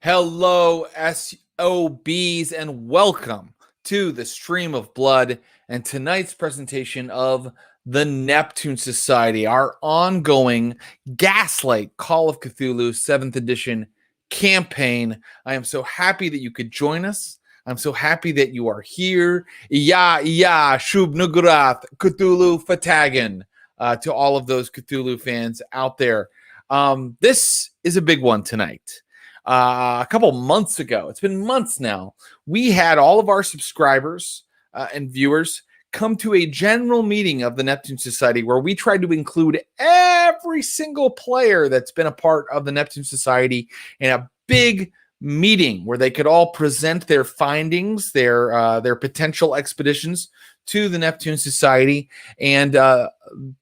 Hello, SOBs, and welcome to the Stream of Blood and tonight's presentation of the Neptune Society, our ongoing Gaslight Call of Cthulhu 7th edition campaign. I am so happy that you could join us. I'm so happy that you are here. Shub Nugrath, Cthulhu Fatagan, to all of those Cthulhu fans out there. This is a big one tonight. A couple months ago, it's been months now, we had all of our subscribers and viewers come to a general meeting of the Neptune Society where we tried to include every single player that's been a part of the Neptune Society in a big meeting where they could all present their findings, their potential expeditions to the Neptune Society. And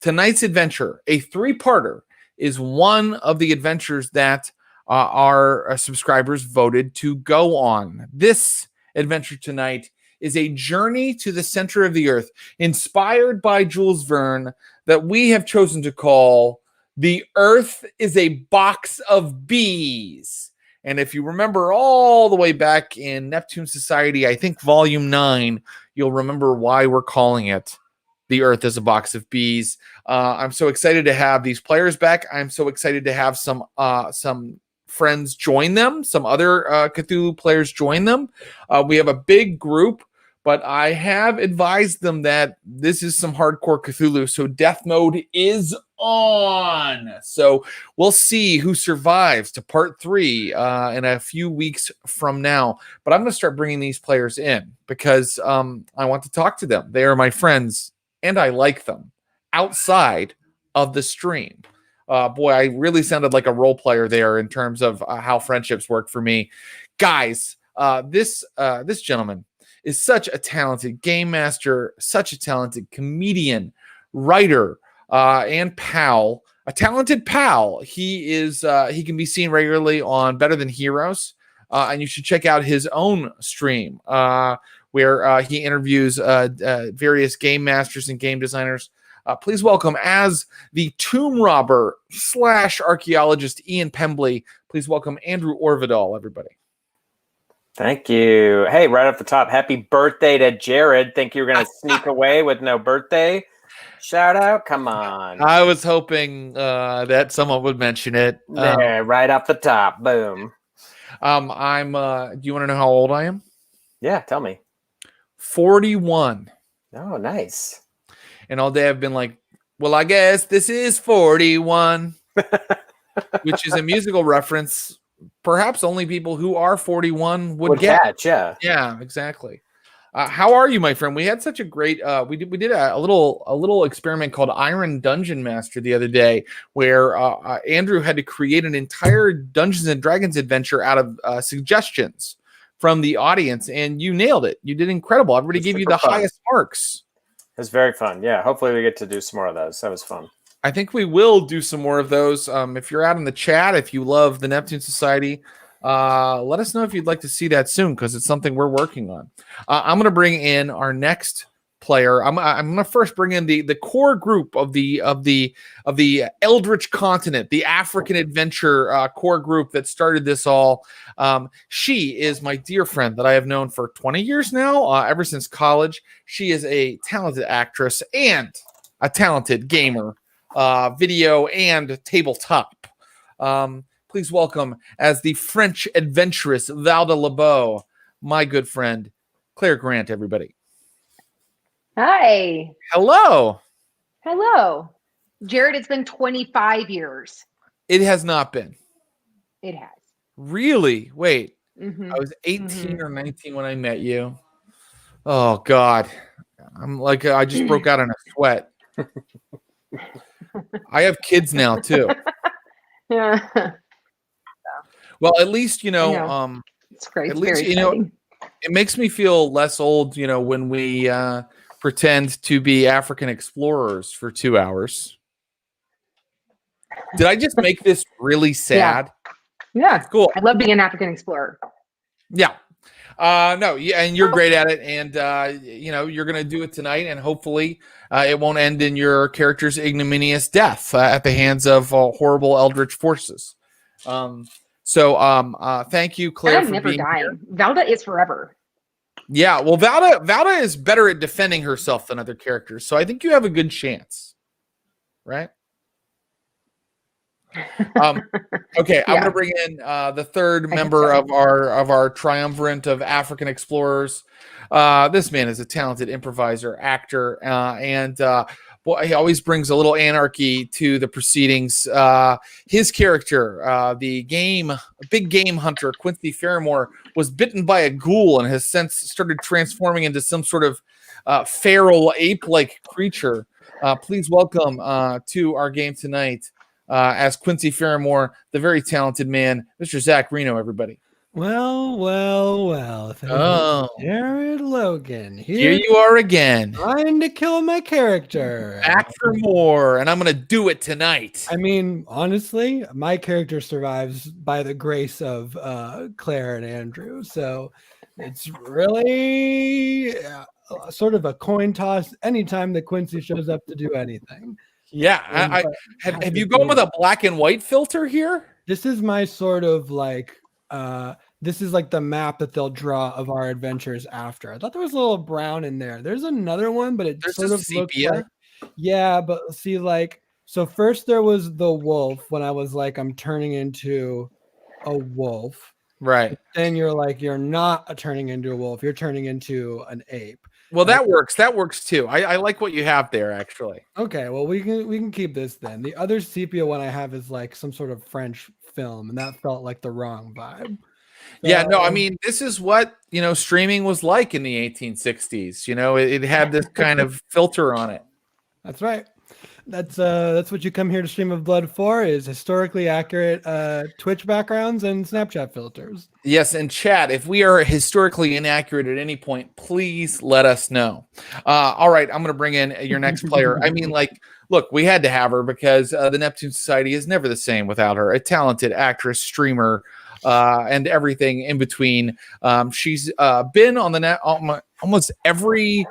tonight's adventure, a three-parter, is one of the adventures that our subscribers voted to go on. This adventure tonight is a journey to the center of the earth, inspired by Jules Verne, that we have chosen to call The Earth is a Box of Bees. And if you remember all the way back in Neptune Society, I think Volume 9, you'll remember why we're calling it The Earth is a Box of Bees. I'm so excited to have these players back. I'm so excited to have some friends join them, some other Cthulhu players join them. We have a big group, but I have advised them that this is some hardcore Cthulhu, so death mode is on. So we'll see who survives to part 3 in a few weeks from now. But I'm going to start bringing these players in because I want to talk to them. They are my friends, and I like them outside of the stream. Boy, I really sounded like a role player there in terms of how friendships work for me. Guys, this gentleman is such a talented game master, such a talented comedian, writer, and pal. A talented pal. He can be seen regularly on Better Than Heroes, and you should check out his own stream where he interviews various game masters and game designers. Please welcome, as the tomb robber / archaeologist Ian Pembly, please welcome Andrew Orvedahl, everybody. Thank you. Hey, right off the top, happy birthday to Jared. Think you were going to sneak away with no birthday shout out? Come on. I was hoping that someone would mention it. There, right off the top. Boom. Do you want to know how old I am? Yeah, tell me. 41. Oh, nice. And all day I've been like, well, I guess this is 41, which is a musical reference. Perhaps only people who are 41 would get. Catch, yeah. Yeah, exactly. How are you, my friend? We had such a great, we did a little experiment called Iron Dungeon Master the other day, where Andrew had to create an entire Dungeons and Dragons adventure out of suggestions from the audience, and you nailed it. You did incredible. Everybody gave you the highest marks. It was very fun. Yeah, hopefully we get to do some more of those. That was fun. I think we will do some more of those. If you're out in the chat, if you love the Neptune Society, let us know if you'd like to see that soon, because it's something we're working on. I'm going to bring in our next player. I'm going to first bring in the core group of the Eldritch continent, the African adventure core group that started this all. She is my dear friend that I have known for 20 years now, ever since college. She is a talented actress and a talented gamer, video and tabletop. Please welcome, as the French adventuress Valda LaBeau, my good friend Clare Grant, everybody. Hi. Hello. Hello. Jared, it's been 25 years. It has not been. It has. Really? Wait. Mm-hmm. I was 18 or 19 when I met you. Oh, God. I'm like, I just broke out in a sweat. I have kids now, too. Yeah. Well, at least, know. It's great. At least, it makes me feel less old, when we pretend to be African explorers for 2 hours. Did I just make this really sad? Yeah. Cool. I love being an African explorer. Yeah. No, yeah, and you're great at it, and you're going to do it tonight, and hopefully it won't end in your character's ignominious death at the hands of horrible eldritch forces. So thank you, Clare, I'm for never being here. dying. Valda is forever. Yeah, well, Valda is better at defending herself than other characters, so I think you have a good chance, right? Okay, I'm Yeah. gonna bring in the third member of our triumvirate of African explorers. This man is a talented improviser, actor, and boy, he always brings a little anarchy to the proceedings. His character, the big game hunter, Quincy Ferrymore, was bitten by a ghoul and has since started transforming into some sort of feral ape-like creature. Please welcome to our game tonight, as Quincy Ferrymore, the very talented man, Mr. Zach Reino, everybody. Well. Thank you, Jared Logan. Here you are again. Trying to kill my character. Back for more, and I'm going to do it tonight. I mean, honestly, my character survives by the grace of Clare and Andrew. So it's really sort of a coin toss anytime that Quincy shows up to do anything. Yeah. Have you gone with a black and white filter here? This is my sort of like this is like the map that they'll draw of our adventures after. I thought there was a little brown in there. There's another one, but There's sort of sepia. looks like, yeah, but see, like, so first there was the wolf when I was like, I'm turning into a wolf. Right. Then you're like, you're not turning into a wolf. You're turning into an ape. Well, that works. That works too. I like what you have there, actually. Okay, well, we can keep this then. The other sepia one I have is like some sort of French film, and that felt like the wrong vibe. Yeah, no, I mean, this is what, streaming was like in the 1860s. It had this kind of filter on it. That's right. That's what you come here to Stream of Blood for, is historically accurate Twitch backgrounds and Snapchat filters. Yes, and chat, if we are historically inaccurate at any point, please let us know. All right, I'm going to bring in your next player. I mean, look, we had to have her because the Neptune Society is never the same without her. A talented actress, streamer, and everything in between. She's been on the net almost every...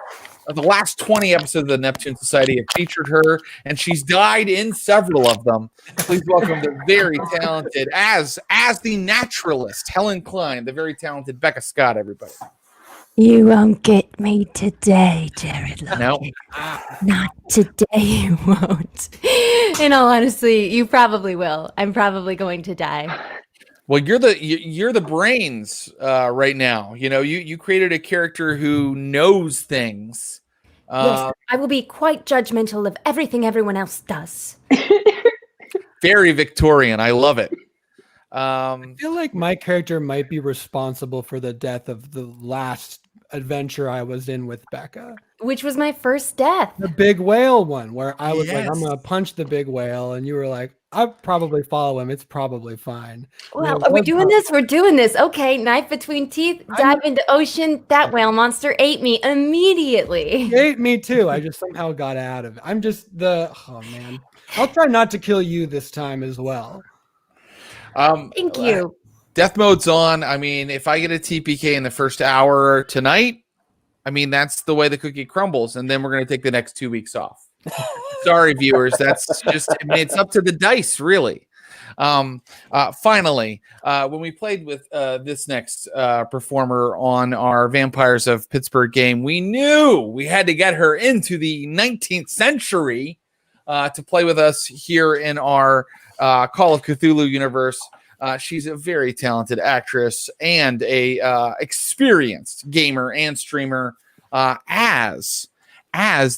the last 20 episodes of the Neptune Society have featured her, and she's died in several of them. Please welcome the very talented, as the naturalist, Helen Klein, the very talented Becca Scott, everybody. You won't get me today, Jared. No. Not today, you won't. In all honesty, you probably will. I'm probably going to die. Well, you're the brains right now. You created a character who knows things. Yes, I will be quite judgmental of everything everyone else does. Very Victorian. I love it. I feel like my character might be responsible for the death of the last adventure I was in with Becca. Which was my first death. The big whale one, where I was like, Yes. I'm going to punch the big whale. And you were like, I'll probably follow him. It's probably fine. Well, are we doing this? We're doing this. Okay, knife between teeth, dive into ocean. That whale monster ate me immediately. He ate me too. I just somehow got out of it. I'm just oh man. I'll try not to kill you this time as well. Thank you. Death mode's on. I mean, if I get a TPK in the first hour tonight, I mean, that's the way the cookie crumbles. And then we're going to take the next 2 weeks off. Sorry, viewers. That's just, it's up to the dice, really. Finally, when we played with this next performer on our Vampires of Pittsburgh game, we knew we had to get her into the 19th century to play with us here in our Call of Cthulhu universe. She's a very talented actress and a experienced gamer and streamer as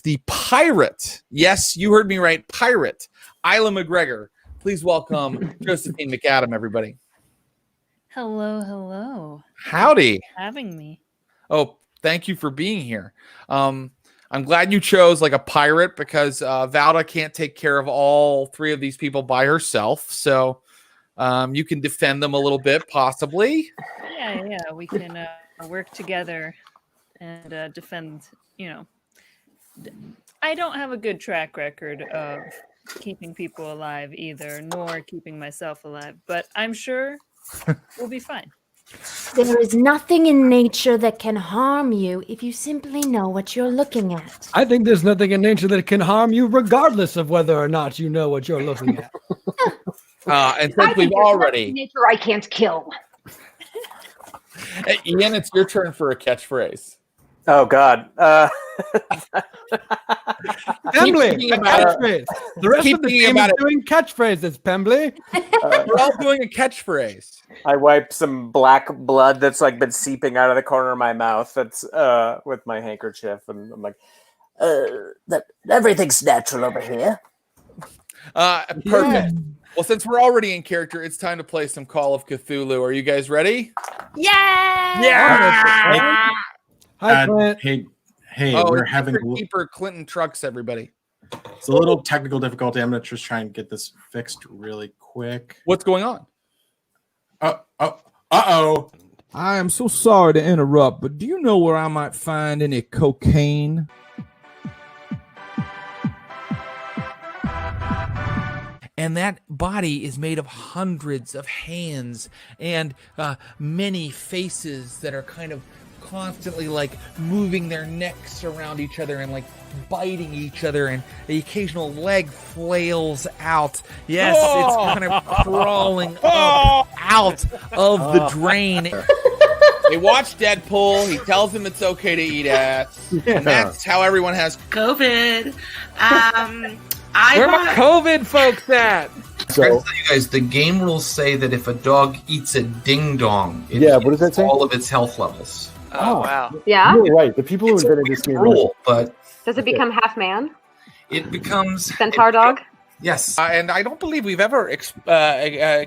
the pirate. Yes, you heard me right, pirate, Isla McGregor. Please welcome Josephine McAdam, everybody. Hello. Howdy. Thanks for having me. Oh, thank you for being here. I'm glad you chose like a pirate because Valda can't take care of all three of these people by herself. So you can defend them a little bit, possibly. Yeah. We can work together and defend, I don't have a good track record of keeping people alive either, nor keeping myself alive, but I'm sure we'll be fine. There is nothing in nature that can harm you if you simply know what you're looking at. I think there's nothing in nature that can harm you regardless of whether or not you know what you're looking at. And I since we've think there's already, nothing in nature I can't kill. Ian, it's your turn for a catchphrase. Oh God. Pembly, thinking a about it. catchphrase. The rest Keep of the thinking team is about it. doing catchphrases, Pembly. We're all doing a catchphrase. I wipe some black blood that's like been seeping out of the corner of my mouth. That's with my handkerchief, and I'm like, everything's natural over here. Perfect. Yeah. Well, since we're already in character, it's time to play some Call of Cthulhu. Are you guys ready? Yeah. Hi, Clint. Hey, Oh, we're it's having Secret Keeper Clinton Trucks, everybody. it's a little technical difficulty. I'm gonna just try and get this fixed really quick. What's going on? Uh-oh. I am so sorry to interrupt, but do you know where I might find any cocaine? And that body is made of hundreds of hands and many faces that are kind of constantly like moving their necks around each other and like biting each other, and the occasional leg flails out. Yes, it's kind of crawling up out of the drain. They watch Deadpool. He tells them it's okay to eat ass. And that's how everyone has COVID. Where my COVID folks at? So, I tell you guys, the game rules say that if a dog eats a ding dong, it what does that say? all of its health levels. Oh, wow. Yeah? You're right. The people who It's a invented this game rule, but Does it become half man? it becomes Centaur dog? Yes. And I don't believe we've ever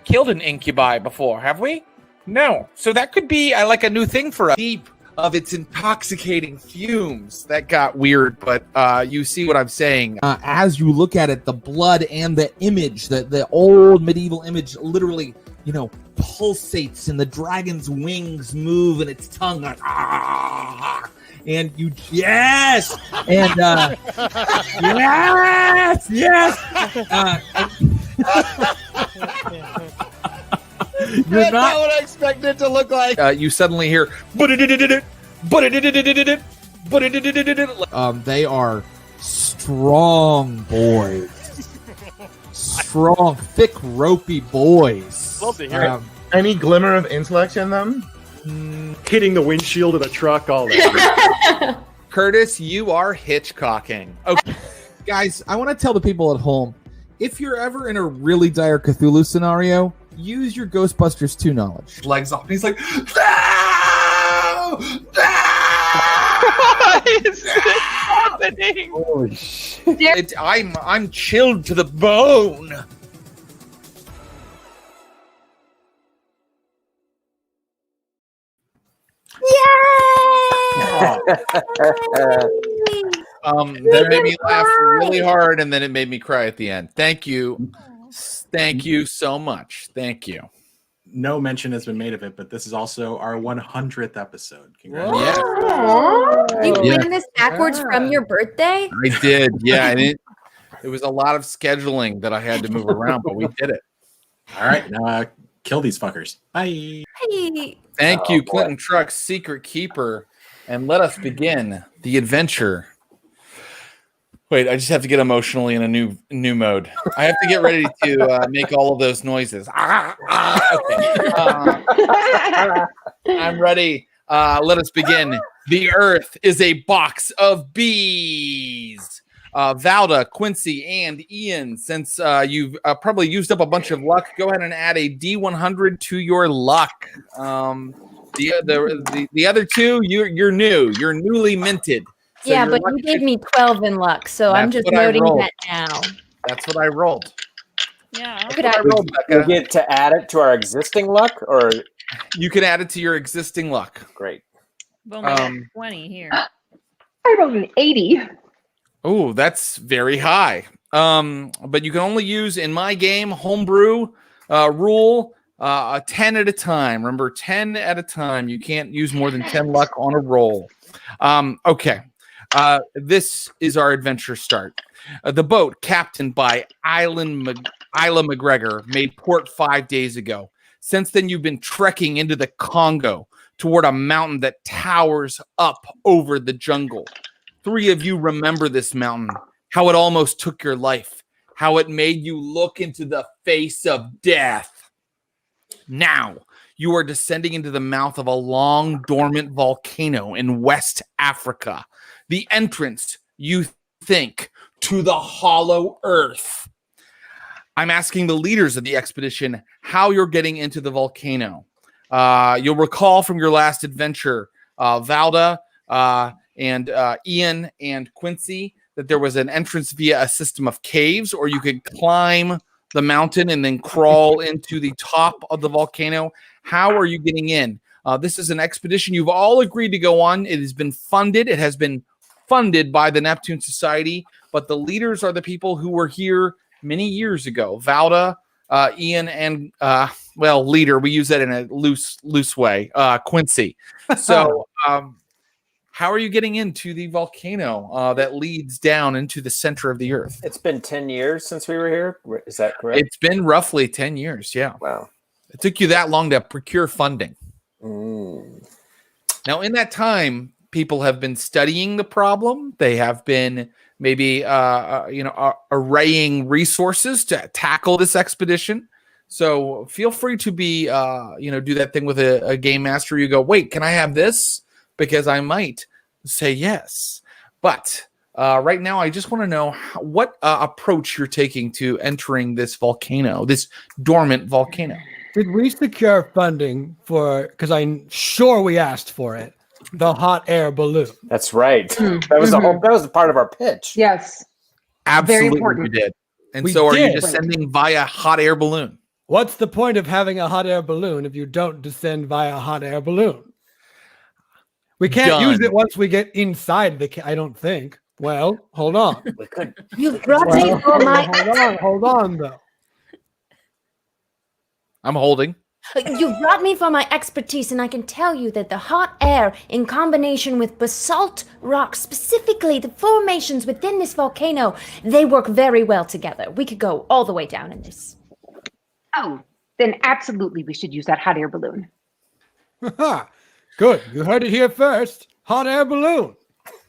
killed an incubi before, have we? No. So that could be like a new thing for us. Deep of its intoxicating fumes. That got weird, but you see what I'm saying. As you look at it, the blood and the image, the old medieval image, literally, pulsates, and the dragon's wings move, and its tongue like and you yes, and yes. You're not what I expected it to look like. You suddenly hear, they are strong boys. Strong, thick, ropey boys. Love to hear it. Any glimmer of intellect in them? Hitting the windshield of the truck, all that. Curtis, you are Hitchcocking. Okay. Guys, I want to tell the people at home, if you're ever in a really dire Cthulhu scenario, use your Ghostbusters 2 knowledge. Legs off. And he's like, What is happening? Holy shit. I'm chilled to the bone. That made me laugh really hard, and then it made me cry at the end. Thank you. Thank you so much. Thank you. No mention has been made of it, but this is also our 100th episode. Yeah. You planned this backwards from your birthday? I did. Yeah. And it was a lot of scheduling that I had to move around, but we did it. All right. Now kill these fuckers. Bye. Hey. Thank you, Clinton Truck's Secret Keeper. And let us begin the adventure. Wait, I just have to get emotionally in a new mode. I have to get ready to make all of those noises. Okay. I'm ready. Let us begin. The Earth is a box of bees. Valda, Quincy, and Ian, since you've probably used up a bunch of luck, go ahead and add a D100 to your luck. The other two, you're new. You're newly minted. So yeah, but you gave me 12 in luck, so I'm just noting that now. That's what I rolled. Yeah. Could I roll? We get to add it to our existing luck, or you can add it to your existing luck. Great. Well, I got 20 here. I rolled an 80. Oh, that's very high. But you can only use in my game homebrew rule 10 at a time. Remember, 10 at a time. You can't use more than 10 luck on a roll. Okay. This is our adventure start. The boat, captained by Isla McGregor, made port 5 days ago. Since then, you've been trekking into the Congo toward a mountain that towers up over the jungle. 3 of you remember this mountain, how it almost took your life, how it made you look into the face of death. Now, you are descending into the mouth of a long dormant volcano in West Africa. The entrance, you think, to the hollow earth. I'm asking the leaders of the expedition how you're getting into the volcano. You'll recall from your last adventure, Valda and Ian and Quincy, that there was an entrance via a system of caves, or you could climb the mountain and then crawl into the top of the volcano. How are you getting in? This is an expedition you've all agreed to go on. It has been funded. It has been funded by the Neptune Society, but the leaders are the people who were here many years ago. Valda, Ian, and leader. We use that in a loose way. Quincy. So, how are you getting into the volcano that leads down into the center of the earth? It's been 10 years since we were here. Is that correct? It's been roughly 10 years. Yeah. Wow. It took you that long to procure funding. Mm. Now, in that time, people have been studying the problem. They have been maybe arraying resources to tackle this expedition. So feel free to be do that thing with a game master. You go, wait, can I have this? Because I might say yes. But right now, I just want to know what approach you're taking to entering this volcano, this dormant volcano. Did we secure funding for, because I'm sure we asked for it, the hot air balloon? That's right. That was that was part of our pitch. Yes. Absolutely, we did. And We so are you did. descending via hot air balloon? What's the point of having a hot air balloon if you don't descend via a hot air balloon? We can't use it once we get inside the I don't think. Well, hold on. We could. You brought me for my. Hold on, though. I'm holding. You brought me for my expertise, and I can tell you that the hot air, in combination with basalt rock, specifically the formations within this volcano, they work very well together. We could go all the way down in this. Oh, then absolutely we should use that hot air balloon. Good. You heard it here first. Hot air balloon.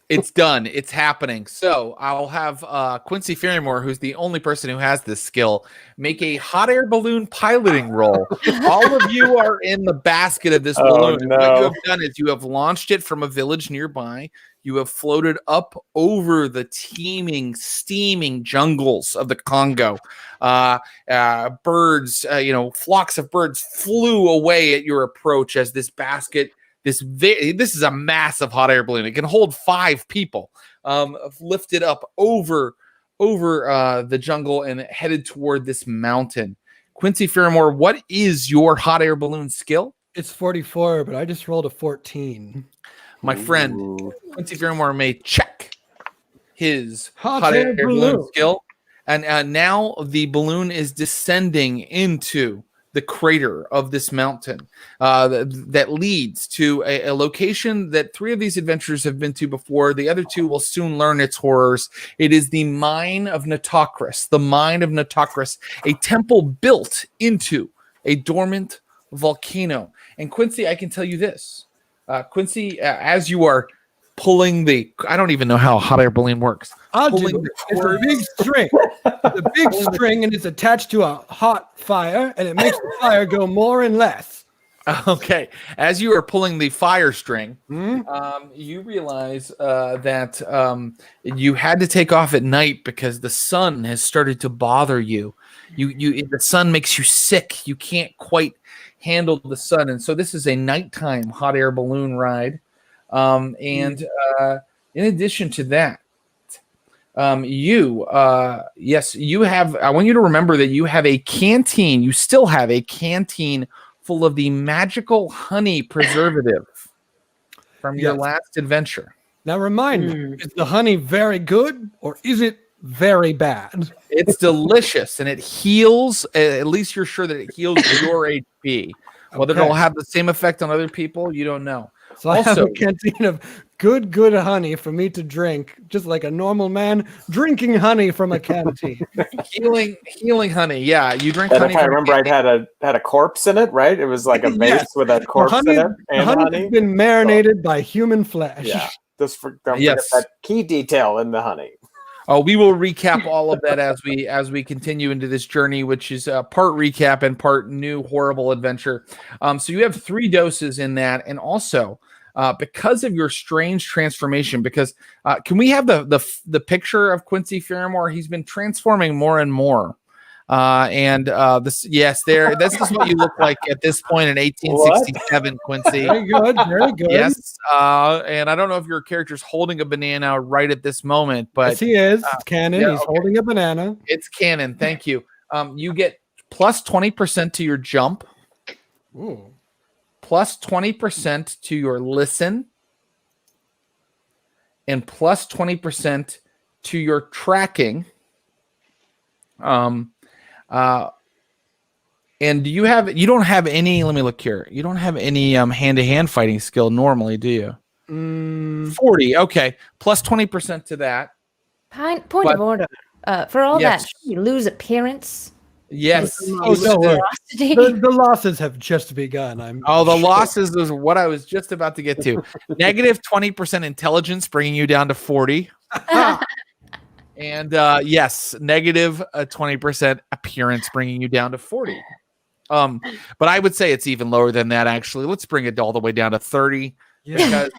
It's done. It's happening. So I'll have Quincy Ferrymore, who's the only person who has this skill, make a hot air balloon piloting roll. All of you are in the basket of this balloon. No. What you have done is you have launched it from a village nearby. You have floated up over the teeming, steaming jungles of the Congo. Birds, flocks of birds flew away at your approach as this basket. This is a massive hot air balloon. It can hold 5 people. Lifted up over the jungle and headed toward this mountain. Quincy Ferrymore, what is your hot air balloon skill? It's 44, but I just rolled a 14. My friend Quincy Ferrymore may check his hot air balloon skill, and now the balloon is descending into the crater of this mountain that leads to a location that 3 of these adventurers have been to before. The other 2 will soon learn its horrors. It is the mine of Natocris, a temple built into a dormant volcano. And Quincy, I can tell you this. Quincy, as you are pulling I don't even know how a hot air balloon works. It's a big string. It's a big string, and it's attached to a hot fire, and it makes the fire go more and less. Okay. As you are pulling the fire string, you realize that you had to take off at night because the sun has started to bother you. The sun makes you sick. You can't quite handle the sun. And so this is a nighttime hot air balloon ride. In addition to that, you have, I want you to remember that you have a canteen. You still have a canteen full of the magical honey preservative from your last adventure. Now remind me, is the honey very good or is it very bad? It's delicious and it heals. At least you're sure that it heals your HP. Whether it'll have the same effect on other people, you don't know. So I have a canteen of good honey for me to drink, just like a normal man drinking honey from a canteen. healing honey. Yeah, you drink And honey. if I remember, it had a corpse in it, right? It was like a vase with a corpse in it, and honey. Has been marinated by human flesh. Yeah, don't forget that key detail in the honey. We will recap all of that as we continue into this journey, which is part recap and part new horrible adventure. So you have 3 doses in that, and also because of your strange transformation. Because can we have the picture of Quincy Ferrymore? He's been transforming more and more. This is what you look like at this point in 1867, Quincy. Very good. Yes, and I don't know if your character's holding a banana right at this moment, but yes, he is. It's canon. He's holding a banana. It's canon. Thank you. You get plus 20% to your jump, plus 20% to your listen, and plus 20% to your tracking. And you don't have any, let me look here. You don't have any hand-to-hand fighting skill normally, do you? 40. Okay. Plus 20% to that. Point of order. For all that, you lose appearance. Yes. The losses have just begun. The losses is what I was just about to get to. Negative 20% intelligence, bringing you down to 40. And yes, negative 20% appearance, bringing you down to 40. But I would say it's even lower than that. Actually, let's bring it all the way down to 30 because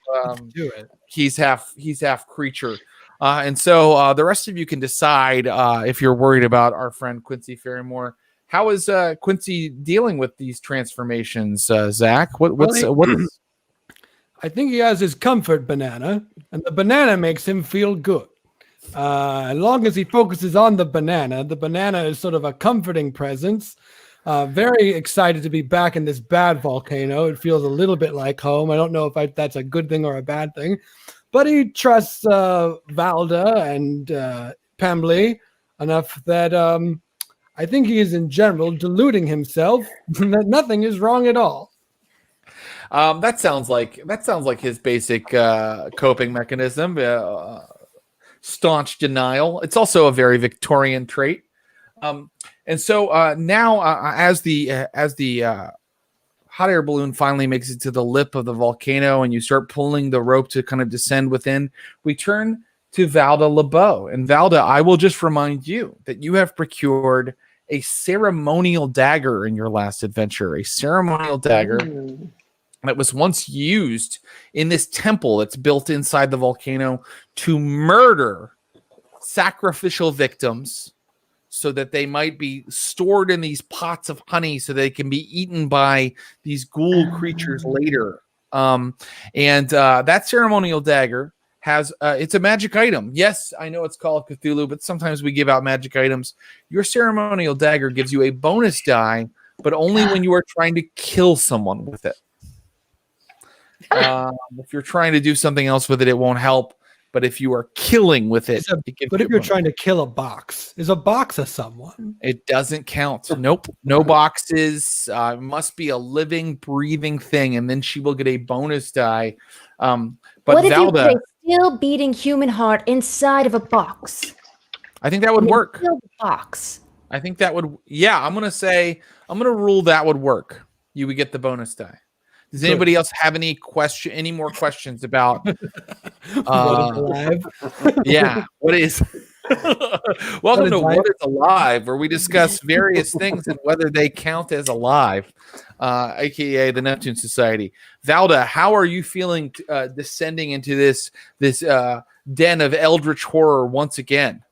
do it. He's half creature, and so the rest of you can decide if you're worried about our friend Quincy Ferrymore. How is Quincy dealing with these transformations, Zach? What is? I think he has his comfort banana, and the banana makes him feel good. As long as he focuses on the banana is sort of a comforting presence. Very excited to be back in this bad volcano. It feels a little bit like home. I don't know if that's a good thing or a bad thing, but he trusts Valda and Pembly enough that I think he is in general deluding himself that nothing is wrong at all. That sounds like his basic coping mechanism. Staunch denial. It's also a very Victorian trait. And so now, as the hot air balloon finally makes it to the lip of the volcano, and you start pulling the rope to kind of descend within, we turn to Valda LaBeau. And Valda, I will just remind you that you have procured a ceremonial dagger in your last adventure. A ceremonial dagger that was once used in this temple that's built inside the volcano to murder sacrificial victims so that they might be stored in these pots of honey so they can be eaten by these ghoul creatures later. That ceremonial dagger has it's a magic item. Yes, I know it's called Cthulhu, but sometimes we give out magic items. Your ceremonial dagger gives you a bonus die, but only when you are trying to kill someone with it. If you're trying to do something else with it, it won't help. But if you are killing with it, but if you're trying to kill a box, is a box a someone? It doesn't count. Nope, no boxes. It must be a living, breathing thing, and then she will get a bonus die. But what if Valda, you put a still beating human heart inside of a box? I think that would work. Kill the box. I think that would. Yeah, I'm gonna rule that would work. You would get the bonus die. Does anybody else have any more questions about yeah, what is welcome to What is Alive, where we discuss various things and whether they count as alive, aka the Neptune Society. Valda, how are you feeling descending into this den of eldritch horror once again?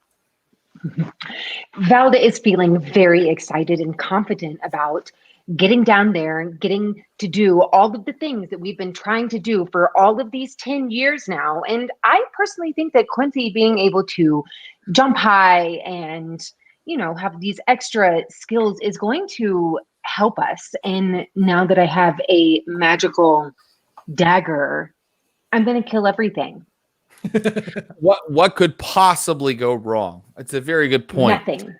Valda is feeling very excited and confident about getting down there and getting to do all of the things that we've been trying to do for all of these 10 years now. And I personally think that Quincy being able to jump high and, have these extra skills is going to help us. And now that I have a magical dagger, I'm going to kill everything. What could possibly go wrong? It's a very good point. Nothing.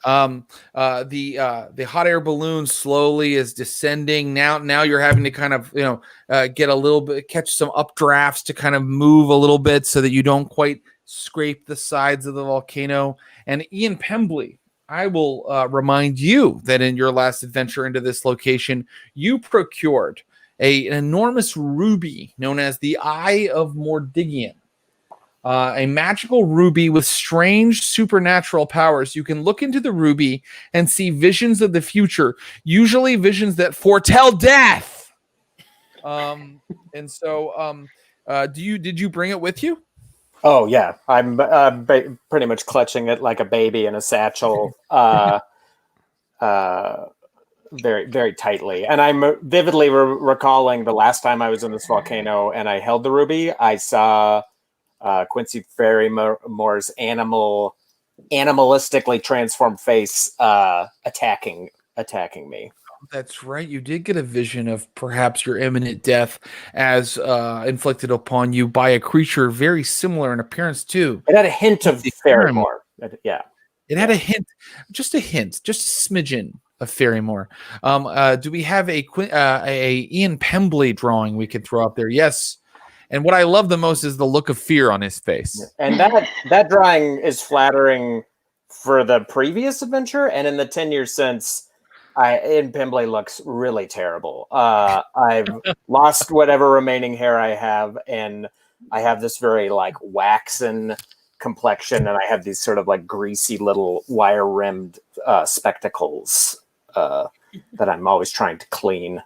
The hot air balloon slowly is descending. Now you're having to kind of get a little bit, catch some updrafts to kind of move a little bit so that you don't quite scrape the sides of the volcano. And Ian Pembly, I will remind you that in your last adventure into this location, you procured an enormous ruby known as the Eye of Mordigian. A magical ruby with strange supernatural powers. You can look into the ruby and see visions of the future, usually visions that foretell death. Did you bring it with you? Oh yeah, I'm pretty much clutching it like a baby in a satchel, very very tightly. And I'm vividly recalling the last time I was in this volcano and I held the ruby. I saw Quincy Ferrymore's animalistically transformed face attacking me. That's right. You did get a vision of perhaps your imminent death as inflicted upon you by a creature very similar in appearance too. It had a hint of Ferrymore. Yeah. It had a hint, just a smidgen of Ferrymore. Do we have a Ian Pembly drawing we could throw up there? Yes. And what I love the most is the look of fear on his face. And that drawing is flattering for the previous adventure, and in the 10 years since, Ian Pembly looks really terrible. I've lost whatever remaining hair I have, and I have this very like waxen complexion, and I have these sort of like greasy little wire-rimmed spectacles that I'm always trying to clean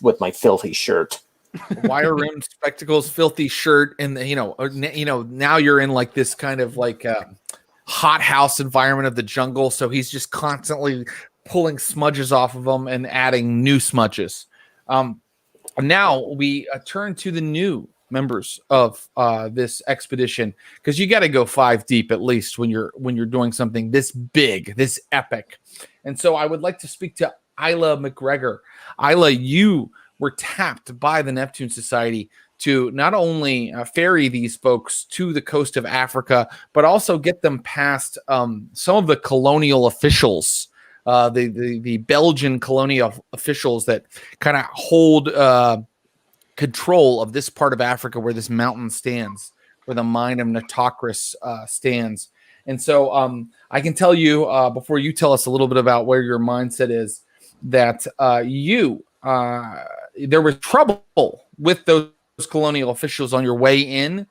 with my filthy shirt. Wire-rimmed spectacles, filthy shirt, and now you're in like this kind of like hothouse environment of the jungle, so he's just constantly pulling smudges off of them and adding new smudges. Now we turn to the new members of this expedition, because you got to go 5 deep at least when you're doing something this big, this epic. And so I would like to speak to Ilsa McGregor. Ilsa, you were tapped by the Neptune Society to not only ferry these folks to the coast of Africa, but also get them past some of the colonial officials, the Belgian colonial officials that kind of hold control of this part of Africa where this mountain stands, where the mine of Natocris stands. And so I can tell you, before you tell us a little bit about where your mindset is, that there was trouble with those colonial officials on your way in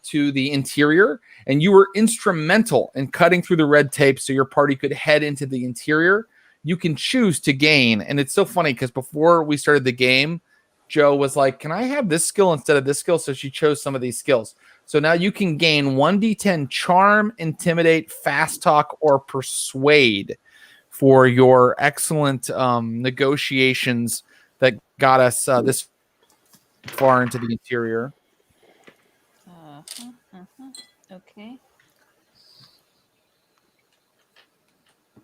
to the interior, and you were instrumental in cutting through the red tape so your party could head into the interior. You can choose to gain, and it's so funny because before we started the game, Joe was like, can I have this skill instead of this skill? So she chose some of these skills. So now you can gain 1d10 charm, intimidate, fast talk, or persuade for your excellent negotiations that got us this far into the interior. Okay.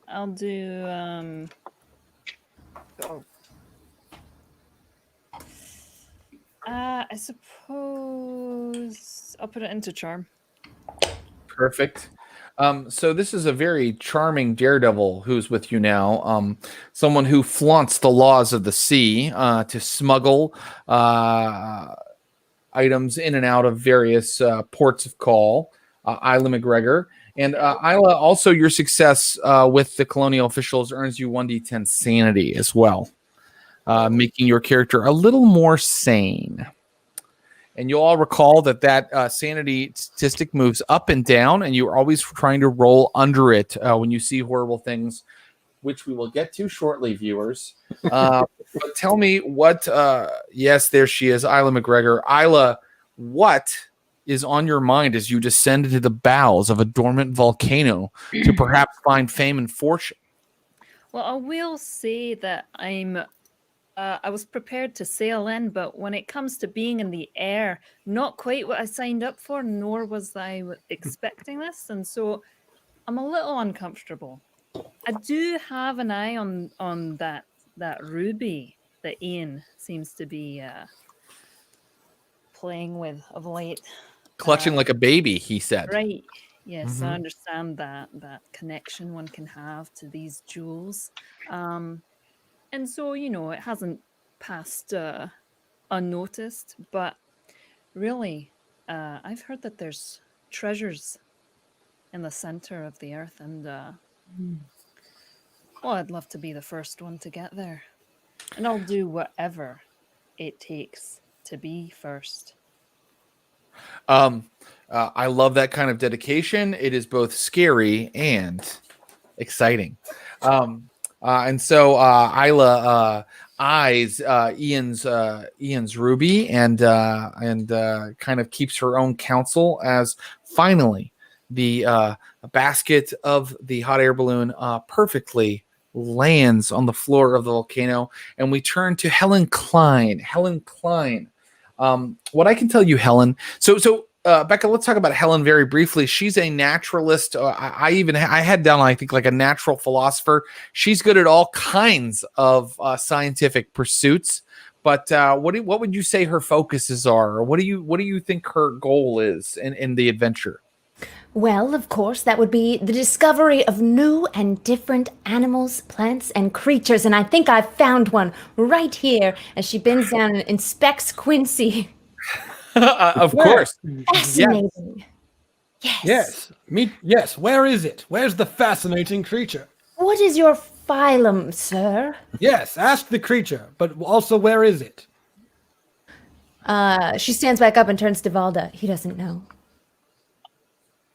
I'll do I suppose I'll put it into charm. Perfect. So this is a very charming daredevil who's with you now. Someone who flaunts the laws of the sea to smuggle items in and out of various ports of call. Ilsa McGregor. And Ilsa, also your success with the colonial officials earns you 1d10 sanity as well, making your character a little more sane. And you'll all recall that sanity statistic moves up and down, and you're always trying to roll under it when you see horrible things, which we will get to shortly, viewers. But tell me what, yes, there she is, Ilsa McGregor. Ilsa, what is on your mind as you descend into the bowels of a dormant volcano to perhaps find fame and fortune? Well, I will say that I was prepared to sail in, but when it comes to being in the air, not quite what I signed up for, nor was I expecting this, and so I'm a little uncomfortable. I do have an eye on that ruby that Ian seems to be playing with of late. Clutching like a baby, he said. Right. Yes, Mm-hmm. I understand that connection one can have to these jewels. And so, it hasn't passed unnoticed, but really, I've heard that there's treasures in the center of the earth, and well, I'd love to be the first one to get there. And I'll do whatever it takes to be first. I love that kind of dedication. It is both scary and exciting. And so Isla eyes Ian's ruby and kind of keeps her own counsel as finally the basket of the hot air balloon perfectly lands on the floor of the volcano, and we turn to Helen Klein. Helen Klein. What I can tell you, Helen. So Becca, let's talk about Helen very briefly. She's a naturalist. I had down, I think, like a natural philosopher. She's good at all kinds of scientific pursuits. But what would you say her focuses are, or what do you think her goal is in the adventure? Well, of course, that would be the discovery of new and different animals, plants, and creatures. And I think I've found one right here as she bends down and inspects Quincy. Of course. Fascinating. Yes. Yes. Where is it? Where's the fascinating creature? What is your phylum, sir? Yes, ask the creature, but also where is it? She stands back up and turns to Valda. He doesn't know.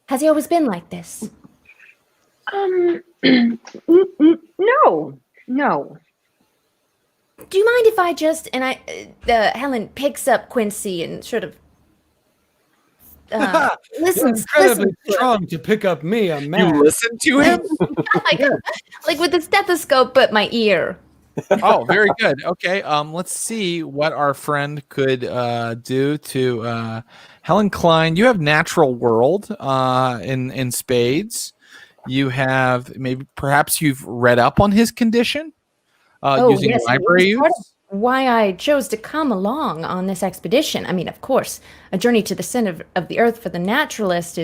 Has he always been like this? No. Do you mind if I just Helen picks up Quincy and sort of listens. Incredibly strong to pick up me, a man. You listen to him? like with the stethoscope, but my ear. Oh, very good. Okay, let's see what our friend could do to Helen Klein. You have natural world in spades. You have perhaps you've read up on his condition using yes, library use. Why I chose to come along on this expedition. I mean, of course, a journey to the center of the earth for the naturalist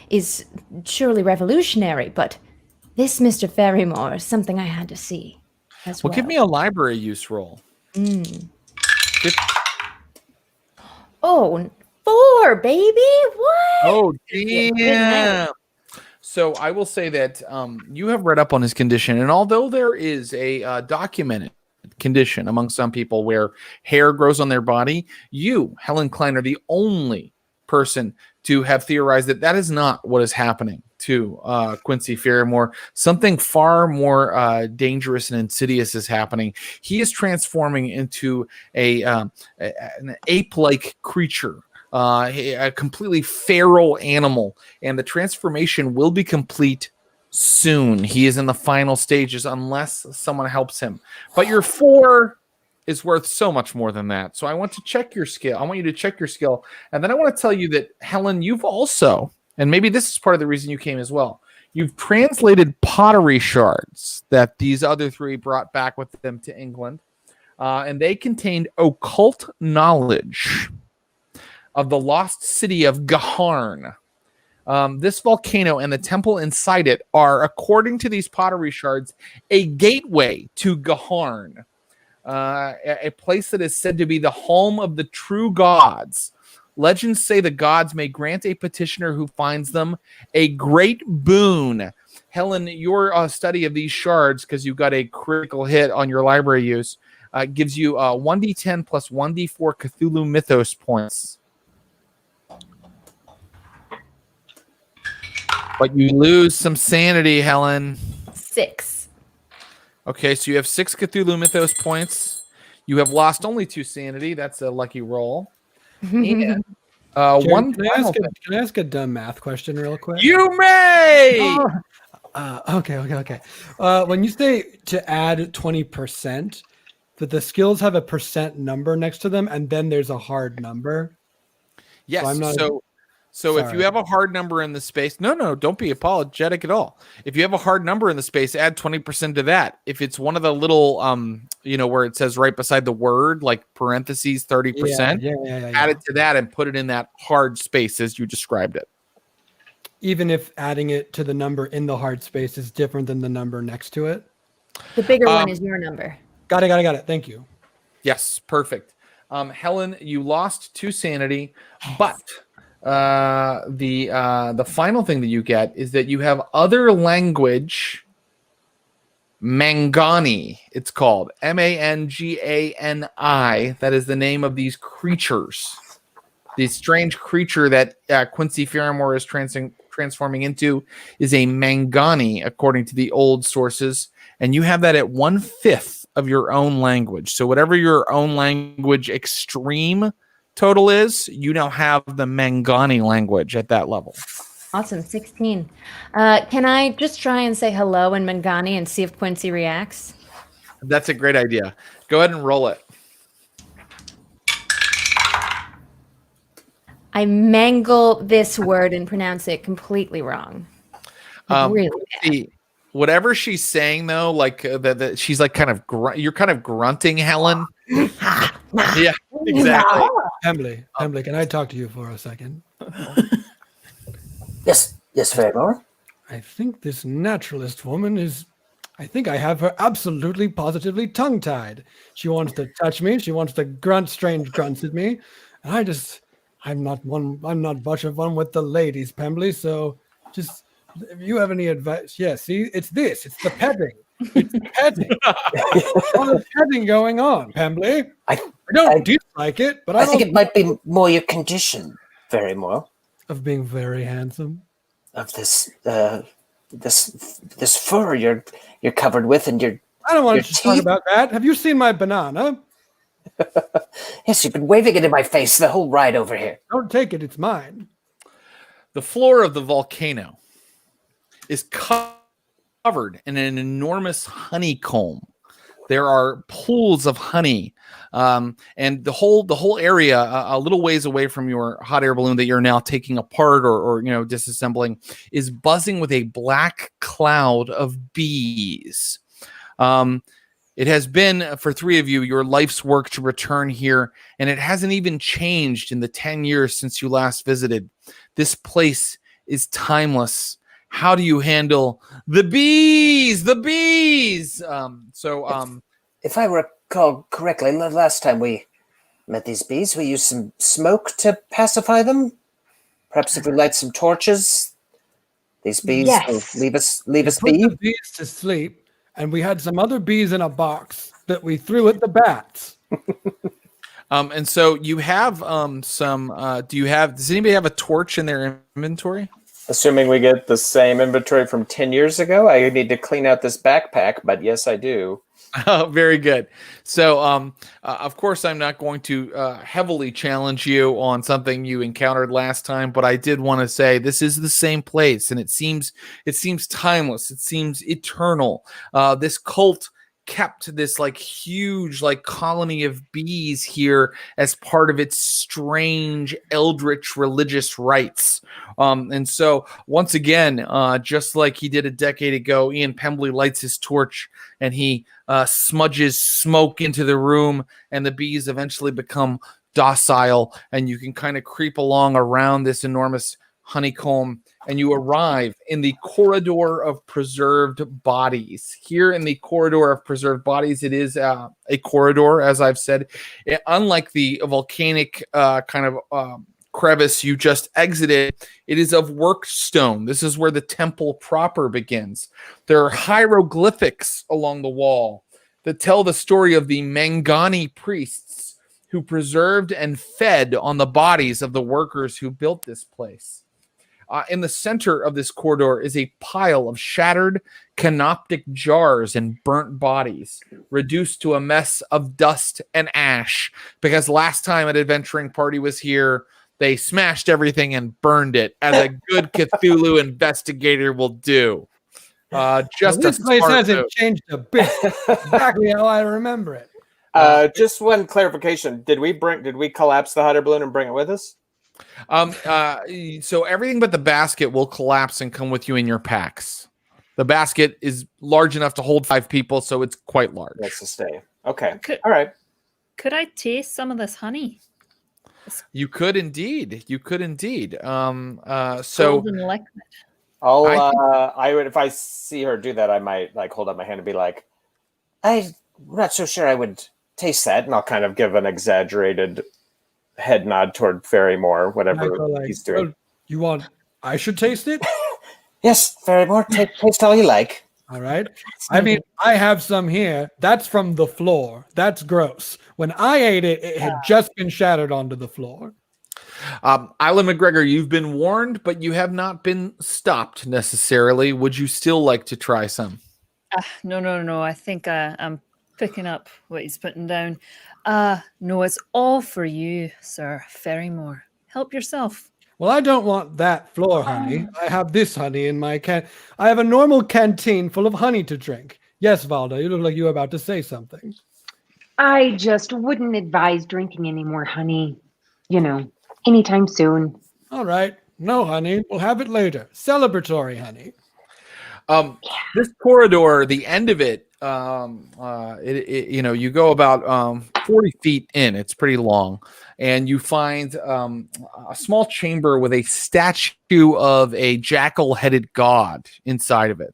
is surely revolutionary, but this Mr. Ferrymore is something I had to see as well. Well, give me a library use roll. Oh, 4, baby! What? Oh, damn. So I will say that you have read up on his condition, and although there is a documented condition among some people where hair grows on their body, you, Helen Klein, are the only person to have theorized that is not what is happening to Quincy Ferrymore. Something far more dangerous and insidious is happening. He is transforming into an ape-like creature, a completely feral animal, and the transformation will be complete soon. He is in the final stages unless someone helps him. But your 4 is worth so much more than that. So I want to check your skill. I want you to check your skill. And then I want to tell you that, Helen, you've also, and maybe this is part of the reason you came as well, you've translated pottery shards that these other 3 brought back with them to England. And they contained occult knowledge of the lost city of Gaharn. This volcano and the temple inside it are, according to these pottery shards, a gateway to Gaharn, a place that is said to be the home of the true gods. Legends say the gods may grant a petitioner who finds them a great boon. Helen, your study of these shards, because you got a critical hit on your library use, gives you 1d10 plus 1d4 Cthulhu Mythos points. But you lose some sanity, Helen. 6. Okay, so you have 6 Cthulhu Mythos points. You have lost only 2 sanity. That's a lucky roll. And Jared, can I ask a dumb math question real quick? You may! Okay. When you say to add 20%, that the skills have a percent number next to them, and then there's a hard number. Yes, So if you have a hard number in the space, no, don't be apologetic at all. If you have a hard number in the space, add 20% to that. If it's one of the little, where it says right beside the word, like parentheses, 30%, add it to that and put it in that hard space as you described it. Even if adding it to the number in the hard space is different than the number next to it? The bigger one is your number. Got it. Thank you. Yes, perfect. Helen, you lost 2 sanity, but the final thing that you get is that you have other language. Mangani, it's called Mangani. That is the name of these creatures The strange creature that Quincy Ferrymore is transforming into is a Mangani, according to the old sources, and you have that at 1/5 of your own language. So whatever your own language extreme total is, you now have the Mangani language at that level. Awesome, 16. Can I just try and say hello in Mangani and see if Quincy reacts? That's a great idea. Go ahead and roll it. I mangle this word and pronounce it completely wrong. Really bad. Whatever she's saying, though, like that she's like kind of you're kind of grunting, Helen. Yeah, exactly. Pembly, can I talk to you for a second? Yes, Ferrymore. I think this naturalist woman is. I think I have her absolutely, positively tongue-tied. She wants to touch me. She wants to grunt strange grunts at me. And I'm not much of one with the ladies, Pembly. So just, if you have any advice. Yeah, see, it's this. It's the petting. It's the petting. All the petting going on, Pembly. I don't dislike it, but I think it might be more your condition, Ferrymore. Of being very handsome. Of this fur you're covered with, and your I don't want to talk about that. Have you seen my banana? Yes, you've been waving it in my face the whole ride over here. Don't take it; it's mine. The floor of the volcano is covered in an enormous honeycomb. There are pools of honey, and the whole area, a little ways away from your hot air balloon that you're now taking apart or disassembling, is buzzing with a black cloud of bees. It has been, for three of you, your life's work to return here, and it hasn't even changed in the 10 years since you last visited. This place is timeless. How do you handle the bees? The bees! If I recall correctly, the last time we met these bees, we used some smoke to pacify them. Perhaps if we light some torches, these bees will leave us be. Put the bees to sleep, and we had some other bees in a box that we threw at the bats. And so you have some. Does anybody have a torch in their inventory? Assuming we get the same inventory from 10 years ago, I need to clean out this backpack, but yes, I do. Oh, very good. So, of course, I'm not going to heavily challenge you on something you encountered last time, but I did want to say this is the same place, and it seems timeless. It seems eternal. This cult kept this like huge like colony of bees here as part of its strange eldritch religious rites. And so once again, just like he did a decade ago, Ian Pembly lights his torch and he smudges smoke into the room, and the bees eventually become docile, and you can kind of creep along around this enormous honeycomb, and you arrive in the corridor of preserved bodies. Here in the corridor of preserved bodies, it is a corridor, as I've said. Unlike the volcanic crevice you just exited, it is of worked stone. This is where the temple proper begins. There are hieroglyphics along the wall that tell the story of the Mangani priests who preserved and fed on the bodies of the workers who built this place. In the center of this corridor is a pile of shattered canoptic jars and burnt bodies, reduced to a mess of dust and ash, because last time an adventuring party was here, they smashed everything and burned it, as a good Cthulhu investigator will do. This place hasn't changed a bit. Exactly how I remember it. Just one clarification: did we collapse the hot air balloon and bring it with us? So everything but the basket will collapse and come with you in your packs. The basket is large enough to hold 5 people, so it's quite large. That's to stay. Okay. All right. Could I taste some of this honey? You could indeed. So golden liquid. I would, if I see her do that, I might like hold up my hand and be like, I'm not so sure I would taste that, and I'll kind of give an exaggerated head nod toward Ferrymore, whatever he's doing. I should taste it? Yes, Ferrymore, taste all you like. All right. I mean, I have some here. That's from the floor. That's gross. When I ate it, it had just been shattered onto the floor. Isla McGregor, you've been warned, but you have not been stopped necessarily. Would you still like to try some? No. I think I'm picking up what he's putting down. No, it's all for you, Sir Ferrymore. Help yourself. Well, I don't want that floor honey. I have this honey in my can. I have a normal canteen full of honey to drink. Yes, Valda, you look like you were about to say something. I just wouldn't advise drinking any more honey, anytime soon. All right. No honey. We'll have it later. Celebratory honey. This corridor, the end of it, you go about 40 feet in. It's pretty long, and you find a small chamber with a statue of a jackal-headed god inside of it.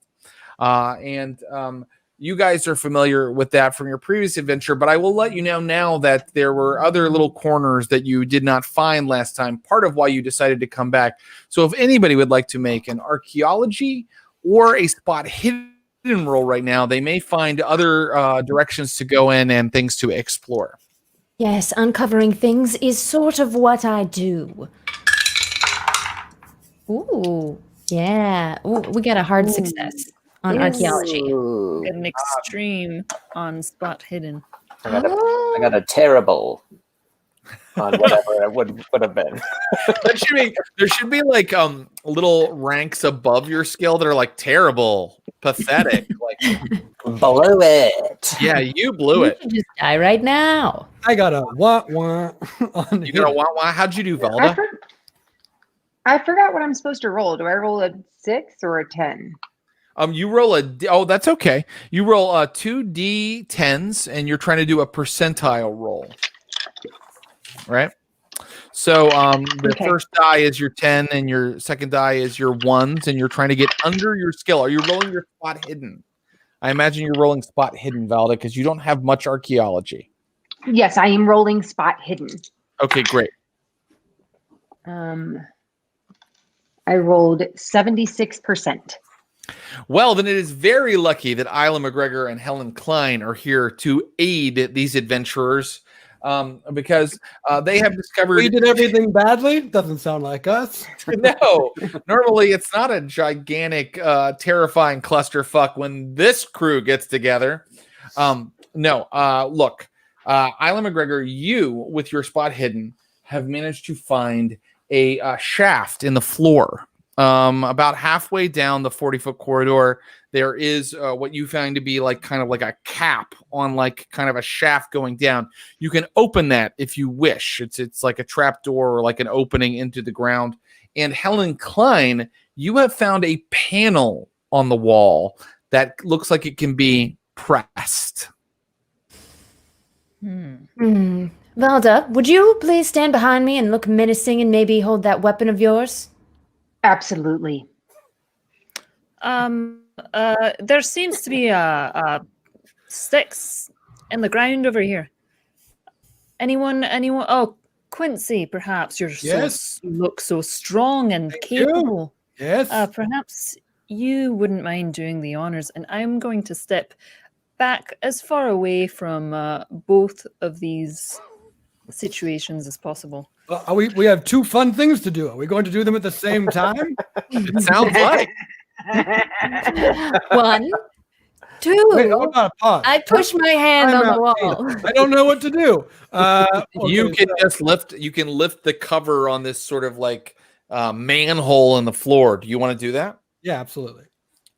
You guys are familiar with that from your previous adventure, but I will let you know now that there were other little corners that you did not find last time, part of why you decided to come back. So if anybody would like to make an archaeology or a spot hidden roll right now, they may find other directions to go in and things to explore. Yes, uncovering things is sort of what I do. Ooh, yeah. Ooh, we got a hard success on archaeology. An extreme on spot hidden. I got a terrible on whatever it would have been. There should be like little ranks above your skill that are like terrible, pathetic, like blew it. Yeah, you blew it. You just die right now. I got a wah-wah. You got a wah-wah? How'd you do, Valda? I forgot what I'm supposed to roll. Do I roll a 6 or a 10? You roll that's okay. You roll 2 D10s and you're trying to do a percentile roll. Right? So the first die is your 10 and your second die is your 1s and you're trying to get under your skill. Are you rolling your spot hidden? I imagine you're rolling spot hidden, Valda, because you don't have much archaeology. Yes, I am rolling spot hidden. Okay, great. I rolled 76%. Well, then it is very lucky that Isla McGregor and Helen Klein are here to aid these adventurers because they have discovered... We did everything badly? Doesn't sound like us. No, normally it's not a gigantic, terrifying clusterfuck when this crew gets together. Look, Isla McGregor, you, with your spot hidden, have managed to find a shaft in the floor. About halfway down the 40-foot corridor, there is what you find to be like kind of like a cap on like kind of a shaft going down. You can open that if you wish. It's like a trap door or like an opening into the ground. And Helen Klein, you have found a panel on the wall that looks like it can be pressed. Valda, would you please stand behind me and look menacing and maybe hold that weapon of yours? Absolutely. There seems to be sticks in the ground over here. Anyone? Oh, Quincy, perhaps you look so strong and capable. Yes. Perhaps you wouldn't mind doing the honors, and I'm going to step back as far away from both of these situations as possible. We have 2 fun things to do. Are we going to do them at the same time? It sounds like. 1, 2. Wait, hold on, pause. I push my hand on the wall. I don't know what to do. You can just lift the cover on this sort of like manhole in the floor. Do you want to do that? Yeah, absolutely.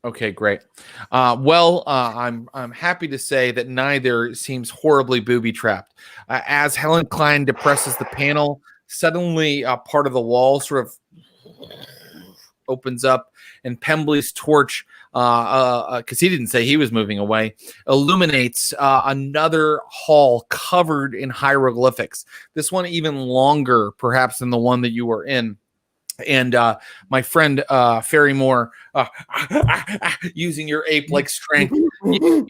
Okay, great. I'm happy to say that neither seems horribly booby-trapped. As Helen Klein depresses the panel, suddenly part of the wall sort of opens up, and Pembly's torch, because he didn't say he was moving away, illuminates another hall covered in hieroglyphics. This one even longer, perhaps, than the one that you were in. And my friend Ferrymore, using your ape-like strength, you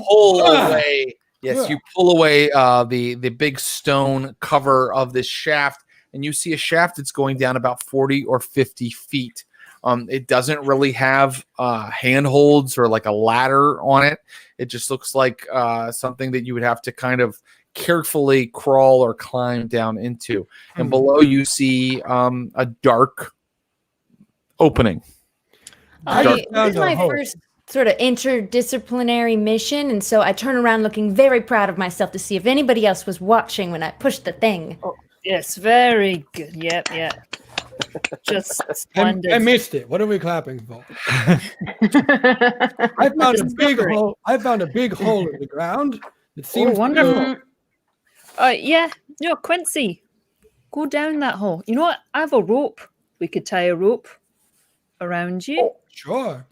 pull away. Yes, you pull away the big stone cover of this shaft, and you see a shaft that's going down about 40 or 50 feet. It doesn't really have handholds or like a ladder on it. It just looks like something that you would have to kind of carefully crawl or climb down into. And below you see a dark opening. This is my first sort of interdisciplinary mission, and so I turn around looking very proud of myself to see if anybody else was watching when I pushed the thing. Oh, yes, very good. Yep. Just splendid. I missed it. What are we clapping for? I found a big hole. I found a big hole in the ground. It seems wonderful. Yeah. Quincy, go down that hole. You know what? I have a rope. We could tie a rope around you. Oh, sure.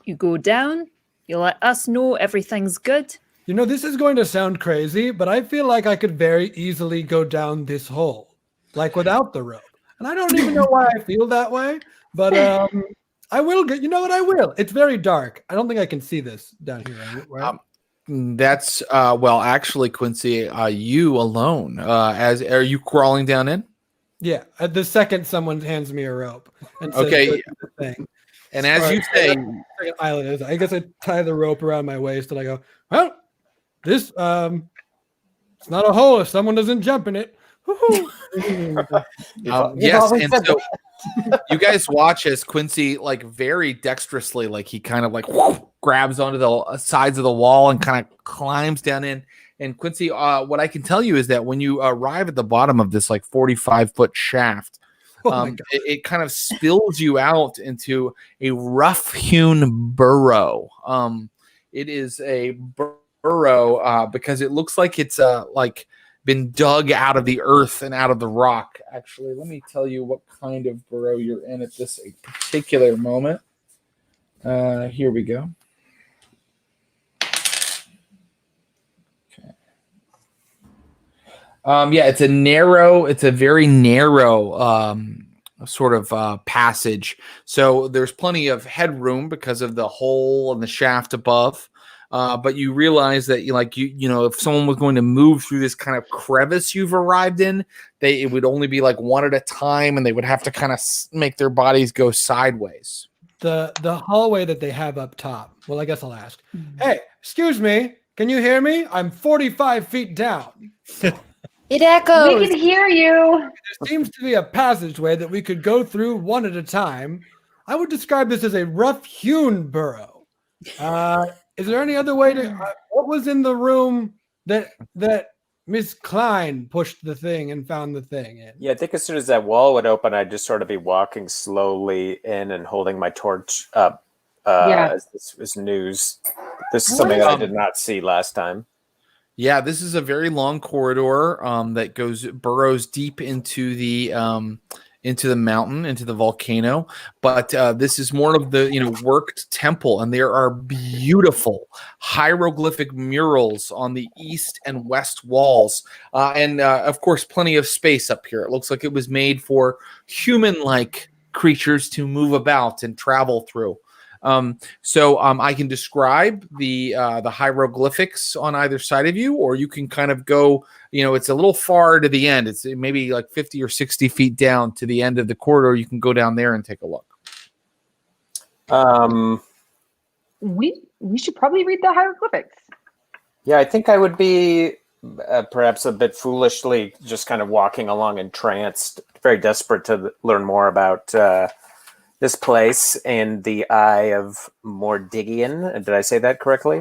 You go down. You let us know everything's good. You know, this is going to sound crazy, but I feel like I could very easily go down this hole, like without the rope. And I don't even know why I feel that way, but I will. You know what? I will. It's very dark. I don't think I can see this down here. Right? That's well, actually, Quincy, you alone. Are you crawling down in? Yeah. The second someone hands me a rope and says, okay. Thing. And as you say, island is. I guess I tie the rope around my waist and I go, well, this it's not a hole if someone doesn't jump in it. Yes, and so you guys watch as Quincy, like very dexterously, like he kind of like grabs onto the sides of the wall and kind of climbs down in. And Quincy, what I can tell you is that when you arrive at the bottom of this like 45-foot shaft, it kind of spills you out into a rough-hewn burrow. It is a burrow because it looks like it's like been dug out of the earth and out of the rock. Actually, let me tell you what kind of burrow you're in at this particular moment. Here we go. Yeah, it's a very narrow sort of passage. So there's plenty of headroom because of the hole in the shaft above. But you realize that you know, if someone was going to move through this kind of crevice you've arrived in, it would only be like one at a time, and they would have to kind of make their bodies go sideways. The hallway that they have up top. Well, I guess I'll ask. Hey, excuse me, can you hear me? I'm 45 feet down. It echoes. We can hear you. There seems to be a passageway that we could go through one at a time. I would describe this as a rough-hewn burrow. Is there any other way to? What was in the room that Miss Klein pushed the thing and found the thing in? Yeah, I think as soon as that wall would open, I'd just sort of be walking slowly in and holding my torch up. As this was news. This is something that I did not see last time. Yeah, this is a very long corridor that burrows deep into the mountain, into the volcano. But this is more of the worked temple, and there are beautiful hieroglyphic murals on the east and west walls, and of course, plenty of space up here. It looks like it was made for human-like creatures to move about and travel through. So I can describe the hieroglyphics on either side of you, or you can kind of go, it's a little far to the end. It's maybe like 50 or 60 feet down to the end of the corridor. You can go down there and take a look. We should probably read the hieroglyphics. Yeah, I think I would be perhaps a bit foolishly just kind of walking along entranced, very desperate to learn more about this place in the eye of Mordigian. Did I say that correctly?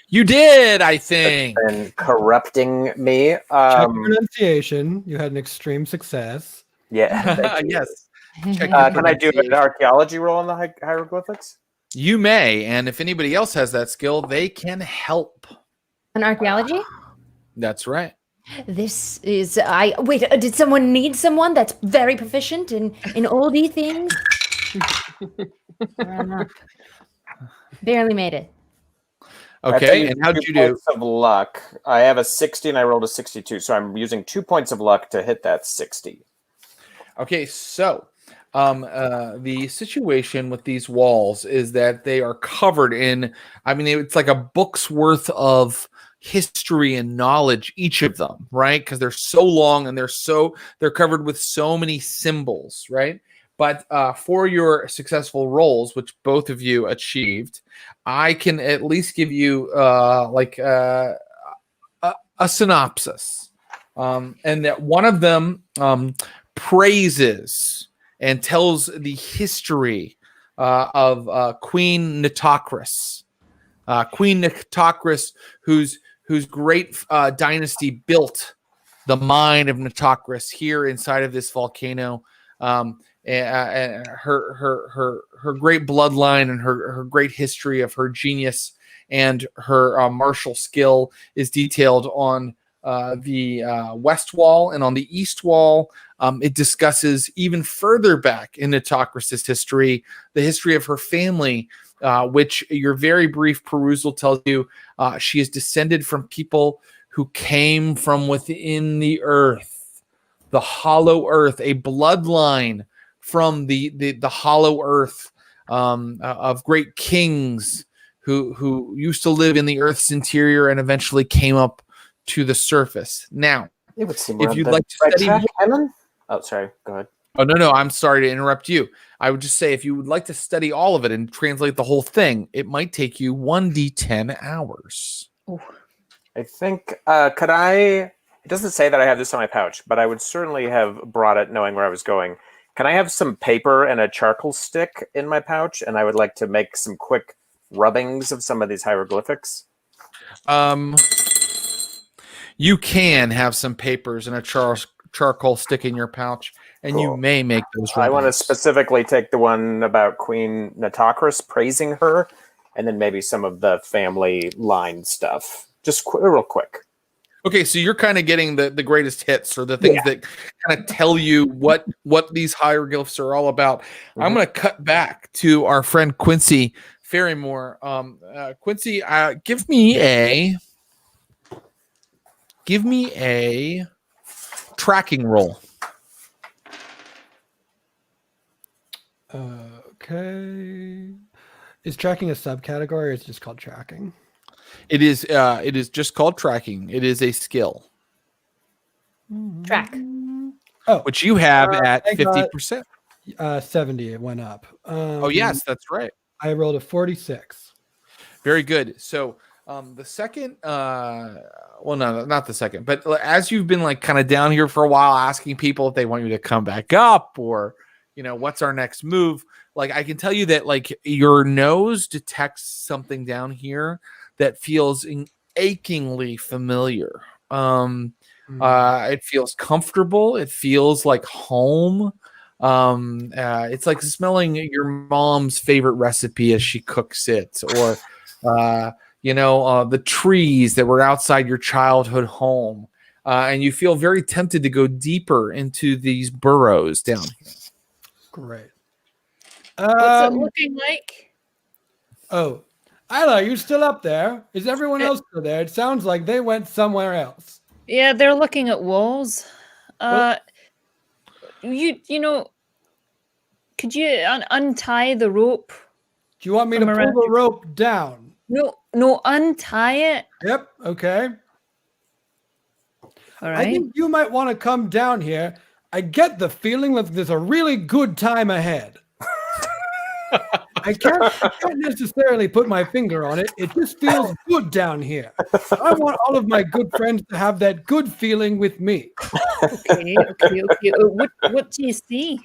You did, I think. And corrupting me. Check pronunciation. You had an extreme success. Yeah. Yes. Can I do an archaeology roll on the hieroglyphics? You may, and if anybody else has that skill, they can help. An archaeology? That's right. This is wait. Did someone need someone that's very proficient in oldie things? Barely made it. Okay, and how did you do? Points of luck. I have a 60 and I rolled a 62, so I'm using 2 points of luck to hit that 60. Okay, so the situation with these walls is that they are covered in, it's like a book's worth of history and knowledge, each of them, right? Because they're so long and they're covered with so many symbols, right? But for your successful rolls, which both of you achieved, I can at least give you a a synopsis, and that one of them praises and tells the history of Queen Nitocris. Queen Nitocris, whose great dynasty built the mine of Nitocris here inside of this volcano. And her great bloodline and her great history of her genius and her martial skill is detailed on the west wall, and on the east wall it discusses even further back in Nitocris' history, the history of her family, which your very brief perusal tells you she is descended from people who came from within the earth, the hollow earth, a bloodline from the hollow earth of great kings who used to live in the earth's interior and eventually came up to the surface. Now, if you'd like to study more, Helen? Oh, sorry. Go ahead. Oh, no, I'm sorry to interrupt you. I would just say if you would like to study all of it and translate the whole thing, it might take you 1d10 hours. Ooh. I think, could I, it doesn't say that I have this in my pouch, but I would certainly have brought it knowing where I was going. Can I have some paper and a charcoal stick in my pouch? And I would like to make some quick rubbings of some of these hieroglyphics. You can have some papers and a charcoal stick in your pouch, and Cool. you may make those rubbings. I want to specifically take the one about Queen Nitocris, praising her, and then maybe some of the family line stuff. Just real quick. Okay, so you're kind of getting the greatest hits, or the things that kind of tell you what these hieroglyphs are all about. Mm-hmm. I'm going to cut back to our friend Quincy Ferrymore. Quincy, give me a tracking roll. Okay. Is tracking a subcategory, or is it just called tracking? It is just called tracking. It is a skill. Track. Oh, which you have at 50%. 70. It went up. Oh yes, that's right. I rolled a 46. Very good. So the second, well, no, not the second, but as you've been like kind of down here for a while, asking people if they want you to come back up, or what's our next move. Like I can tell you that like your nose detects something down here that feels achingly familiar. It feels comfortable. It feels like home. It's like smelling your mom's favorite recipe as she cooks it, or the trees that were outside your childhood home, and you feel very tempted to go deeper into these burrows down here. Great. What's it looking like? Oh, Isla, you still up there? Is everyone else still there? It sounds like they went somewhere else. Yeah, they're looking at walls. Could you untie the rope? Do you want me to pull the rope down? No, untie it. Yep. Okay. All right. I think you might want to come down here. I get the feeling that there's a really good time ahead. I can't necessarily put my finger on it. It just feels good down here. I want all of my good friends to have that good feeling with me. Okay. What do you see?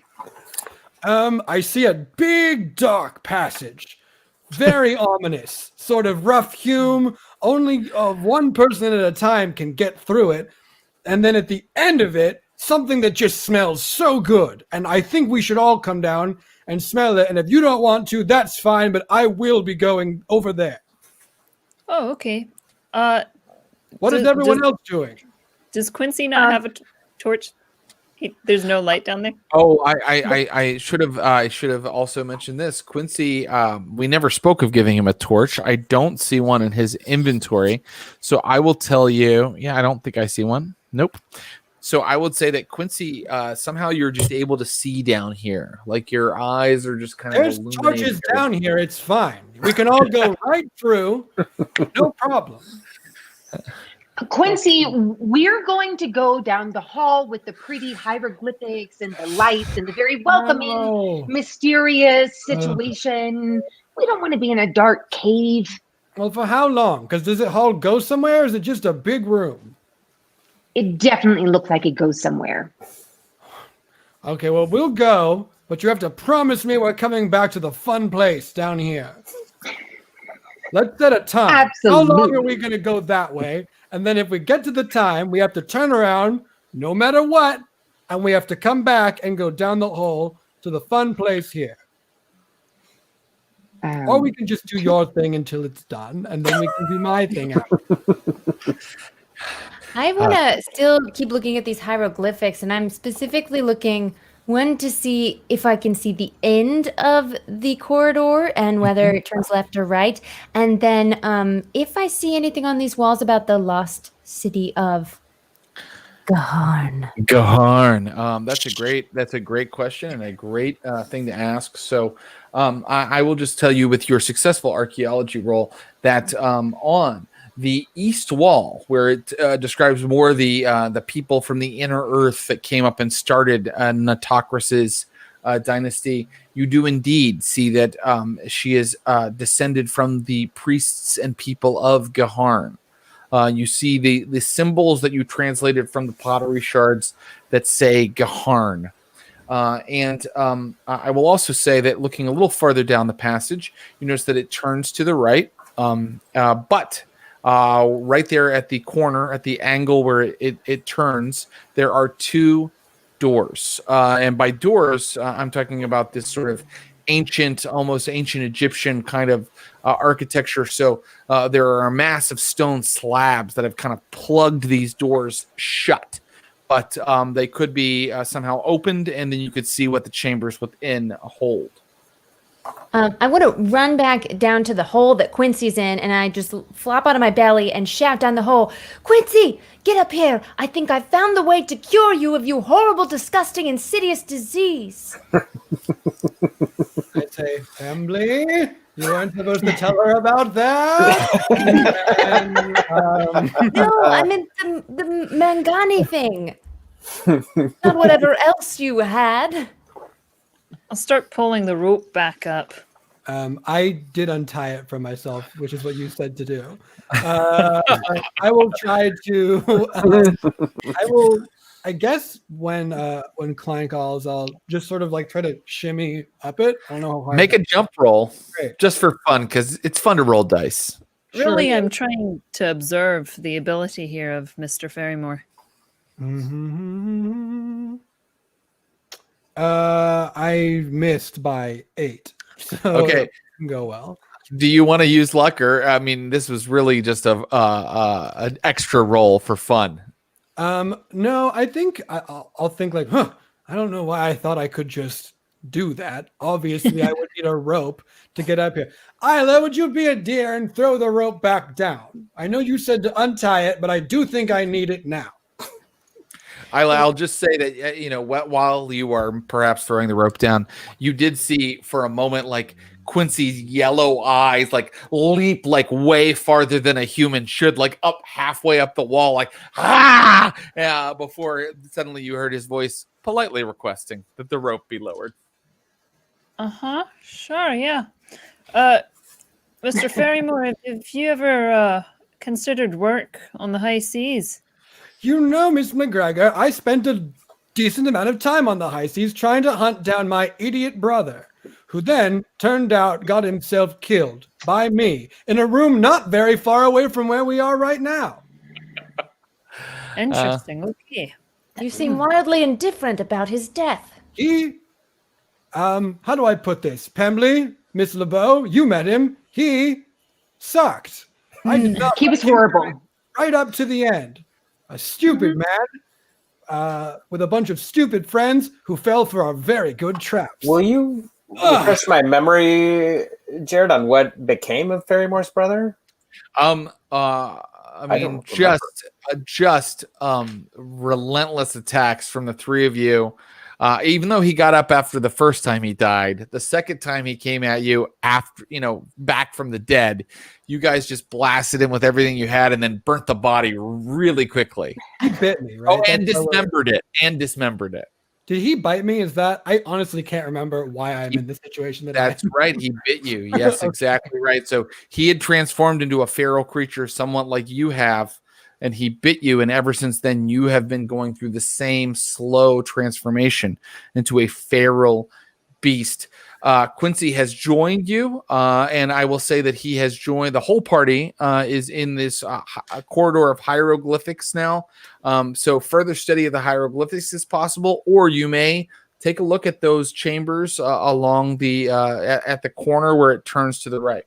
I see a big dark passage. Very ominous. Sort of rough hewn. Only one person at a time can get through it. And then at the end of it, something that just smells so good. And I think we should all come down and smell it. And if you don't want to, that's fine, but I will be going over there. Oh, okay. What is everyone else doing? Does Quincy not have a torch? There's no light down there. Oh, I should have also mentioned this. Quincy, we never spoke of giving him a torch. I don't see one in his inventory. So I will tell you, I don't think I see one. Nope. So I would say that Quincy, somehow you're just able to see down here. Like your eyes are just kind of There's torches down here. It's fine. We can all go right through. No problem. Quincy, we're going to go down the hall with the pretty hieroglyphics and the lights and the very welcoming, mysterious situation. We don't want to be in a dark cave. Well, for how long? Because does it hall go somewhere, or is it just a big room? It definitely looks like it goes somewhere. Okay, well, we'll go, but you have to promise me we're coming back to the fun place down here. Let's set a time. Absolutely. How long are we going to go that way? And then if we get to the time, we have to turn around no matter what, and we have to come back and go down the hole to the fun place here. Or we can just do your thing until it's done, and then we can do my thing after. I want to still keep looking at these hieroglyphics, and I'm specifically looking to see if I can see the end of the corridor and whether it turns left or right. And then if I see anything on these walls about the lost city of Gaharn. That's a great question and a great thing to ask. So I will just tell you, with your successful archaeology roll, that on the east wall, where it describes more the people from the inner earth that came up and started Natocris's dynasty, you do indeed see that she is descended from the priests and people of Gaharn. You see the symbols that you translated from the pottery shards that say Gaharn. And I will also say that looking a little farther down the passage, you notice that it turns to the right, but right there at the corner, at the angle where it turns, there are two doors. And by doors, I'm talking about this sort of almost ancient Egyptian kind of architecture. So there are a mass of stone slabs that have kind of plugged these doors shut. But they could be somehow opened, and then you could see what the chambers within hold. I want to run back down to the hole that Quincy's in, and I just flop out of my belly and shout down the hole, "Quincy, get up here! I think I found the way to cure you of your horrible, disgusting, insidious disease." I say, Pembly, you weren't supposed to tell her about that. No, I meant the Mangani thing. Not whatever else you had. I'll start pulling the rope back up. I did untie it from myself, which is what you said to do. I will try to. I guess when Klein calls, I'll just sort of like try to shimmy up it. I don't know how hard. Make a jump roll, Great. just for fun, because it's fun to roll dice. Really, Sure. I'm trying to observe the ability here of Mr. Ferrymore. Mm-hmm. I missed by 8. So Okay. it can go well. Do you want to use luck, or I mean, this was really just an extra roll for fun? No, I think I'll think like, I don't know why I thought I could just do that. Obviously, I would need a rope to get up here. Isla, would you be a dear and throw the rope back down? I know you said to untie it, but I do think I need it now. I'll just say that, while you are perhaps throwing the rope down, you did see for a moment like Quincy's yellow eyes like leap like way farther than a human should, like up halfway up the wall, like before suddenly you heard his voice politely requesting that the rope be lowered. Sure, yeah. Mr. Ferrymore, have you ever considered work on the high seas? You know, Miss McGregor, I spent a decent amount of time on the high seas trying to hunt down my idiot brother, who then turned out got himself killed by me in a room not very far away from where we are right now. Interesting. Okay. You seem wildly indifferent about his death. How do I put this? Pembly, Miss LaBeau, you met him. He sucked. I did not. He was horrible. Right up to the end. A stupid man with a bunch of stupid friends who fell for our very good traps. Will you refresh my memory, Jared, on what became of Ferrymore's brother? I mean, just relentless attacks from the three of you. Even though he got up after the first time he died, the second time he came at you after, back from the dead, you guys just blasted him with everything you had and then burnt the body really quickly. He bit me, right? Oh, and dismembered it. Did he bite me? Is that I honestly can't remember why I'm in the situation That's right. He bit you. Yes, Okay. exactly right. So he had transformed into a feral creature, somewhat like you have. and he bit you, and ever since then you have been going through the same slow transformation into a feral beast. Quincy has joined you, and I will say that he has joined the whole party. Is in this corridor of hieroglyphics now. So further study of the hieroglyphics is possible, or you may take a look at those chambers along the at the corner where it turns to the right.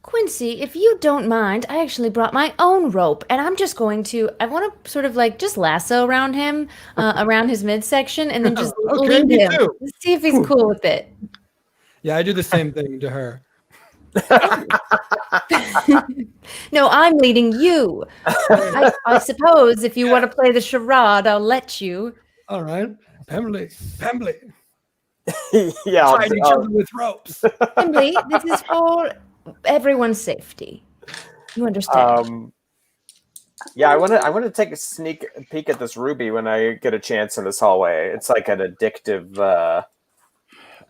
Quincy, if you don't mind, I actually brought my own rope, and I'm just going to, I want to sort of like just lasso around him, around his midsection, and then just Okay, lead me him. too. Let's see if he's cool with it. Yeah, I do the same thing to her. No, I'm leading you. I suppose if you want to play the charade, I'll let you. All right. Pembly. Yeah, Fight each other with ropes. Pembly, this is for everyone's safety. You understand? Yeah, I want to take a sneak peek at this ruby when I get a chance in this hallway. It's like an addictive.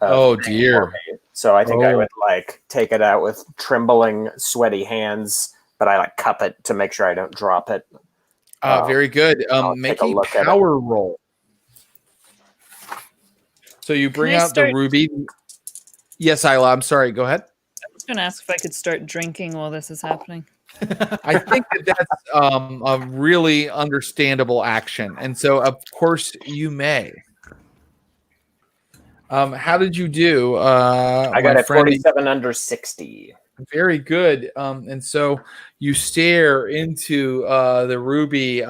Oh thing dear! for me. So I think I would like take it out with trembling, sweaty hands, but I like cup it to make sure I don't drop it. Very good. Make a power roll. So you bring out the ruby. Yes, Isla. I'm sorry. Go ahead. I was going to ask if I could start drinking while this is happening. I think that's a really understandable action, and so of course you may. How did you do? I got a 47 under 60. Very good. And so you stare into the ruby,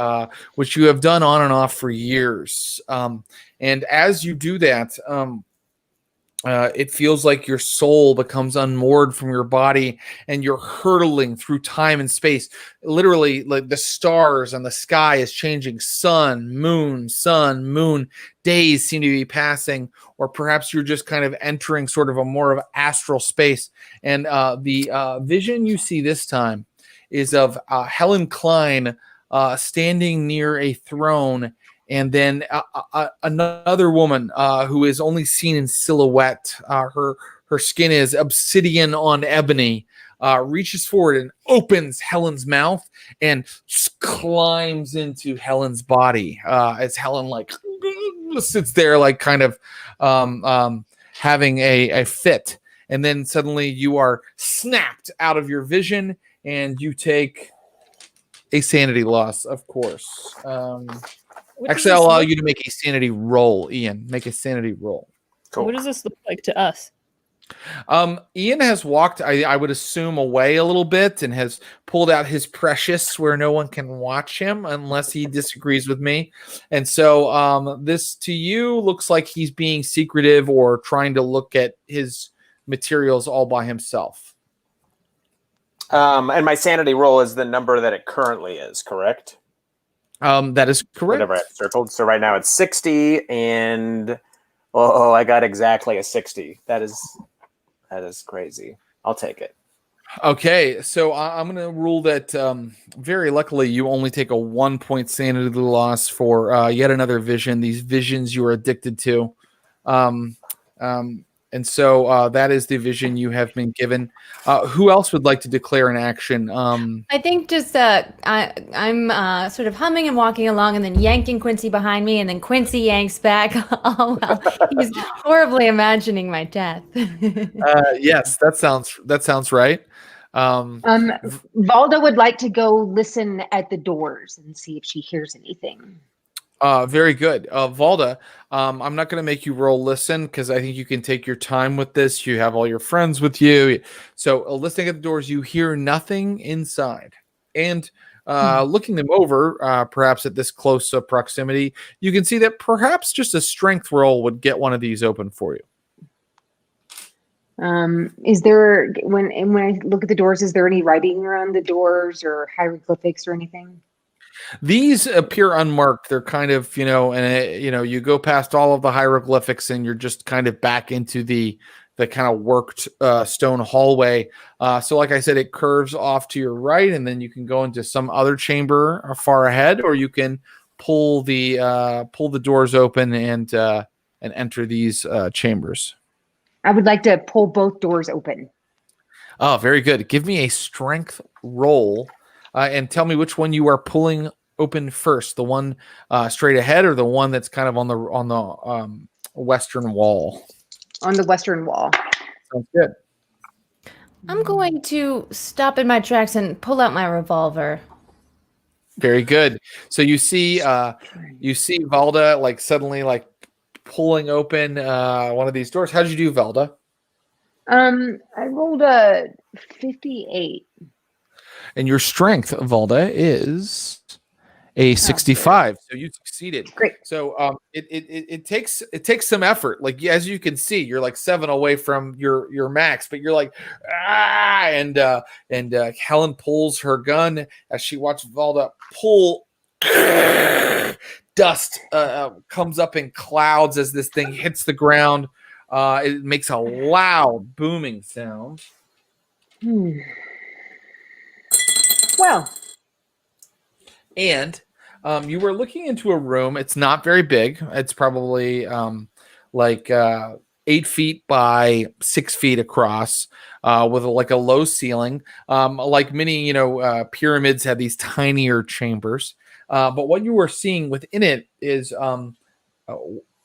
which you have done on and off for years. And as you do that, it feels like your soul becomes unmoored from your body and you're hurtling through time and space. Literally, like the stars and the sky is changing. Sun, moon. Days seem to be passing, or perhaps you're just kind of entering sort of a more of astral space. And the vision you see this time is of Helen Klein standing near a throne, and then another woman who is only seen in silhouette. Her skin is obsidian on ebony. Reaches forward and opens Helen's mouth and just climbs into Helen's body as Helen like sits there like kind of having a fit. And then suddenly you are snapped out of your vision and you take a sanity loss, of course. Actually, I'll allow you to make a sanity roll, Ian. Make a sanity roll. Cool. What does this look like to us? Ian has walked, I would assume, away a little bit and has pulled out his precious where no one can watch him unless he disagrees with me. And so this to you looks like he's being secretive or trying to look at his materials all by himself. And my sanity roll is the number that it currently is, correct? That is correct. Whatever I've circled. So right now it's 60, and I got exactly a 60. That is crazy. I'll take it. Okay, so I'm going to rule that very luckily you only take a 1 point sanity loss for yet another vision. These visions you are addicted to. And so that is the vision you have been given. Who else would like to declare an action? I think just I'm sort of humming and walking along and then yanking Quincy behind me, and then Quincy yanks back. Oh, well, he's horribly imagining my death. Yes, that sounds right. Valda would like to go listen at the doors and see if she hears anything. Very good. Valda, I'm not going to make you roll listen because I think you can take your time with this. You have all your friends with you. So listening at the doors, you hear nothing inside. And looking them over, perhaps at this close proximity, you can see that perhaps just a strength roll would get one of these open for you. Is there, when I look at the doors, is there any writing around the doors or hieroglyphics or anything? These appear unmarked. They're kind of, you go past all of the hieroglyphics and you're just kind of back into the kind of worked stone hallway. So like I said, it curves off to your right, and then you can go into some other chamber far ahead, or you can pull the doors open and enter these chambers. I would like to pull both doors open. Oh, very good. Give me a strength roll. and tell me which one you are pulling open first. The one straight ahead, or the one that's kind of on the western wall. On the western wall. Sounds good. I'm going to stop in my tracks and pull out my revolver. Very good. So you see Valda like suddenly like pulling open one of these doors. How did you do, Valda? I rolled a 58. And your strength, Valda, is a 65. So you succeeded. Great. So it takes some effort. Like, as you can see, you're like 7 away from your max, but you're like and Helen pulls her gun as she watches Valda pull. Dust comes up in clouds as this thing hits the ground. It makes a loud booming sound. Well, and you were looking into a room. It's not very big. It's probably 8 feet by 6 feet across, with a low ceiling. Like many, pyramids have these tinier chambers. But what you were seeing within it is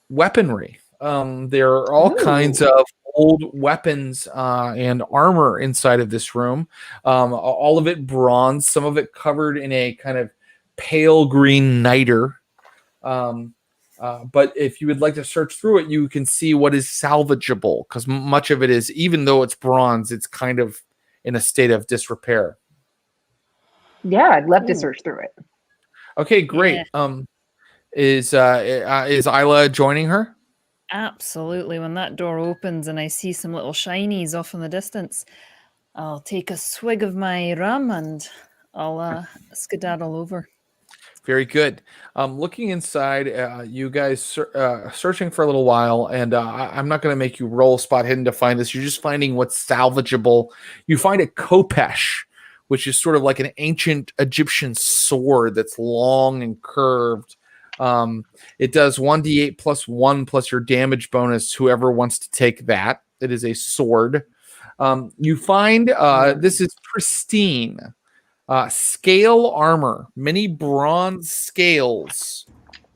weaponry. There are all kinds of old weapons and armor inside of this room. All of it bronze, some of it covered in a kind of pale green niter. But if you would like to search through it, you can see what is salvageable, because much of it is, even though it's bronze, it's kind of in a state of disrepair. Yeah, I'd love to search through it. Okay, great. Yeah. Is Isla joining her? Absolutely. When that door opens and I see some little shinies off in the distance, I'll take a swig of my rum and I'll skedaddle over. Very good. Looking inside, you guys searching for a little while, and I'm not going to make you roll spot hidden to find this. You're just finding what's salvageable. You find a khopesh, which is sort of like an ancient Egyptian sword that's long and curved. It does 1d8 plus 1 plus your damage bonus, whoever wants to take that. It is a sword. You find this is pristine. Scale armor, many bronze scales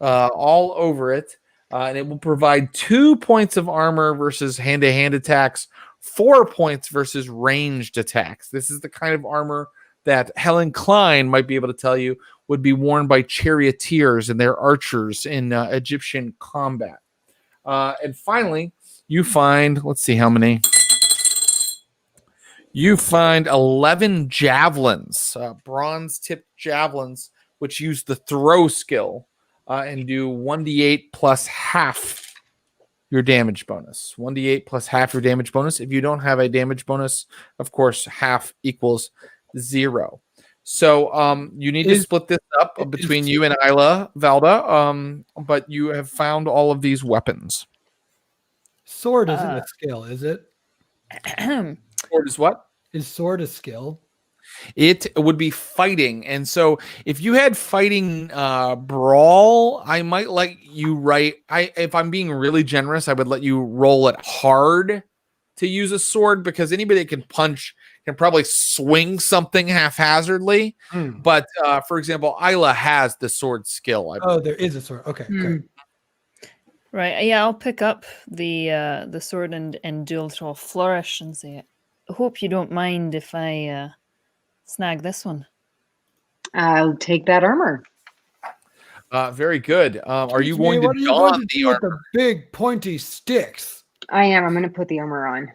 all over it. And it will provide 2 points of armor versus hand-to-hand attacks, 4 points versus ranged attacks. This is the kind of armor that Helen Klein might be able to tell you would be worn by charioteers and their archers in Egyptian combat. And finally, you find, let's see how many. You find 11 javelins, bronze-tipped javelins, which use the throw skill and do 1d8 plus half your damage bonus. 1d8 plus half your damage bonus. If you don't have a damage bonus, of course, half equals 0. So you need to split this up between you and Isla, Valda, but you have found all of these weapons. Sword isn't a skill, is it? Sword is what? Is sword a skill? It would be fighting. And so if you had fighting brawl, I might let you if I'm being really generous, I would let you roll it hard to use a sword, because anybody that can punch can probably swing something haphazardly. But for example, Isla has the sword skill. There is a sword. Okay, great. Right. Yeah, I'll pick up the sword and do a little flourish and say, I hope you don't mind if I snag this one. I'll take that armor. Very good. Are you going to don the armor? The big pointy sticks. I am. I'm going to put the armor on.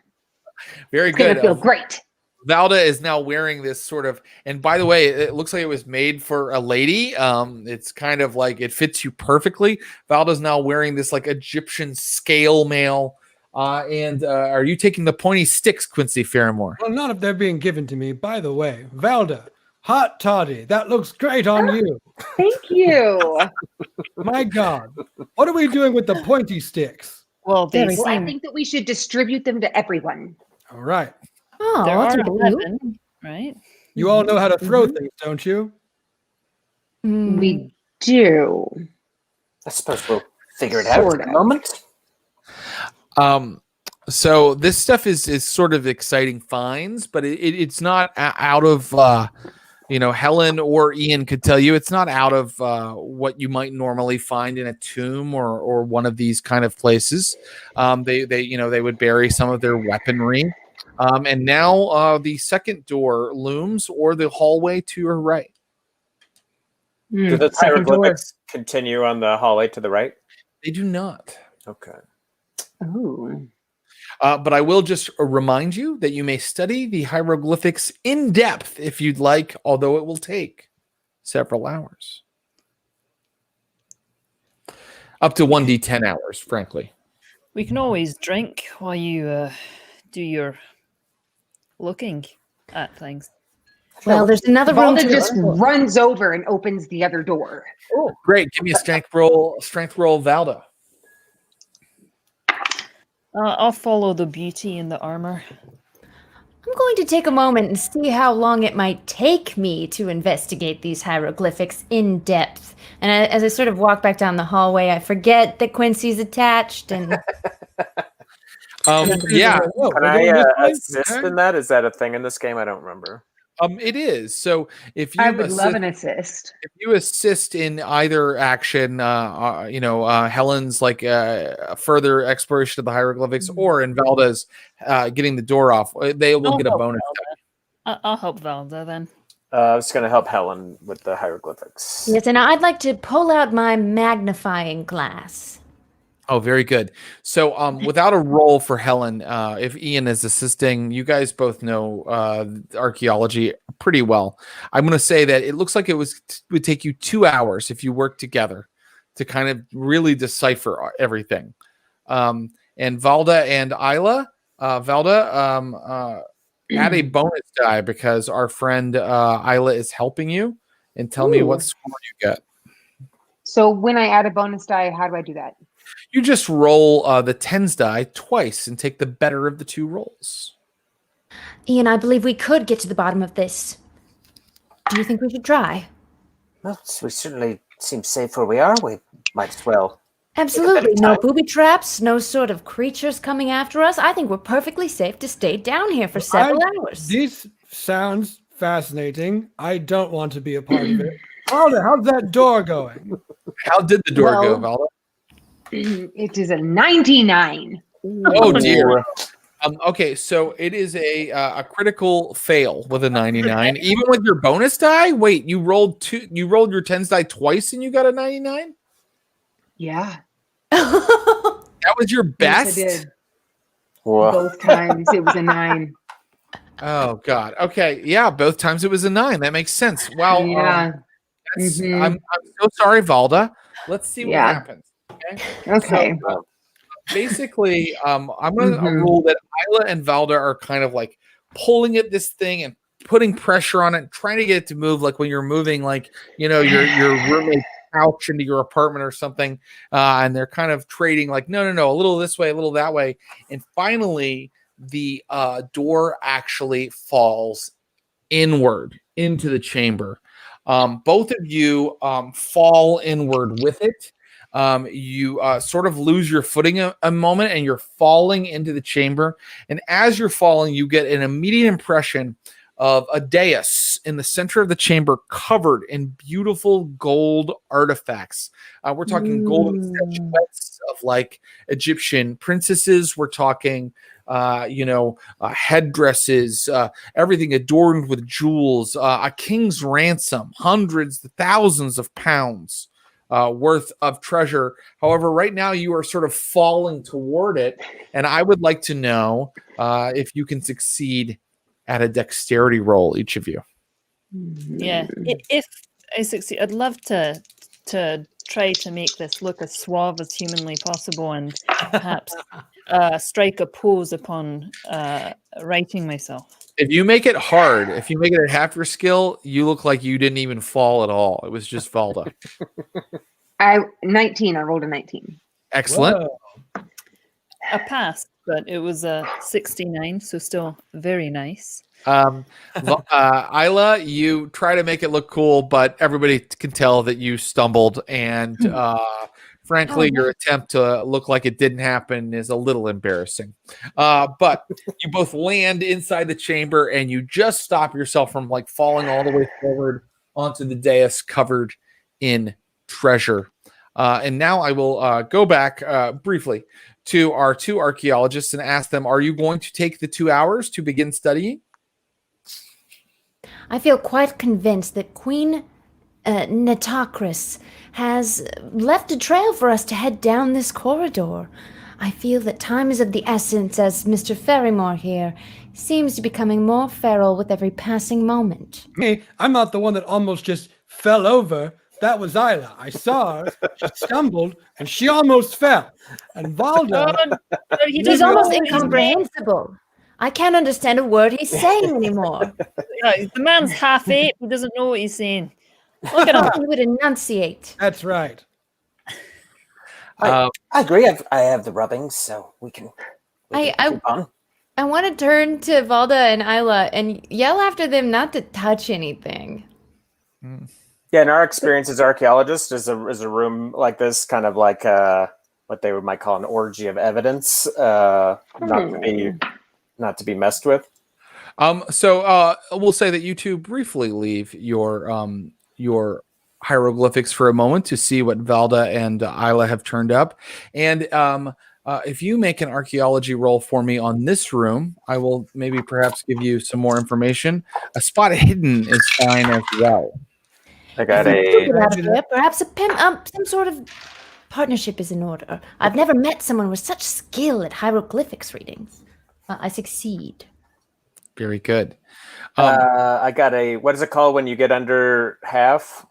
Very good. It's going to feel great. Valda is now wearing this sort of, and by the way, it looks like it was made for a lady. It's kind of like it fits you perfectly. Valda's now wearing this like Egyptian scale mail. And are you taking the pointy sticks, Quincy Ferrymore? Well, none of they're being given to me. By the way, Valda, hot toddy, that looks great on you. Thank you. My God, what are we doing with the pointy sticks? Well, I think that we should distribute them to everyone. All right. Oh, there that's are cute. 11, right? You all know how to throw things, don't you? We do. I suppose we'll figure it out at the moment. So this stuff is sort of exciting finds, but it's not out of Helen or Ian could tell you it's not out of what you might normally find in a tomb or one of these kind of places. They would bury some of their weaponry. And now the second door looms, or the hallway to your right. Do the hieroglyphics continue on the hallway to the right? They do not. Okay. Oh. But I will just remind you that you may study the hieroglyphics in depth if you'd like, although it will take several hours. Up to 1d10 hours, frankly. We can always drink while you do your looking at things. Well, there's another room Valda to just runs over and opens the other door. Oh, great. Give me a strength roll, Valda. I'll follow the beauty in the armor. I'm going to take a moment and see how long it might take me to investigate these hieroglyphics in depth. And as I sort of walk back down the hallway, I forget that Quincy's attached. And yeah. Can I assist in that? Is that a thing in this game? I don't remember. It is. So if you I would love an assist. If you assist in either action, Helen's like further exploration of the hieroglyphics, or in Valda's getting the door off, they will get a bonus. I'll help Valda then. I was going to help Helen with the hieroglyphics. yes, and I'd like to pull out my magnifying glass. Oh, very good. So without a roll for Helen, if Ian is assisting, you guys both know archaeology pretty well. I'm going to say that it looks like it would take you 2 hours if you work together to kind of really decipher everything. And Valda and Isla, Valda, add a bonus die because our friend Isla is helping you, and tell me what score you get. So when I add a bonus die, how do I do that? You just roll the tens die twice and take the better of the two rolls. Ian, I believe we could get to the bottom of this. Do you think we should try? Well, we certainly seem safe where we are. We might as well. Absolutely. No booby traps, no sort of creatures coming after us. I think we're perfectly safe to stay down here for several hours. This sounds fascinating. I don't want to be a part of it. Valda, how's that door going? How did the door go, Valda? It is a 99. Oh dear. Okay, so it is a critical fail with a 99, even with your bonus die. Wait, you rolled your tens die twice and you got a 99? Yeah. That was your best? Yes, I did. Whoa. Both times it was a 9. Oh God. Okay, yeah, both times it was a 9. That makes sense. Wow. Yeah. I'm so sorry, Valda. Let's see what happens. Okay. So, basically, I'm going to rule that Isla and Valda are kind of like pulling at this thing and putting pressure on it, trying to get it to move, like when you're moving, like your roommate couch into your apartment or something, and they're kind of trading, like no, a little this way, a little that way, and finally the door actually falls inward into the chamber. Both of you fall inward with it. You sort of lose your footing a moment, and you're falling into the chamber. And as you're falling, you get an immediate impression of a dais in the center of the chamber covered in beautiful gold artifacts. We're talking golden statuettes of like Egyptian princesses. We're talking headdresses, everything adorned with jewels, a king's ransom, hundreds, thousands of pounds worth of treasure. However, right now you are sort of falling toward it, and I would like to know if you can succeed at a dexterity roll, each of you. Yeah, if I succeed, I'd love to try to make this look as suave as humanly possible, and perhaps strike a pose upon righting myself. If you make it hard, if you make it at half your skill, you look like you didn't even fall at all. It was just Valda. 19. I rolled a 19. Excellent. Whoa. I passed, but it was a 69, so still very nice. Isla, you try to make it look cool, but everybody can tell that you stumbled and Frankly, Oh, your attempt to look like it didn't happen is a little embarrassing. But you both land inside the chamber, and you just stop yourself from like falling all the way forward onto the dais covered in treasure. And now I will go back briefly to our two archaeologists and ask them, are you going to take the 2 hours to begin studying? I feel quite convinced that Queen Natacris has left a trail for us to head down this corridor. I feel that time is of the essence, as Mr. Ferrymore here seems to be becoming more feral with every passing moment. Me, I'm not the one that almost just fell over. That was Isla. I saw her. She stumbled and she almost fell. And Valda. It is almost incomprehensible. I can't understand a word he's saying anymore. The man's half ape. He doesn't know what he's saying. Look at him. He would enunciate. That's right. I agree. I have the rubbings, so we can I keep on. I want to turn to Valda and Isla and yell after them not to touch anything. Yeah, in our experience as archaeologists, is a room like this kind of like what they might call an orgy of evidence, not to be messed with. So we'll say that you two briefly leave your hieroglyphics for a moment to see what Valda and Isla have turned up. And if you make an archaeology roll for me on this room, I will maybe perhaps give you some more information. A spot hidden is fine as well. I got Perhaps some sort of partnership is in order. I've never met someone with such skill at hieroglyphics readings. I succeed. Very good. I got what is it called when you get under half?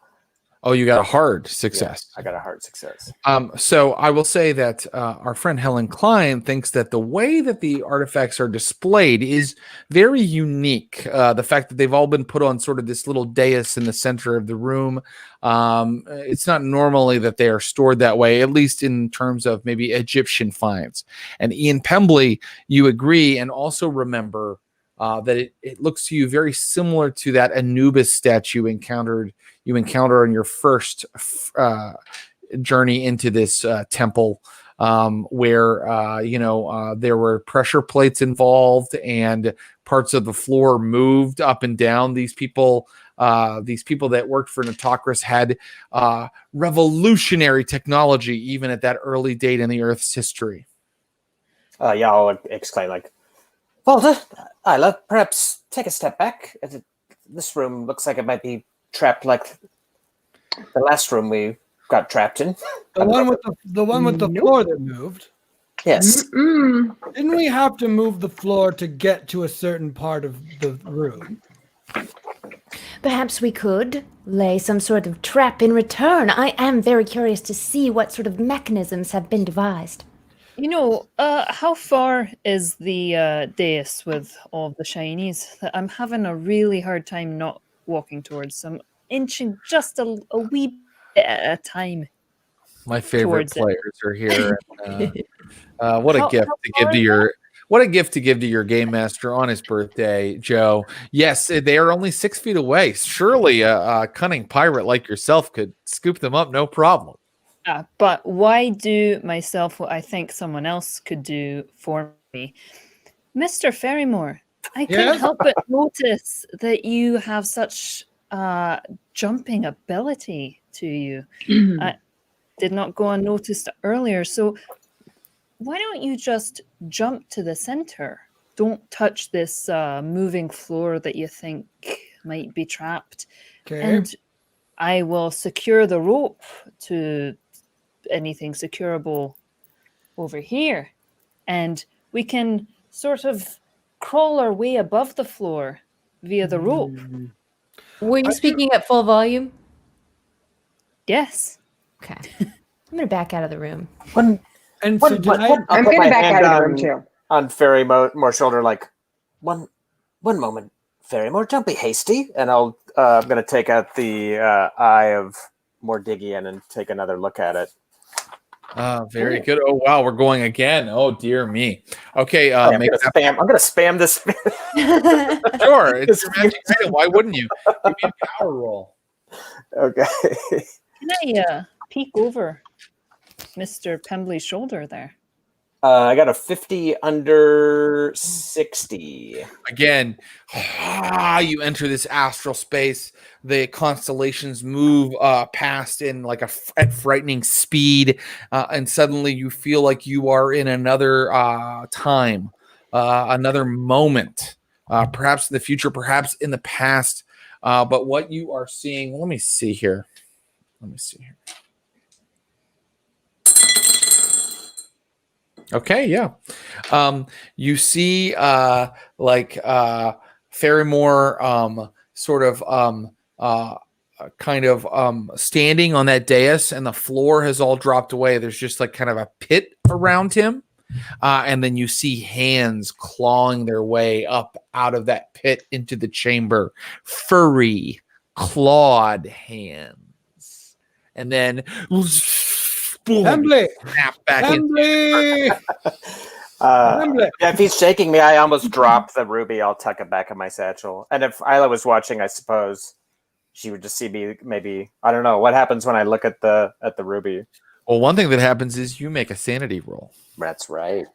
Oh, you got a hard success. Yeah, I got a hard success. So I will say that our friend Helen Klein thinks that the way that the artifacts are displayed is very unique. The fact that they've all been put on sort of this little dais in the center of the room. It's not normally that they are stored that way, at least in terms of maybe Egyptian finds. And Ian Pembly, you agree and also remember that it looks to you very similar to that Anubis statue you encounter on your first journey into this temple, where there were pressure plates involved and parts of the floor moved up and down. These people that worked for Natacris had revolutionary technology even at that early date in the Earth's history. I'll exclaim like, Valda, Isla, perhaps take a step back. This room looks like it might be trapped like the last room we got trapped in. The one with the floor that moved. Yes. Didn't we have to move the floor to get to a certain part of the room? Perhaps we could lay some sort of trap in return. I am very curious to see what sort of mechanisms have been devised. How far is the dais with all the shinies? I'm having a really hard time not walking towards them. Inching just a wee bit at a time. My favorite players are here. What a gift to give to your game master on his birthday, Joe. Yes, they are only 6 feet away. Surely a cunning pirate like yourself could scoop them up, no problem. But why do myself what I think someone else could do for me? Mr. Ferrymore, I can't help but notice that you have such jumping ability to you. I did not go unnoticed earlier, so why don't you just jump to the center? Don't touch this moving floor that you think might be trapped. Okay. And I will secure the rope to anything securable over here. And we can sort of crawl our way above the floor via the rope. Were you speaking at full volume? Yes. Okay. I'm going to back out of the room. I'm going to back out of the room too. On Ferrymore's shoulder, like, one moment, Ferrymore, don't be hasty. And I'm going to take out the eye of Mordigian and take another look at it. Very good. Oh wow, we're going again. Oh dear me. Okay, I'm gonna spam this. Sure, it's your magic item. Why wouldn't you? Give me a power roll. Okay. Can I peek over Mr. Pembly's shoulder there? I got a 50 under 60. Again, you enter this astral space. The constellations move past in like at frightening speed, and suddenly you feel like you are in another time, another moment, perhaps in the future, perhaps in the past. But what you are seeing, let me see here. Okay, yeah. You see Ferrymore sort of kind of standing on that dais, and the floor has all dropped away. There's just like kind of a pit around him. And then you see hands clawing their way up out of that pit into the chamber. Furry, clawed hands. And then boom, Pembly! snap back Pembly! Yeah, if he's shaking me, I almost drop the ruby. I'll tuck it back in my satchel. And if Isla was watching, I suppose she would just see me. Maybe, I don't know what happens when I look at the ruby. Well, one thing that happens is you make a sanity roll. That's right.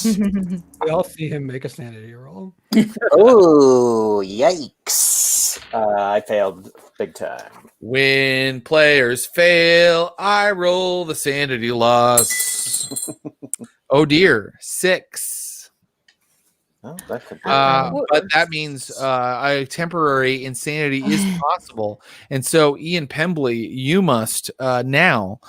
We all see him make a sanity roll. Oh, yikes. I failed big time. When players fail, I roll the sanity loss. Oh dear, 6. Oh, that could be. But that means a temporary insanity is possible. And so, Ian Pembly, you must now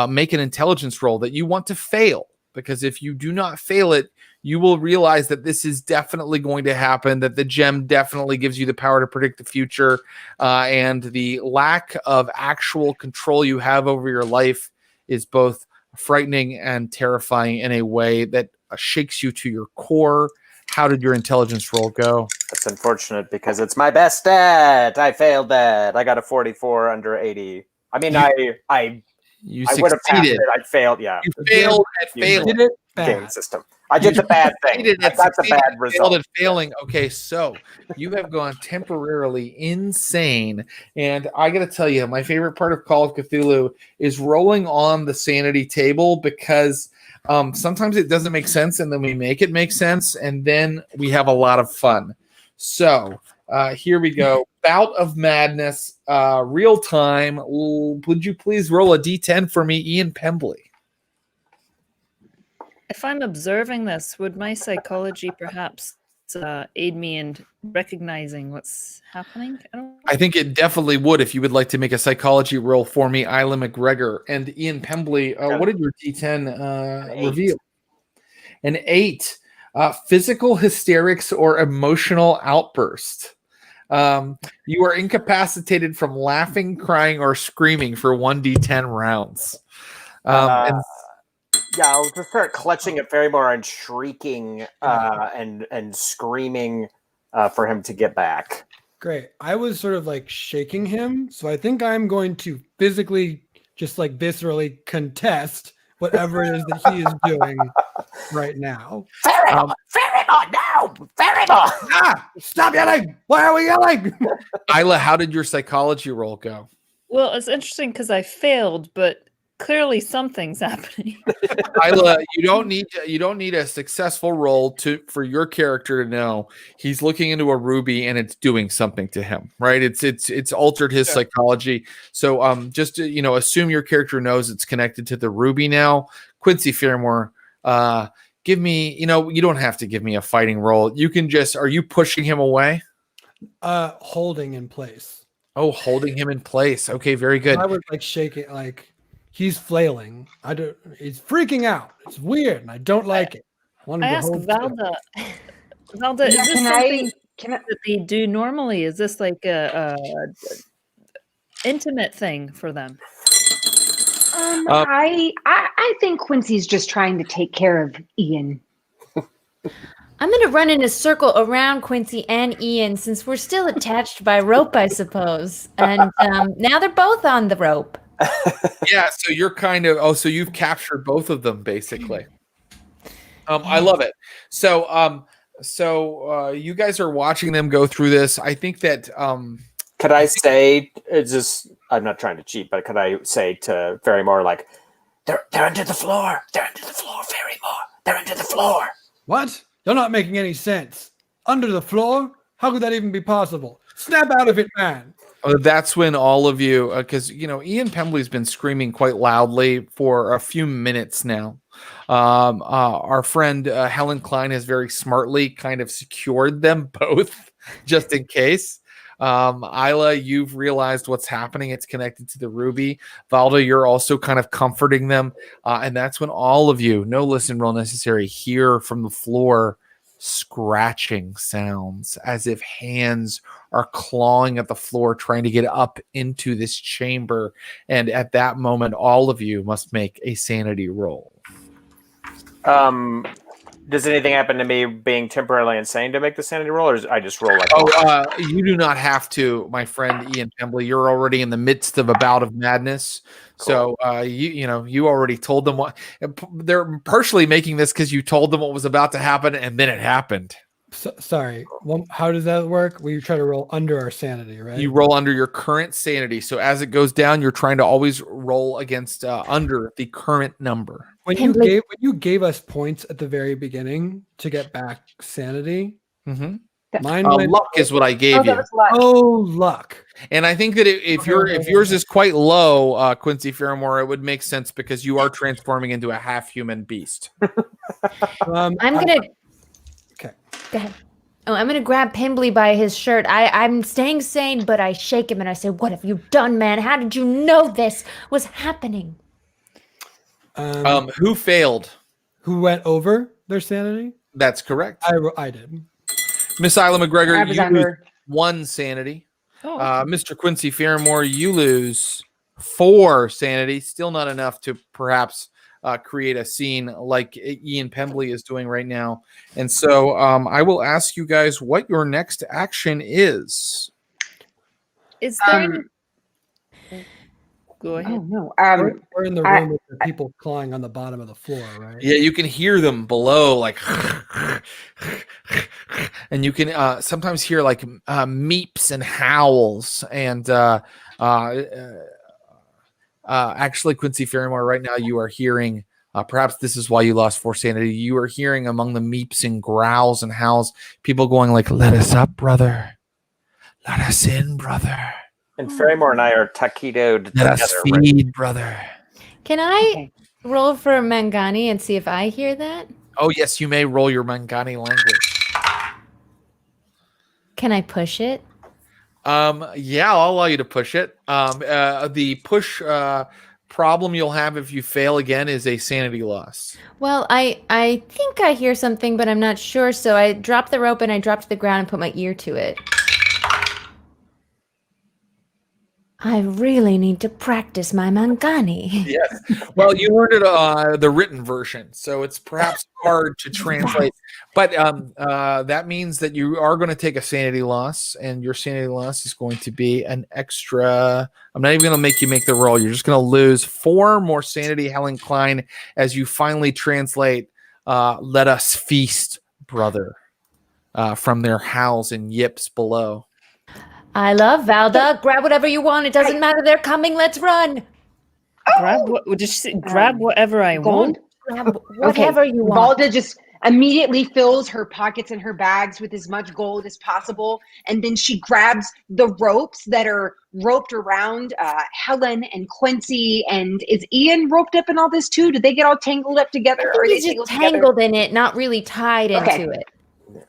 make an intelligence roll that you want to fail. Because if you do not fail it, you will realize that this is definitely going to happen, that the gem definitely gives you the power to predict the future, and the lack of actual control you have over your life is both frightening and terrifying in a way that shakes you to your core. How did your intelligence roll go? That's unfortunate because it's my best stat. I failed that. I got a 44 under 80. I mean, I would have passed it. I failed. Yeah, you failed at failing. Did it game system. I did the bad thing. I got the bad result. Failed at failing. Okay, so you have gone temporarily insane, and I got to tell you, my favorite part of Call of Cthulhu is rolling on the sanity table because sometimes it doesn't make sense, and then we make it make sense, and then we have a lot of fun. So here we go. Bout of madness, real time. Would you please roll a d10 for me, Ian Pembly? If I'm observing this, would my psychology perhaps aid me in recognizing what's happening? I think it definitely would if you would like to make a psychology roll for me, Isla McGregor. And Ian Pembly, what did your d10 reveal? An 8. Physical hysterics or emotional outburst. You are incapacitated from laughing, crying, or screaming for 1d10 rounds. Yeah, I'll just start clutching at Ferrymore and shrieking and screaming for him to get back. Great. I was sort of like shaking him, so I think I'm going to physically, just like viscerally contest whatever it is that he is doing right now. Ferrymore, no! Ferrymore! Stop yelling! Why are we yelling? Isla, how did your psychology roll go? Well, it's interesting because I failed, but clearly something's happening. Isla, you don't need a successful roll for your character to know he's looking into a ruby and it's doing something to him, right? It's altered his psychology. So just to, assume your character knows it's connected to the ruby now. Quincy Ferrymore, give me, you don't have to give me a fighting roll. You can are you pushing him away? Holding in place. Oh, holding him in place. Okay, very good. I was like shaking, like he's flailing. He's freaking out. It's weird, and I don't like it. I asked Valda. Valda, is this something that they do normally? Is this like a intimate thing for them? I think Quincy's just trying to take care of Ian. I'm going to run in a circle around Quincy and Ian since we're still attached by rope, I suppose. And now they're both on the rope. Yeah, so you're kind of so you've captured both of them basically. I love it. So you guys are watching them go through this. I think that could I say I'm not trying to cheat, but could I say to Ferrymore like, They're under the floor. They're under the floor, Ferrymore. They're under the floor. What? You're not making any sense. Under the floor? How could that even be possible? Snap out of it, man. That's when all of you, because Ian Pembly's been screaming quite loudly for a few minutes now. Our friend Helen Klein has very smartly kind of secured them both, just in case. Isla, you've realized what's happening. It's connected to the ruby. Valda, you're also kind of comforting them, and that's when all of you, no listen roll necessary, hear from the floor scratching sounds as if hands are clawing at the floor trying to get up into this chamber. And at that moment, all of you must make a sanity roll. Does anything happen to me being temporarily insane to make the sanity roll, or I just roll like? You do not have to, my friend Ian Pembly. You're already in the midst of a bout of madness. Cool. So you already told them what. They're partially making this because you told them what was about to happen, and then it happened. Sorry. Well, how does that work? We try to roll under our sanity, right? You roll under your current sanity. So as it goes down, you're trying to always roll against under the current number. When you gave us points at the very beginning to get back sanity, mine luck is what I gave you. Oh, luck! And I think that if yours is quite low, Quincy Ferrymore, it would make sense because you are transforming into a half human beast. I'm gonna. Okay. Go ahead. Oh, I'm gonna grab Pembly by his shirt. I'm staying sane, but I shake him and I say, "What have you done, man? How did you know this was happening?" Who failed? Who went over their sanity? That's correct. I did. Miss Isla McGregor, you lose 1 sanity. Mr. Quincy Ferrymore, you lose 4 sanity. Still not enough to perhaps create a scene like Ian Pembly is doing right now. And so I will ask you guys what your next action is. Is there... Go ahead. Oh, no. We're in the room with the people clawing on the bottom of the floor, right? Yeah, you can hear them below, like, and you can sometimes hear like meeps and howls. And actually, Quincy Ferrymore, right now you are hearing. Perhaps this is why you lost 4 sanity. You are hearing among the meeps and growls and howls, people going like, "Let us up, brother. Let us in, brother. And Ferrymore and I are taquitoed Let together. us feed, brother." Can I roll for Mangani and see if I hear that? Oh, yes, you may roll your Mangani language. Can I push it? Yeah, I'll allow you to push it. The push problem you'll have if you fail again is a sanity loss. Well, I think I hear something, but I'm not sure. So I drop the rope and I drop to the ground and put my ear to it. I really need to practice my Mangani. Yes. Well, you learned it the written version, so it's perhaps hard to translate. But that means that you are going to take a sanity loss, and your sanity loss is going to be an extra. I'm not even going to make you make the roll. You're just going to lose 4 more sanity, Helen Klein, as you finally translate "Let us feast, brother," from their howls and yips below. I love Valda. Grab whatever you want. It doesn't matter. They're coming. Let's run. Grab grab whatever I want. Grab whatever you want. Valda just immediately fills her pockets and her bags with as much gold as possible, and then she grabs the ropes that are roped around Helen and Quincy. And is Ian roped up in all this too? Did they get all tangled up together? Or he's just tangled in it, not really tied into it.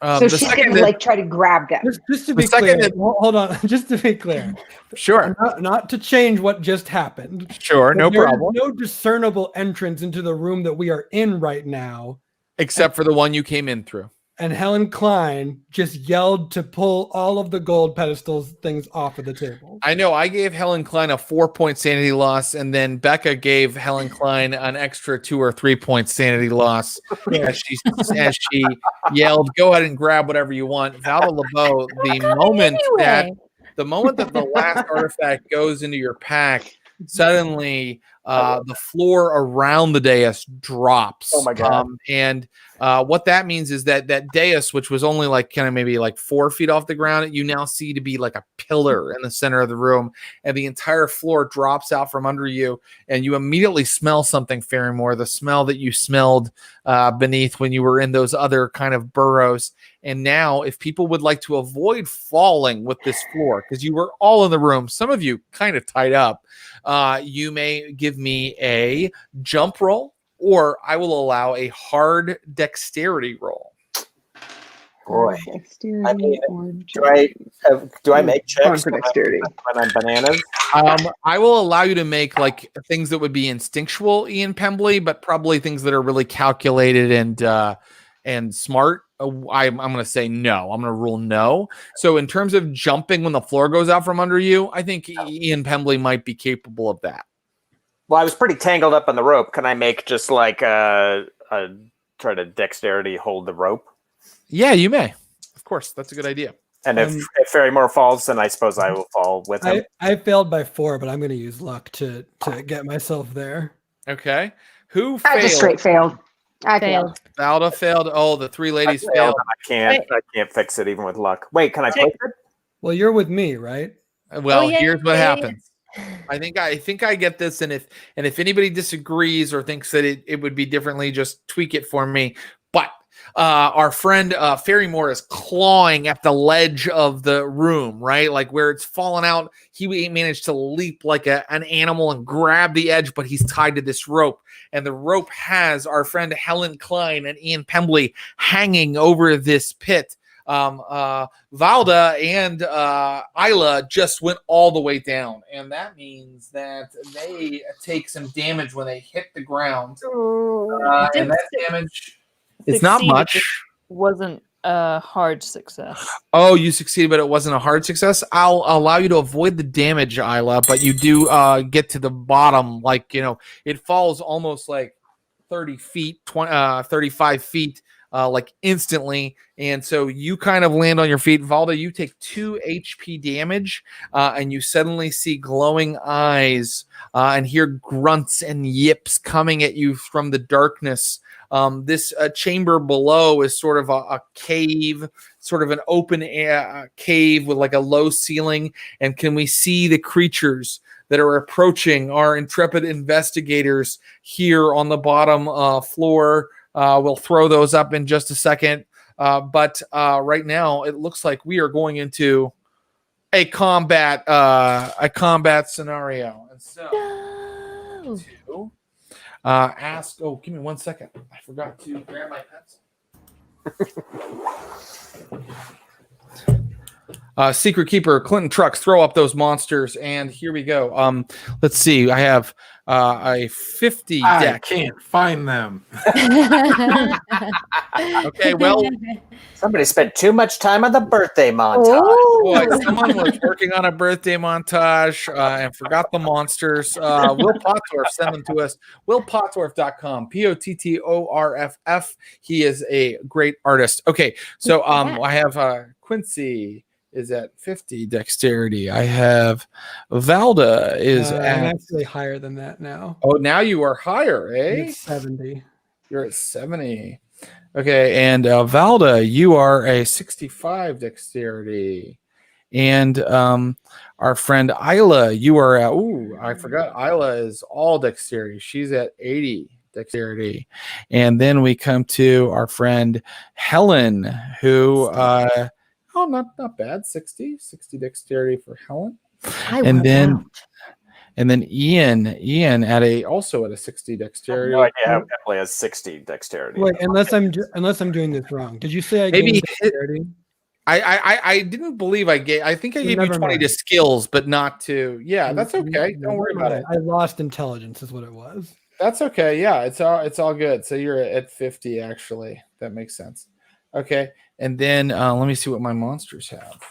So she's gonna like try to grab them. Just to be clear, hold on. Just to be clear, sure. Not to change what just happened. Sure, no problem. No discernible entrance into the room that we are in right now, except for the one you came in through. And Helen Klein just yelled to pull all of the gold pedestals things off of the table. I know. I gave Helen Klein a 4-point sanity loss, and then Becca gave Helen Klein an extra 2 or 3 point sanity loss as she yelled, "Go ahead and grab whatever you want." Valda LaBeau, the moment that the last artifact goes into your pack, suddenly the floor around the dais drops. Oh my God. And what that means is that dais, which was only like kind of maybe like 4 feet off the ground, you now see to be like a pillar in the center of the room, and the entire floor drops out from under you, and you immediately smell something, Ferrymore, the smell that you smelled beneath when you were in those other kind of burrows. And now, if people would like to avoid falling with this floor, because you were all in the room, some of you kind of tied up, you may give me a jump roll, or I will allow a hard dexterity roll. Boy, Dexterity I mean, or do I make checks for dexterity? when I'm bananas? I will allow you to make like things that would be instinctual, Ian Pembly, but probably things that are really calculated and smart. I'm going to say no. I'm going to rule no. So in terms of jumping when the floor goes out from under you, I think Ian Pembly might be capable of that. Well, I was pretty tangled up on the rope. Can I make just like try to dexterity hold the rope? Yeah, you may. Of course, that's a good idea. And if Ferrymore falls, then I suppose I will fall with him. I failed by 4, but I'm going to use luck to get myself there. Okay. Who failed? I just straight failed. I failed. Valda failed. Oh, the 3 ladies failed. I can't fix it even with luck. Wait, can I place it? Well, you're with me, right? Well, here's what happens. I think I get this, and if anybody disagrees or thinks that it would be differently, just tweak it for me. But our friend Ferrymore is clawing at the ledge of the room, right? Like where it's fallen out. He managed to leap like an animal and grab the edge, but he's tied to this rope. And the rope has our friend Helen, Klein, and Ian Pembly hanging over this pit. Valda and Isla just went all the way down, and that means that they take some damage when they hit the ground. And that damage is not much. It wasn't a hard success. Oh, you succeeded, but it wasn't a hard success. I'll allow you to avoid the damage, Isla, but you do get to the bottom. Like, it falls almost like 30 feet, 35 feet, like instantly. And so you kind of land on your feet. Valda, you take 2 HP damage, and you suddenly see glowing eyes and hear grunts and yips coming at you from the darkness. This chamber below is sort of a cave, sort of an open cave with like a low ceiling. And can we see the creatures that are approaching our intrepid investigators here on the bottom floor? We'll throw those up in just a second. But right now, it looks like we are going into a combat scenario. And so, give me 1 second. I forgot to grab my pencil. Secret Keeper, Clinton Trucks, throw up those monsters, and here we go. Let's see. I have a 50 deck. I can't find them. Okay, well, somebody spent too much time on the birthday montage. Boy, someone was working on a birthday montage and forgot the monsters. Will Pottorff, send them to us. WillPottorff.com, Pottorff. He is a great artist. Okay, so I have Quincy is at 50 dexterity. I have Valda is I'm at actually higher than that now. Oh, now you are higher, eh? It's 70. You're at 70. Okay, and Valda, you are a 65 dexterity. And our friend Isla, you are at, I forgot, Isla is all dexterity. She's at 80 dexterity. And then we come to our friend Helen, who not bad, 60 dexterity for Helen. And then Ian also at a 60 dexterity. No idea how Pembly has 60 dexterity. Wait, unless I'm doing this wrong. Did you say I maybe gained dexterity? I didn't believe I gave. I think I gave you 20 to skills, but not to. Yeah, that's okay. Don't worry about it. I lost intelligence, is what it was. That's okay. Yeah, it's all good. So you're at 50 actually. That makes sense. Okay, and then let me see what my monsters have.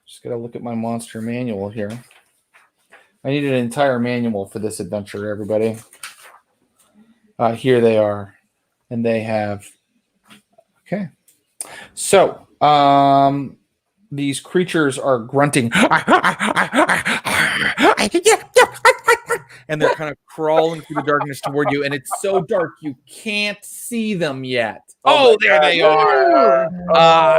Just gotta look at my monster manual here. I need an entire manual for this adventure, everybody. Here they are. And they have, okay. So, these creatures are grunting, and they're kind of crawling through the darkness toward you, and it's so dark you can't see them yet. Oh, there they are.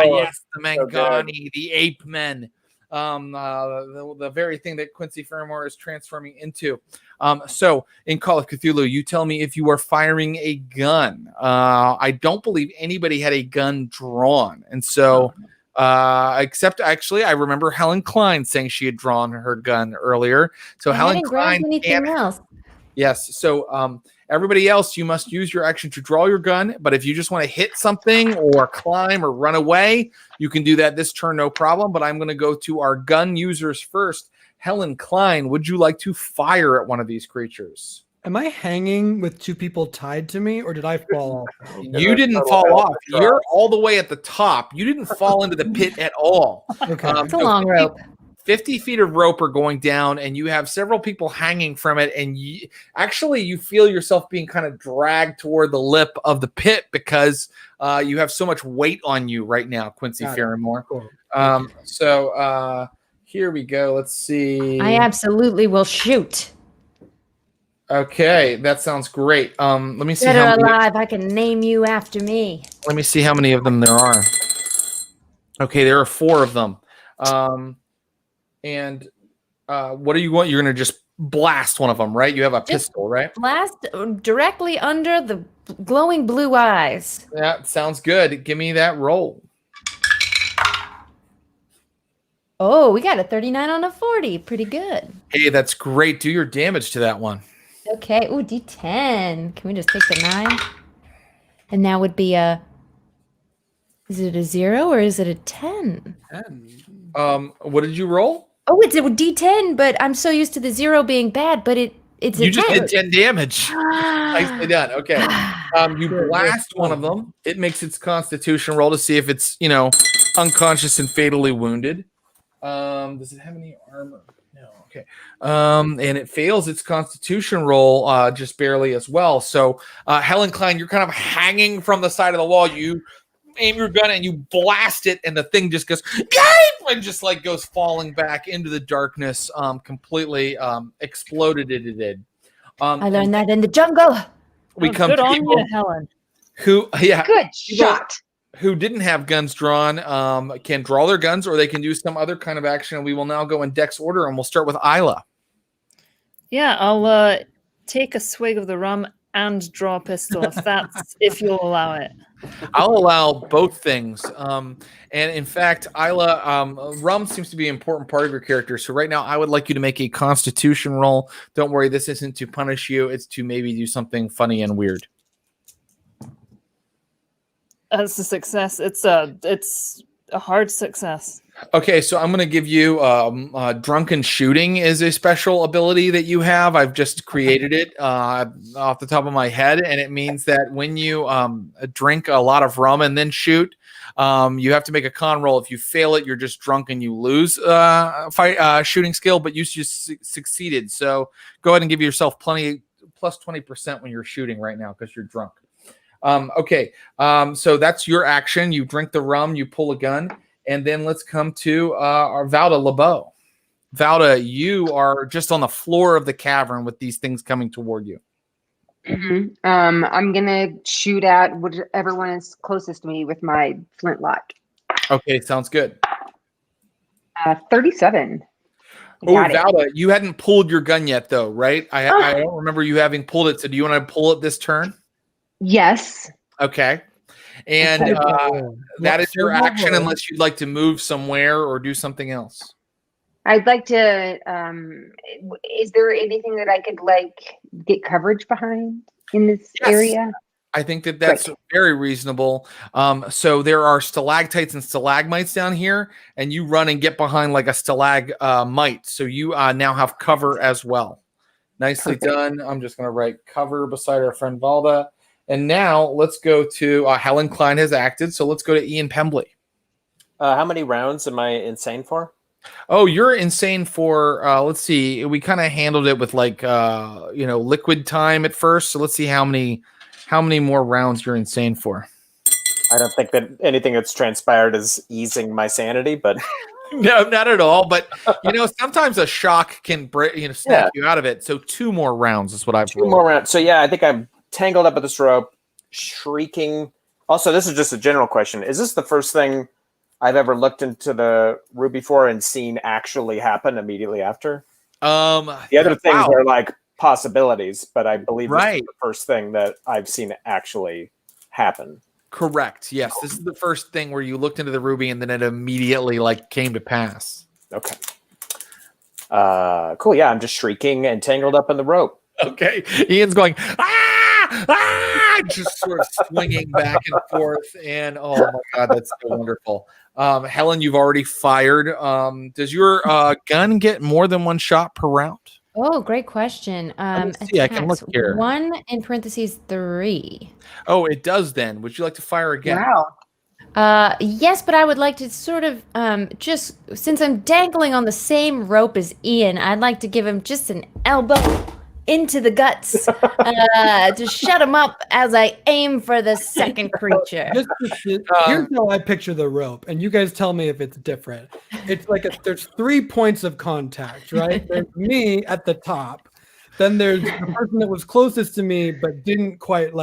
Yes, the Mangani, the ape men. The very thing that Quincy Ferrymore is transforming into. So in Call of Cthulhu, you tell me if you are firing a gun. I don't believe anybody had a gun drawn. And so, except actually, I remember Helen Klein saying she had drawn her gun earlier. So Helen Klein. Anything else? Yes. So, everybody else, you must use your action to draw your gun. But if you just want to hit something or climb or run away, you can do that this turn, no problem. But I'm going to go to our gun users first. Helen Klein, would you like to fire at one of these creatures? Am I hanging with two people tied to me, or did I fall off? You didn't fall off. You're all the way at the top. You didn't fall into the pit at all. Okay. It's a long rope. 50 feet of rope are going down, and you have several people hanging from it, and you feel yourself being kind of dragged toward the lip of the pit because you have so much weight on you right now, Quincy Ferrymore. Cool. So here we go. Let's see. I absolutely will shoot. Okay, that sounds great. Let me see Dead how or many. alive, I can name you after me. Let me see how many of them there are. Okay, there are 4 of them. And what do you want? You're going to just blast one of them, right? You have a pistol, right? Blast directly under the glowing blue eyes. That sounds good. Give me that roll. Oh, we got a 39 on a 40. Pretty good. Hey, that's great. Do your damage to that one. Okay. Ooh, D10. Can we just take the 9? And that would be a... Is it a 0 or is it a 10? 10. What did you roll? Oh, it's a D10, but I'm so used to the 0 being bad, but it's a 10. You just did 10 damage. Nicely done. Okay. You blast one of them. It makes its constitution roll to see if it's, unconscious and fatally wounded. Does it have any armor? No. Okay. And it fails its constitution roll just barely as well. So, Helen Klein, you're kind of hanging from the side of the wall. You aim your gun and you blast it, and the thing just goes and just like goes falling back into the darkness, completely exploded. It did. I learned that in the jungle. We come good to on people you, Helen. who, Good shot. who didn't have guns drawn, can draw their guns, or they can do some other kind of action. And we will now go in Dex order, and we'll start with Isla. Yeah, I'll take a swig of the rum and draw a pistol if you'll allow it. I'll allow both things. And in fact, Isla, rum seems to be an important part of your character. So right now, I would like you to make a Constitution roll. Don't worry, this isn't to punish you. It's to maybe do something funny and weird. That's a success. It's a hard success. Okay, so I'm going to give you drunken shooting is a special ability that you have. I've just created it off the top of my head, and it means that when you drink a lot of rum and then shoot, you have to make a con roll. If you fail it, you're just drunk and you lose shooting skill, but you just succeeded. So go ahead and give yourself plenty plus 20% when you're shooting right now because you're drunk. Okay, so that's your action. You drink the rum, you pull a gun. And then let's come to our Valda LaBeau. Valda, you are just on the floor of the cavern with these things coming toward you. Mm-hmm. I'm gonna shoot at whichever one is closest to me with my flintlock. Okay, sounds good. 37. Oh, Valda, you hadn't pulled your gun yet, though, right? I don't remember you having pulled it. So do you want to pull it this turn? Yes. Okay. And that is your action unless you'd like to move somewhere or do something else. I'd like to, is there anything that I could get coverage behind in this area? I think that's very reasonable. So there are stalactites and stalagmites down here, and you run and get behind like a stalagmite. So you now have cover as well. Nicely done. I'm just going to write cover beside our friend Valda. And now let's go to Helen Klein has acted. So let's go to Ian Pembly. How many rounds am I insane for? Oh, you're insane for, let's see. We kind of handled it with liquid time at first. So let's see how many more rounds you're insane for. I don't think that anything that's transpired is easing my sanity, but No, not at all. But sometimes a shock can break, snap you out of it. So 2 more rounds is what I've two more rounds. So yeah, I think I'm tangled up with this rope, shrieking. Also, this is just a general question. Is this the first thing I've ever looked into the ruby for and seen actually happen immediately after? The other things are like possibilities, but I believe this is the first thing that I've seen actually happen. Correct. Yes, this is the first thing where you looked into the ruby and then it immediately came to pass. Okay. Cool. Yeah, I'm just shrieking and tangled up in the rope. Okay. Ian's going, just sort of swinging back and forth. And oh my God, that's so wonderful. Helen, you've already fired. Does your gun get more than 1 shot per round? Oh, great question. See, I can look here. 1 in parentheses 3. Oh, it does then. Would you like to fire again? Wow. Yes, but I would like to sort of just since I'm dangling on the same rope as Ian, I'd like to give him just an elbow into the guts to shut him up as I aim for the second creature. Here's how I picture the rope, and you guys tell me if it's different. It's like there's 3 points of contact, right? There's me at the top. Then there's the person that was closest to me but didn't quite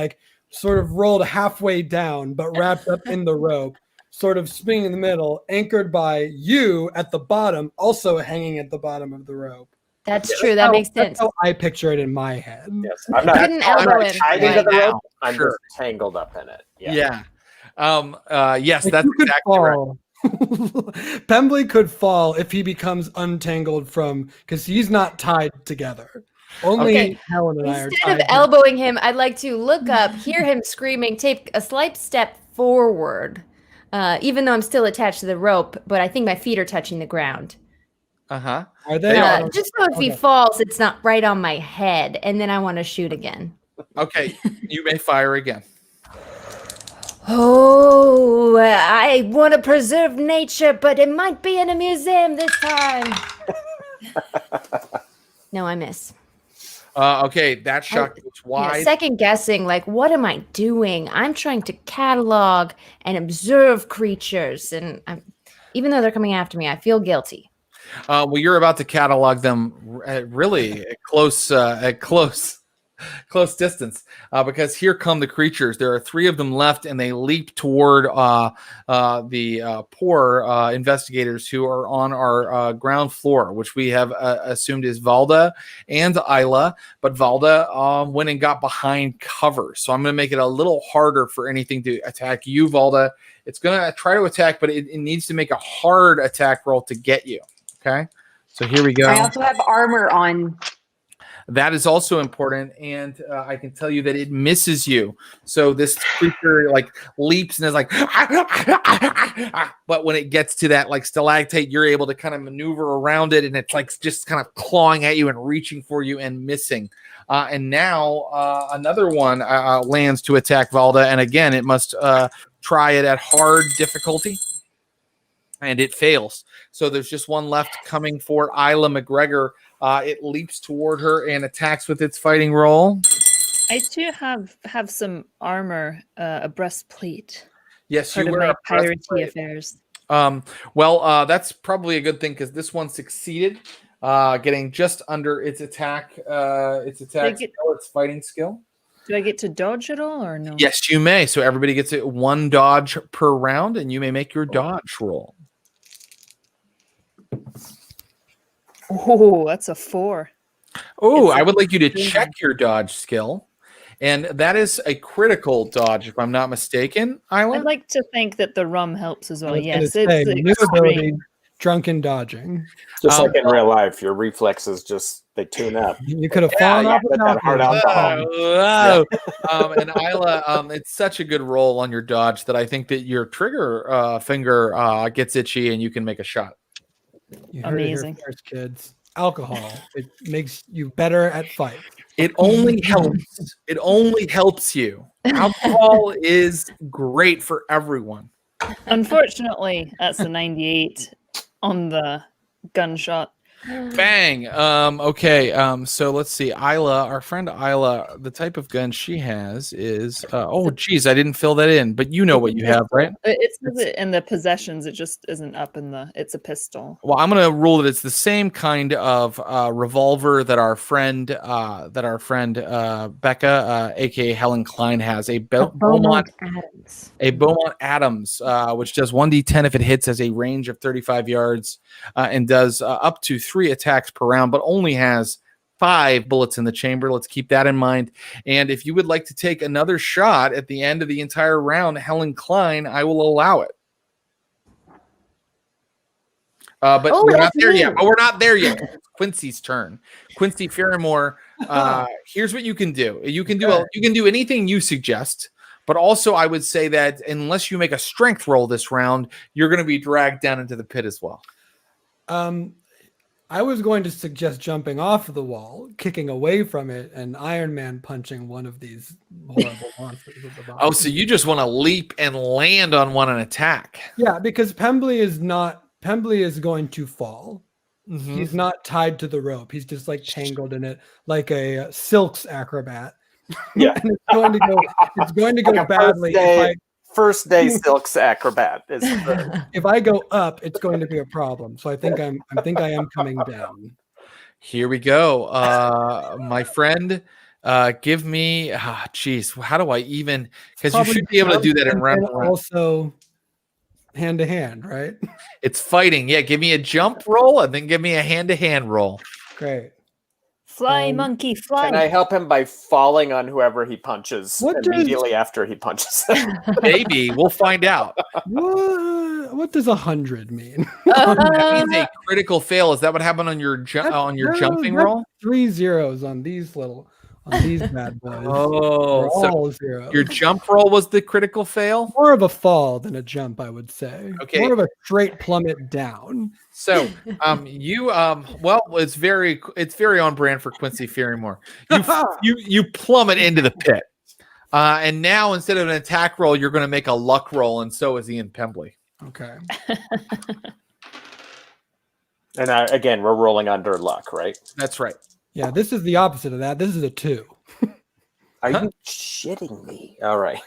sort of rolled halfway down but wrapped up in the rope, sort of spinning in the middle, anchored by you at the bottom, also hanging at the bottom of the rope. That's true. That makes sense. That's how I picture it in my head. Yes, I'm not tied into the rope. I'm Sure. just tangled up in it. Yeah. Yes, that's exactly right. Pembly could fall if he becomes untangled because he's not tied together. Only Helen and I are tied. Instead of elbowing him, I'd like to look up, hear him screaming, take a slight step forward, even though I'm still attached to the rope, but I think my feet are touching the ground. Uh-huh. Are they? Just so if he falls, it's not right on my head, and then I want to shoot again. Okay, you may fire again. Oh, I want to preserve nature, but it might be in a museum this time. No, I miss. Okay, that shot goes wide. Second guessing, what am I doing? I'm trying to catalog and observe creatures, and even though they're coming after me, I feel guilty. Well, you're about to catalog them really at close distance because here come the creatures. There are 3 of them left, and they leap toward the poor investigators who are on our ground floor, which we have assumed is Valda and Isla. But Valda went and got behind cover, so I'm going to make it a little harder for anything to attack you, Valda. It's going to try to attack, but it needs to make a hard attack roll to get you. Okay, so here we go. I also have armor on. That is also important, and I can tell you that it misses you. So this creature leaps and is but when it gets to that stalactite, you're able to kind of maneuver around it, and it's just kind of clawing at you and reaching for you and missing. And now another one lands to attack Valda, and again it must try it at hard difficulty. And it fails. So there's just one left coming for Isla McGregor. It leaps toward her and attacks with its fighting roll. I too have some armor, a breastplate. Yes, part you of wear my a piratey breastplate. affairs. That's probably a good thing because this one succeeded, getting just under its attack. Its fighting skill. Do I get to dodge at all or no? Yes, you may. So everybody gets 1 dodge per round, and you may make your dodge roll. Oh, that's a 4. Oh, I would like you to check your dodge skill. And that is a critical dodge, if I'm not mistaken, Isla. I'd like to think that the rum helps as well. Yes, new ability, extreme. drunken dodging. Just like in real life, your reflexes they tune up. You could have fallen off that hard alcohol. And Isla, it's such a good roll on your dodge that I think that your trigger finger gets itchy and you can make a shot. You heard it here first, kids. Alcohol. It makes you better at fight. It only helps. It only helps you. Alcohol is great for everyone. Unfortunately, that's a 98 on the gunshot. Bang. Okay. So let's see. Isla, our friend Isla, the type of gun she has is oh geez, I didn't fill that in, but you know what you have, right? It says it in the possessions. It just isn't up in the. It's a pistol. Well, I'm gonna rule that it's the same kind of revolver that our friend Becca, aka Helen Klein, has. A Beaumont Adams. A Beaumont Adams, which does 1d10 if it hits, has a range of 35 yards, and does up to 3 attacks per round, but only has 5 bullets in the chamber. Let's keep that in mind. And if you would like to take another shot at the end of the entire round, Helen Klein, I will allow it. But we're not there yet. But we're not there yet. It's Quincy's turn. Quincy Ferrymore. Here's what you can do. You can do anything you suggest. But also, I would say that unless you make a strength roll this round, you're going to be dragged down into the pit as well. I was going to suggest jumping off the wall, kicking away from it, and Iron Man punching one of these horrible monsters at the bottom. Oh, so you just want to leap and land on one and attack? Yeah, because Pembly is going to fall. Mm-hmm. He's not tied to the rope. He's just like tangled in it, like a silks acrobat. Yeah, and it's going to go like badly. First day silks acrobat is if I go up, it's going to be a problem. So I think I am coming down. Here we go. My friend, give me geez, how do I even, because you should be able to do that in round one. Also hand to hand, right? It's fighting. Yeah, give me a jump roll and then give me a hand-to-hand roll. Great. Fly, monkey, fly. Can I help him by falling on whoever he punches immediately after he punches him? Maybe. We'll find out. What does 100 mean? That means a critical fail. Is that what happened on your jumping roll? 3 zeros on these bad boys. Oh, so all zeros. Your jump roll was the critical fail? More of a fall than a jump, I would say. Okay. More of a straight plummet down. So, well, it's very on brand for Quincy Ferrymore. You plummet into the pit, and now instead of an attack roll, you're going to make a luck roll, and so is Ian Pembly. Okay. And again, we're rolling under luck, right? That's right. Yeah, this is the opposite of that. This is a 2. Are you shitting me? All right.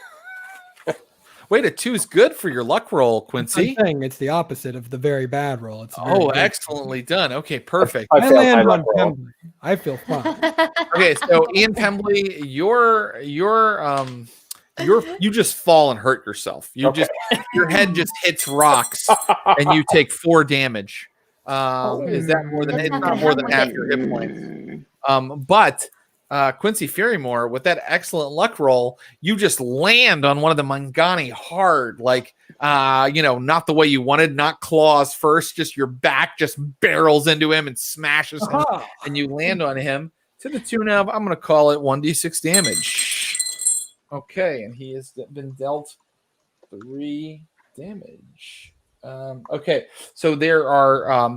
Wait, a 2 is good for your luck roll, Quincy. I'm saying it's the opposite of the very bad roll. It's excellently done. Okay, perfect. I land on Pembly. I feel fine. Okay, so Ian Pembly, you just fall and hurt yourself. Your head just hits rocks and you take 4 damage. Is that more than? It's not more than half your hit points. But Quincy Ferrymore, with that excellent luck roll, you just land on one of the Mangani hard, like not the way you wanted, not claws first, just your back just barrels into him and smashes him, and you land on him to the tune of, I'm going to call it 1d6 damage. Okay, and he has been dealt 3 damage. Okay, so there are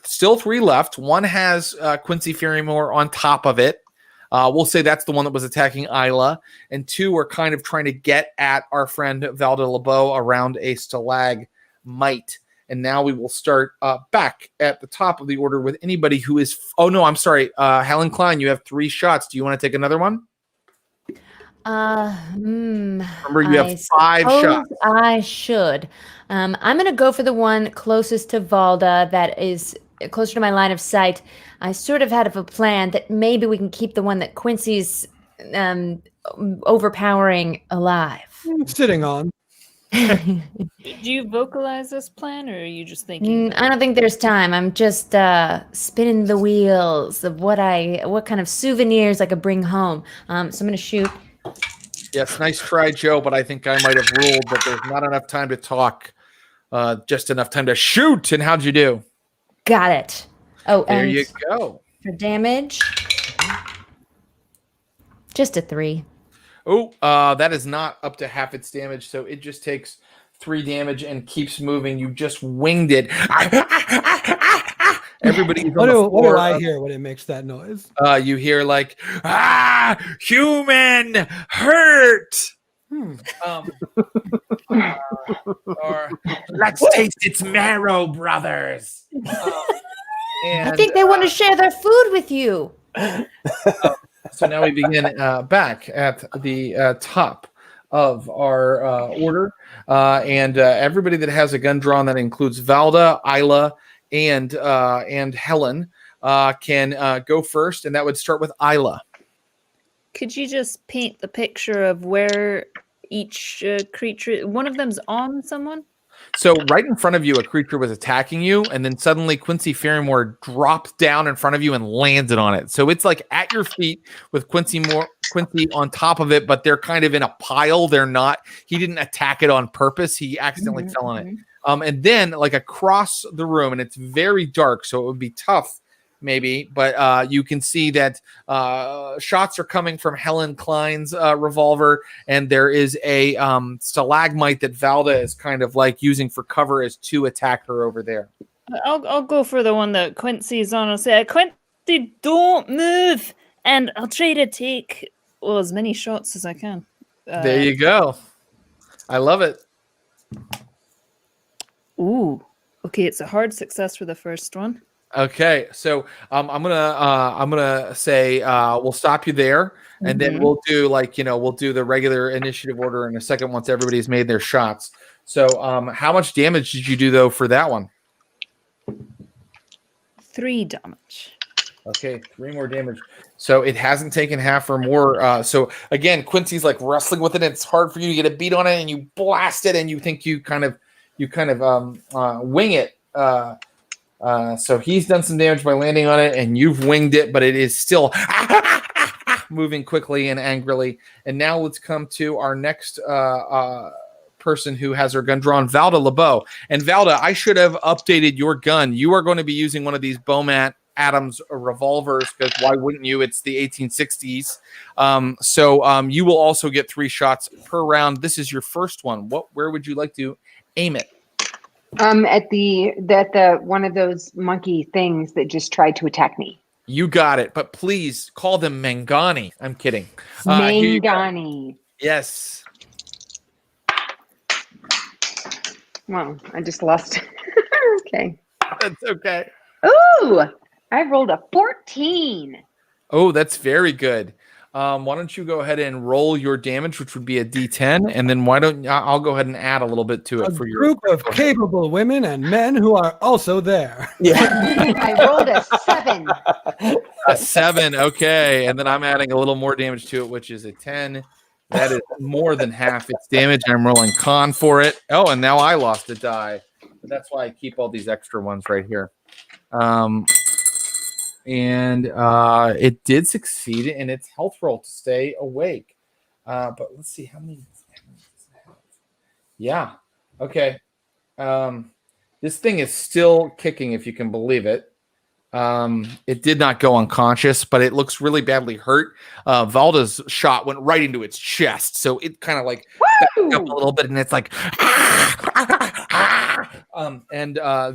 still 3 left. One has Quincy Ferrymore on top of it. We'll say that's the one that was attacking Isla, and 2 are kind of trying to get at our friend Valda LaBeau around a stalagmite. And now we will start back at the top of the order with anybody who is. Oh no, I'm sorry, Helen Klein. You have 3 shots. Do you want to take another one? Remember, you have 5 shots. I should. I'm going to go for the one closest to Valda that is closer to my line of sight. I sort of had a plan that maybe we can keep the one that Quincy's overpowering alive. Sitting on. Did you vocalize this plan, or are you just thinking? I don't think there's time. I'm just spinning the wheels of what kind of souvenirs I could bring home. So I'm going to shoot. Yes, nice try, Joe, but I think I might have ruled that there's not enough time to talk, just enough time to shoot. And how'd you do? Got it. Oh, there and you go. For damage, just a 3. Oh, that is not up to half its damage, so it just takes 3 damage and keeps moving. You just winged it. Everybody's on the floor. What do I hear when it makes that noise? You hear like, human hurt. Or let's taste its marrow, brothers. I think they want to share their food with you. So now we begin back at the top of our order. And everybody that has a gun drawn, that includes Valda, Isla, and Helen, can go first. And that would start with Isla. Could you just paint the picture of where each creature, one of them's on someone? So right in front of you, a creature was attacking you, and then suddenly Quincy Ferrymore dropped down in front of you and landed on it. So it's like at your feet with Quincy on top of it, but they're kind of in a pile. They're not. He didn't attack it on purpose. He accidentally fell on it. And then like across the room, and it's very dark, so it would be tough maybe, but you can see that shots are coming from Helen Klein's revolver, and there is a stalagmite that Valda is kind of like using for cover as to attack her over there. I'll go for the one that Quincy's on. I'll say, Quincy, don't move, and I'll try to take as many shots as I can. There you go. I love it. Ooh, okay, it's a hard success for the first one. Okay, so I'm gonna say we'll stop you there, and then we'll do we'll do the regular initiative order in a second once everybody's made their shots. So how much damage did you do though for that one? 3 damage. Okay, 3 more damage. So it hasn't taken half or more. So again, Quincy's like wrestling with it. And it's hard for you to get a beat on it, and you blast it, and you think you kind of wing it. So he's done some damage by landing on it, and you've winged it, but it is still moving quickly and angrily. And now let's come to our next person who has her gun drawn, Valda LaBeau. And Valda, I should have updated your gun. You are going to be using one of these McAdam's revolvers, because why wouldn't you? It's the 1860s. So you will also get 3 shots per round. This is your first one. Where would you like to aim it? At the one of those monkey things that just tried to attack me. You got it, but please call them Mangani. I'm kidding. Mangani. Yes. Well, I just lost. Okay. That's okay. Ooh, I rolled a 14. Oh, that's very good. Why don't you go ahead and roll your damage, which would be a D10, and then I'll go ahead and add a little bit to it for your group of capable women and men who are also there. Yeah. I rolled a 7. A 7, okay, and then I'm adding a little more damage to it, which is a 10. That is more than half its damage. I'm rolling con for it. Oh, and now I lost a die. But that's why I keep all these extra ones right here. And it did succeed in its health roll to stay awake. But let's see how many does it have? Yeah. Okay. This thing is still kicking, if you can believe it. It did not go unconscious, but it looks really badly hurt. Valda's shot went right into its chest, so it kind of like backed up a little bit, and it's like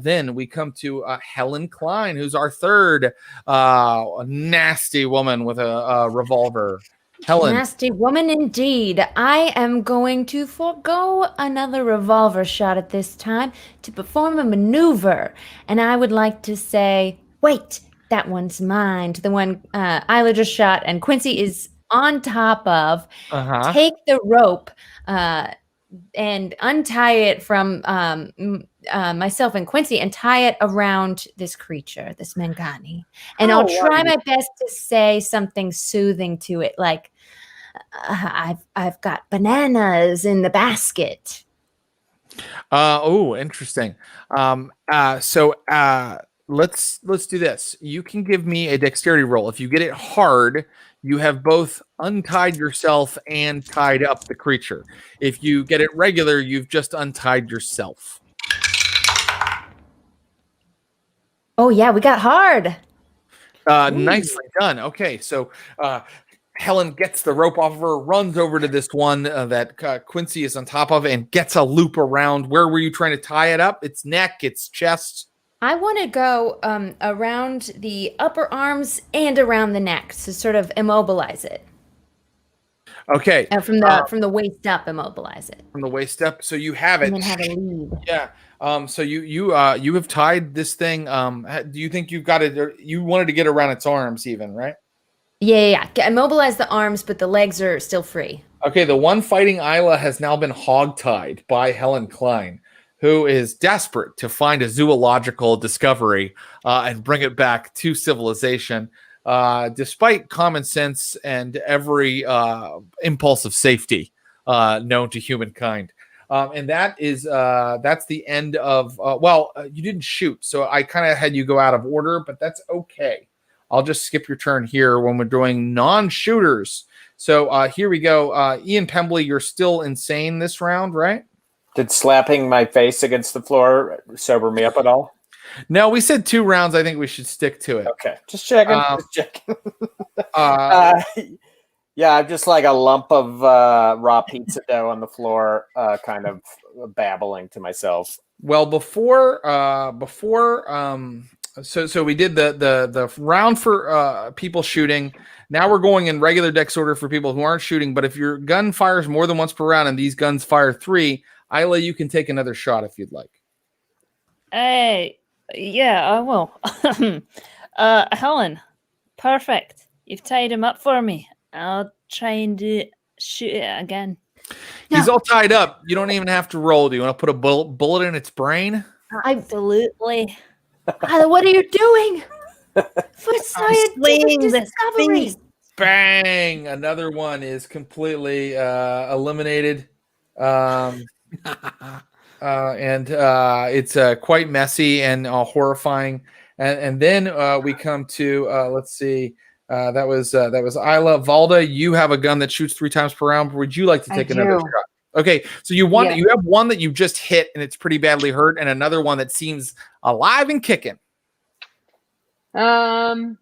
then we come to Helen Klein, who's our third nasty woman with a revolver. Helen. Nasty woman indeed. I am going to forego another revolver shot at this time to perform a maneuver. And I would like to say, wait, that one's mine. To the one Isla just shot and Quincy is on top of. Take the rope and untie it from myself and Quincy and tie it around this creature, this Mangani. And I'll try my best to say something soothing to it, like, I've got bananas in the basket. Oh, interesting. So let's do this. You can give me a dexterity roll. If you get it hard, you have both untied yourself and tied up the creature. If you get it regular, you've just untied yourself. Oh, yeah, we got hard. Nicely done. Okay, so Helen gets the rope off of her, runs over to this one that Quincy is on top of, and gets a loop around. Where were you trying to tie it up? Its neck, its chest? I want to go around the upper arms and around the neck to sort of immobilize it. Okay. From the waist up, immobilize it. From the waist up, so you have it. And then have a lead. Yeah. So you have tied this thing. Do you think you've got it? You wanted to get around its arms, even, right? Yeah. Immobilize the arms, but the legs are still free. Okay, the one fighting Isla has now been hogtied by Helen Klein, who is desperate to find a zoological discovery and bring it back to civilization, despite common sense and every impulse of safety known to humankind. And that's the end of. You didn't shoot, so I kind of had you go out of order, but that's okay. I'll just skip your turn here when we're doing non-shooters. So here we go. Ian Pembly, you're still insane this round, right? Did slapping my face against the floor sober me up at all? No, we said 2 rounds. I think we should stick to it. Okay, just checking. Yeah, I'm just like a lump of raw pizza dough on the floor, kind of babbling to myself. Well, before so we did the round for people shooting. Now we're going in regular dex order for people who aren't shooting. But if your gun fires more than once per round and these guns fire 3, Isla, you can take another shot if you'd like. Yeah, I will. Helen, perfect. You've tied him up for me. I'll try and shoot it again. He's all tied up. You don't even have to roll. Do you want to put a bullet in its brain? Absolutely. What are you doing? For scientific discovery. Bang! Another one is completely eliminated. And it's quite messy and horrifying. And then we come to let's see. That was Isla. Valda, you have a gun that shoots 3 times per round. Would you like to take another shot? Okay, so you have one that you just hit and it's pretty badly hurt, and another one that seems alive and kicking. I'm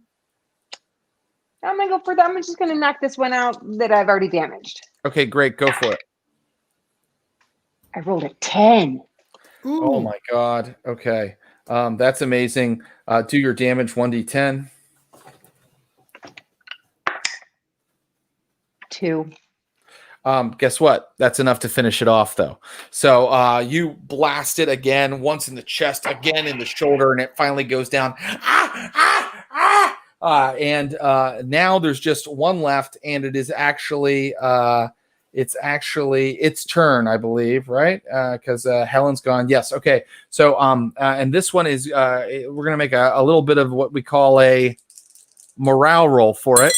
gonna go for that. I'm just gonna knock this one out that I've already damaged. Okay, great. Go for it. I rolled a 10. Ooh. Oh my god. Okay. That's amazing. Do your damage 1d10. 2. Guess what? That's enough to finish it off, though. So you blast it again, once in the chest, again in the shoulder, and it finally goes down. And now there's just one left, and it is actually its turn, I believe, right? Because Helen's gone. Yes. Okay. So and this one is we're gonna make a little bit of what we call a morale roll for it,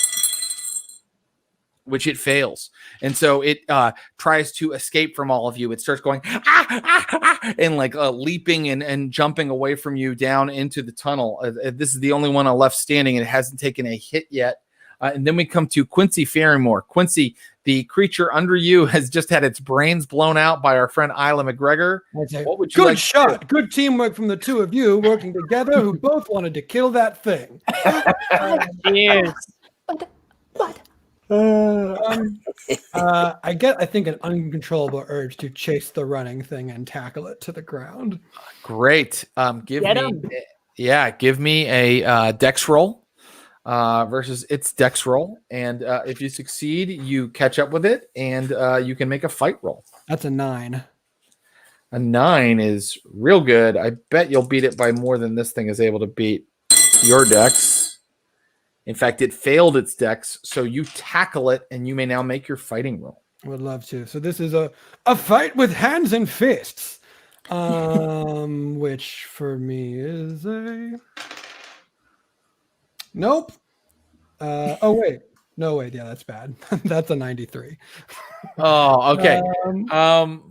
which it fails. And so it tries to escape from all of you. It starts going and like leaping and jumping away from you down into the tunnel. This is the only one left standing, and it hasn't taken a hit yet. And then we come to Quincy Ferrymore. Quincy, the creature under you, has just had its brains blown out by our friend Isla McGregor. What would you Good like shot. Good teamwork from the two of you working together who both wanted to kill that thing. Cheers. I think an uncontrollable urge to chase the running thing and tackle it to the ground. Great. Give me a dex roll versus its dex roll, and if you succeed, you catch up with it, and you can make a fight roll. That's a 9. A 9 is real good. I bet you'll beat it by more than this thing is able to beat your dex. In fact, it failed its dex, so you tackle it, and you may now make your fighting roll. I would love to. So this is a fight with hands and fists, which for me is a... Nope. Oh, wait. No, wait. Yeah, that's bad. That's a 93. Oh, okay.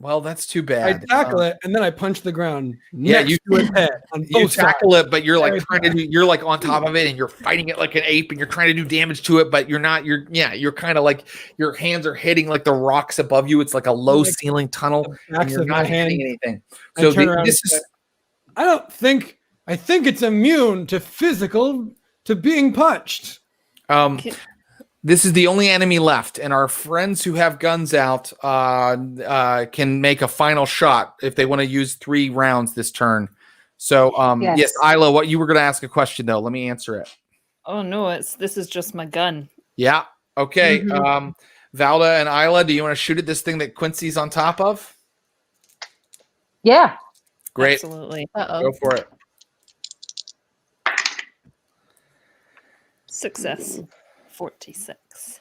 Well, that's too bad. I tackle it, and then I punch the ground. Yeah, you to its head. You tackle it, but you're like you're like on top of it, and you're fighting it like an ape, and you're trying to do damage to it, but you're not. You're kind of like your hands are hitting like the rocks above you. It's like a low ceiling tunnel, and you're not hitting anything. So this is. I think it's immune to being punched. This is the only enemy left, and our friends who have guns out can make a final shot if they want to use 3 rounds this turn. So, yes, Isla, what you were going to ask a question though? Let me answer it. Oh no, this is just my gun. Yeah. Okay. Valda and Isla, do you want to shoot at this thing that Quincy's on top of? Yeah. Great. Absolutely. Go for it. Success. 46.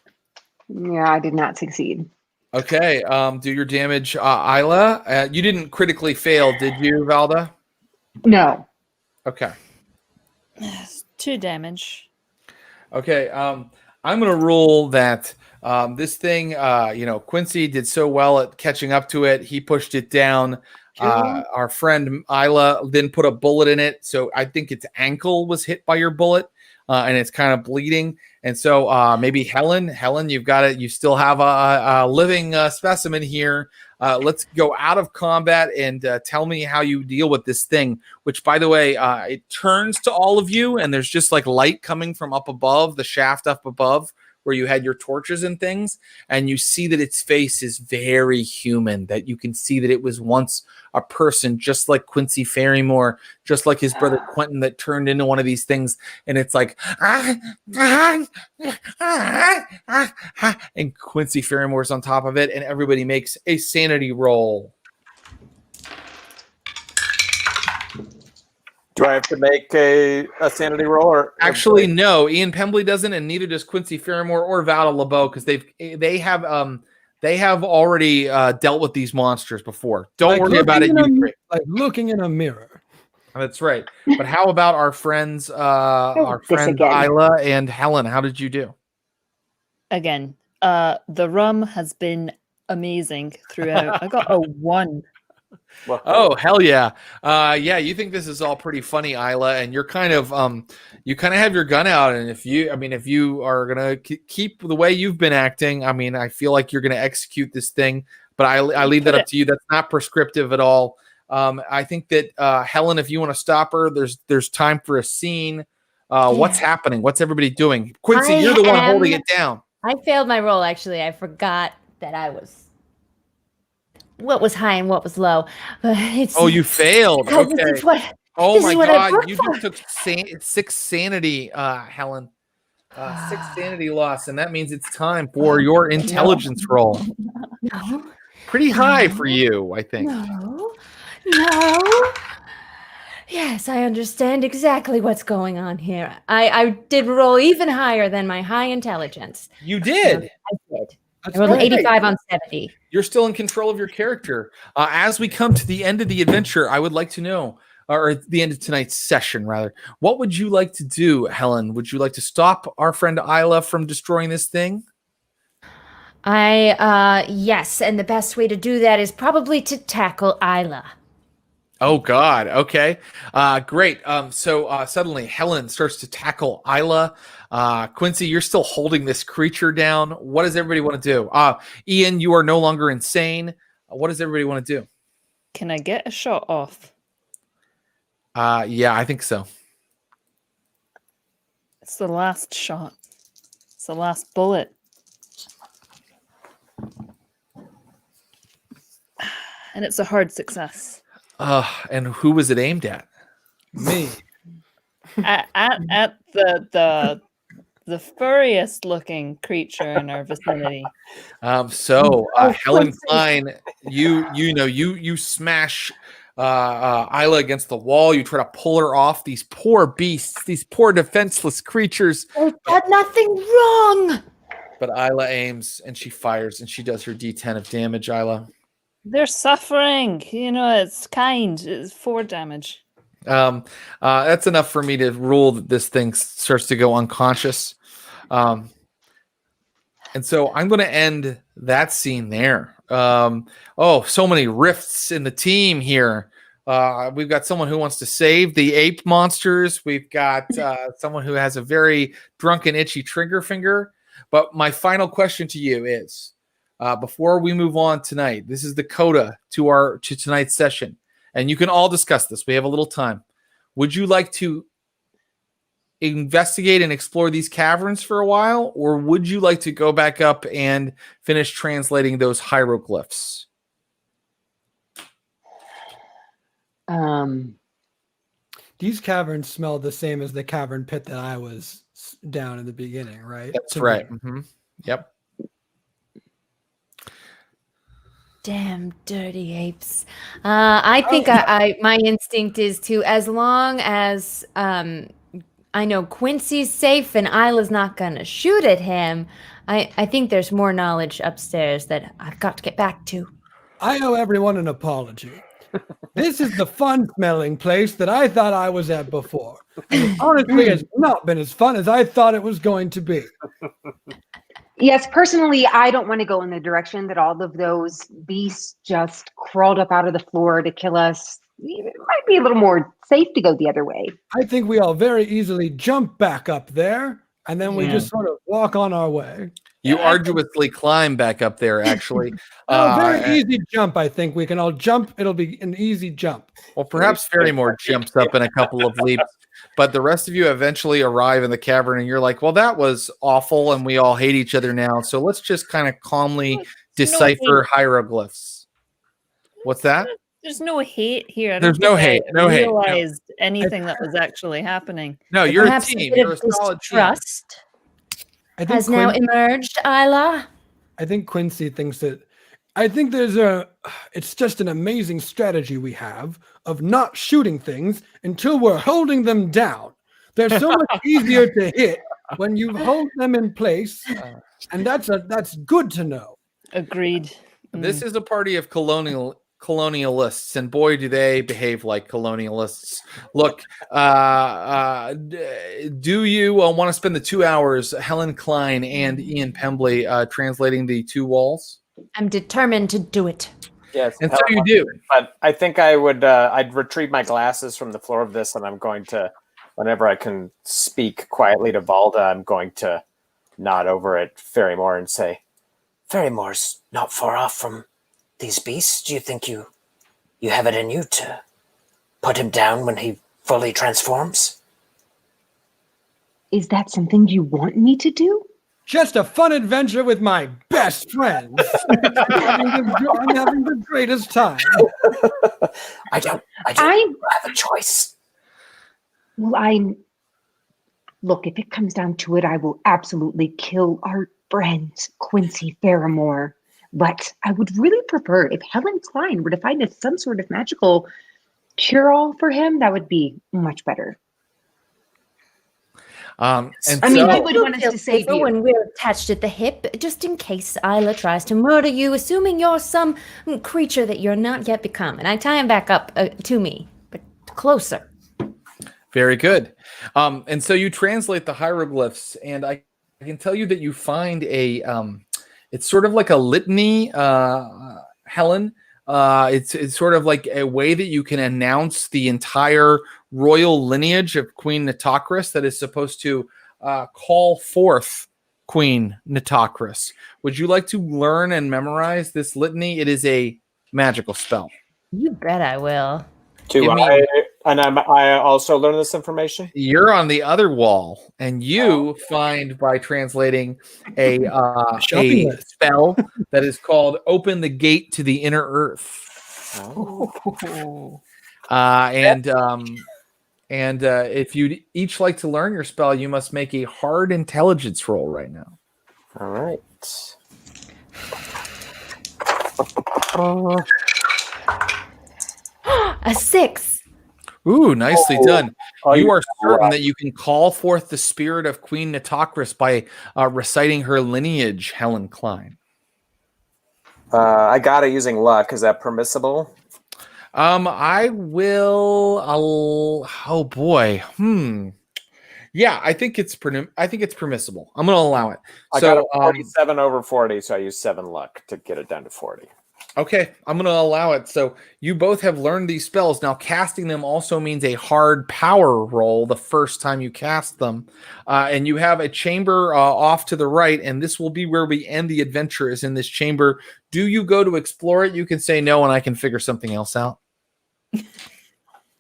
Yeah, I did not succeed. Okay. Do your damage, Isla. You didn't critically fail, did you, Valda? No. Okay. 2 damage. Okay. I'm going to rule that this thing, Quincy did so well at catching up to it. He pushed it down. Our friend Isla then put a bullet in it. So I think its ankle was hit by your bullet and it's kind of bleeding. And so maybe Helen, you've got it. You still have a living specimen here. Let's go out of combat and tell me how you deal with this thing, which, by the way, it turns to all of you and there's just like light coming from up above, the shaft up above where you had your torches and things. And you see that its face is very human, that you can see that it was once a person just like Quincy Ferrymore, just like his brother Quentin that turned into one of these things. And it's like, and Quincy Ferrymore's on top of it, and everybody makes a sanity roll. Do I have to make a sanity roll? Or Actually, no. Ian Pembly doesn't, and neither does Quincy Ferrymore or Valda LaBeau, because they have already dealt with these monsters before. Don't worry about it. Like looking in a mirror. That's right. But how about our friends, Isla and Helen? How did you do? Again, the rum has been amazing throughout. I got a 1. Oh, hell yeah. Yeah, you think this is all pretty funny, Isla, and you're kind of you kind of have your gun out, and if you are going to keep the way you've been acting, I feel like you're going to execute this thing, but I leave that up to you. That's not prescriptive at all. I think that Helen, if you want to stop her, there's time for a scene. What's happening? What's everybody doing? Quincy, you're the one holding it down. I failed my roll, actually. I forgot that I was... what was high and what was low. You failed. Okay. This is what God, you just took 6 sanity, Helen. 6 sanity loss, and that means it's time for your intelligence roll. No. Pretty high for you, I think. No. Yes, I understand exactly what's going on here. I did roll even higher than my high intelligence. You did? I did. I rolled 85 on 70. You're still in control of your character. As we come to the end of the adventure, I would like to know, or at the end of tonight's session, rather, what would you like to do, Helen? Would you like to stop our friend Isla from destroying this thing? Yes, and the best way to do that is probably to tackle Isla. Oh, God. Okay. Great. So suddenly Helen starts to tackle Isla. Quincy, you're still holding this creature down. What does everybody want to do? Ian, you are no longer insane. What does everybody want to do? Can I get a shot off? Yeah, I think so. It's the last shot. It's the last bullet. And it's a hard success. And who was it aimed at? Me. at the furriest looking creature in our vicinity. Helen Klein, you smash Isla against the wall. You try to pull her off. These poor beasts, these poor defenseless creatures. They've got nothing wrong. But Isla aims and she fires and she does her D10 of damage. Isla. They're suffering. It's kind. It's 4 damage. That's enough for me to rule that this thing starts to go unconscious. And so I'm going to end that scene there. So many rifts in the team here. We've got someone who wants to save the ape monsters. We've got someone who has a very drunken, itchy trigger finger. But my final question to you is, before we move on tonight, this is the coda to tonight's session, and you can all discuss this. We have a little time. Would you like to investigate and explore these caverns for a while, or would you like to go back up and finish translating those hieroglyphs? These caverns smell the same as the cavern pit that I was down in the beginning, right? That's right. Mm-hmm. Yep. Damn dirty apes. I think my instinct is to, as long as I know Quincy's safe and Isla's not gonna shoot at him, I think there's more knowledge upstairs that I've got to get back to. I owe everyone an apology. This is the fun-smelling place that I thought I was at before. And it honestly has not been as fun as I thought it was going to be. Yes, personally, I don't want to go in the direction that all of those beasts just crawled up out of the floor to kill us. It might be a little more safe to go the other way. I think we all very easily jump back up there, and then we just sort of walk on our way. You arduously climb back up there, actually. Very easy jump, I think. We can all jump. It'll be an easy jump. Well, perhaps Ferrymore jumps up in a couple of leaps, but the rest of you eventually arrive in the cavern, and you're like, well, that was awful, and we all hate each other now, so let's just kind of calmly decipher hieroglyphs. What's that? There's no hate here. I There's don't no think hate. I No hate. No. realized anything that was actually happening. No, you're a Perhaps team. bit You're a of solid team. distrust I think has now emerged, Isla. I think Quincy thinks that. I think it's just an amazing strategy we have of not shooting things until we're holding them down. They're so much easier to hit when you hold them in place, and that's good to know. Agreed. This is a party of colonialists, and boy, do they behave like colonialists. Look, do you want to spend the 2 hours, Helen Klein and Ian Pembly, translating the two walls? I'm determined to do it. Yes, and so you do. But I think I would. I'd retrieve my glasses from the floor of this, and I'm going to, whenever I can speak quietly to Valda, I'm going to nod over at Ferrymore and say, "Ferrymore's not far off from these beasts. Do you think you have it in you to put him down when he fully transforms?" Is that something you want me to do? Just a fun adventure with my best friends. I'm having the greatest time. I don't have a choice. Well, look, if it comes down to it, I will absolutely kill our friend, Quincy Ferrymore. But I would really prefer if Helen Klein were to find some sort of magical cure-all for him. That would be much better. I would want us to save you when we're attached at the hip, just in case Isla tries to murder you, assuming you're some creature that you're not yet become. And I tie him back up to me, but closer. Very good. And so you translate the hieroglyphs, and I can tell you that you find it's sort of like a litany, Helen. It's sort of like a way that you can announce the entire royal lineage of Queen Nitocris that is supposed to call forth Queen Nitocris. Would you like to learn and memorize this litany? It is a magical spell. You bet I will. I also learn this information? You're on the other wall, and you find by translating a spell that is called Open the Gate to the Inner Earth. Oh. And if you'd each like to learn your spell, you must make a hard intelligence roll right now. All right. A 6. Ooh, nicely done. You are certain that you can call forth the spirit of Queen Nitocris by reciting her lineage, Helen Klein. I got it using luck. Is that permissible? I will. Oh boy. Yeah, I think it's permissible. I'm going to allow it. I got a 47 over 40, so I used 7 luck to get it down to 40. Okay, I'm going to allow it. So you both have learned these spells. Now, casting them also means a hard power roll the first time you cast them. And you have a chamber off to the right, and this will be where we end the adventure, is in this chamber. Do you go to explore it? You can say no, and I can figure something else out.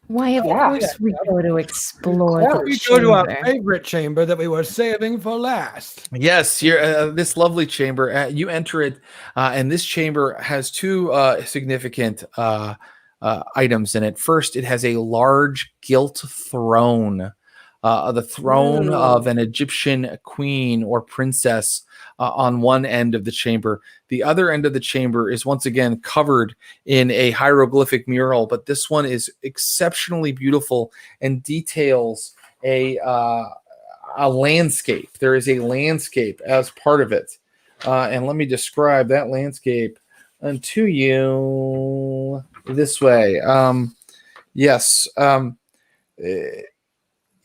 Why, of course we go to explore the We chamber. go to our favorite chamber that we were saving for last. Yes, this lovely chamber. You enter it, and this chamber has two significant items in it. First, it has a large gilt throne, the throne of an Egyptian queen or princess, on one end of the chamber. The other end of the chamber is once again covered in a hieroglyphic mural, but this one is exceptionally beautiful and details a landscape. There is a landscape as part of it. And let me describe that landscape unto you this way. Yes.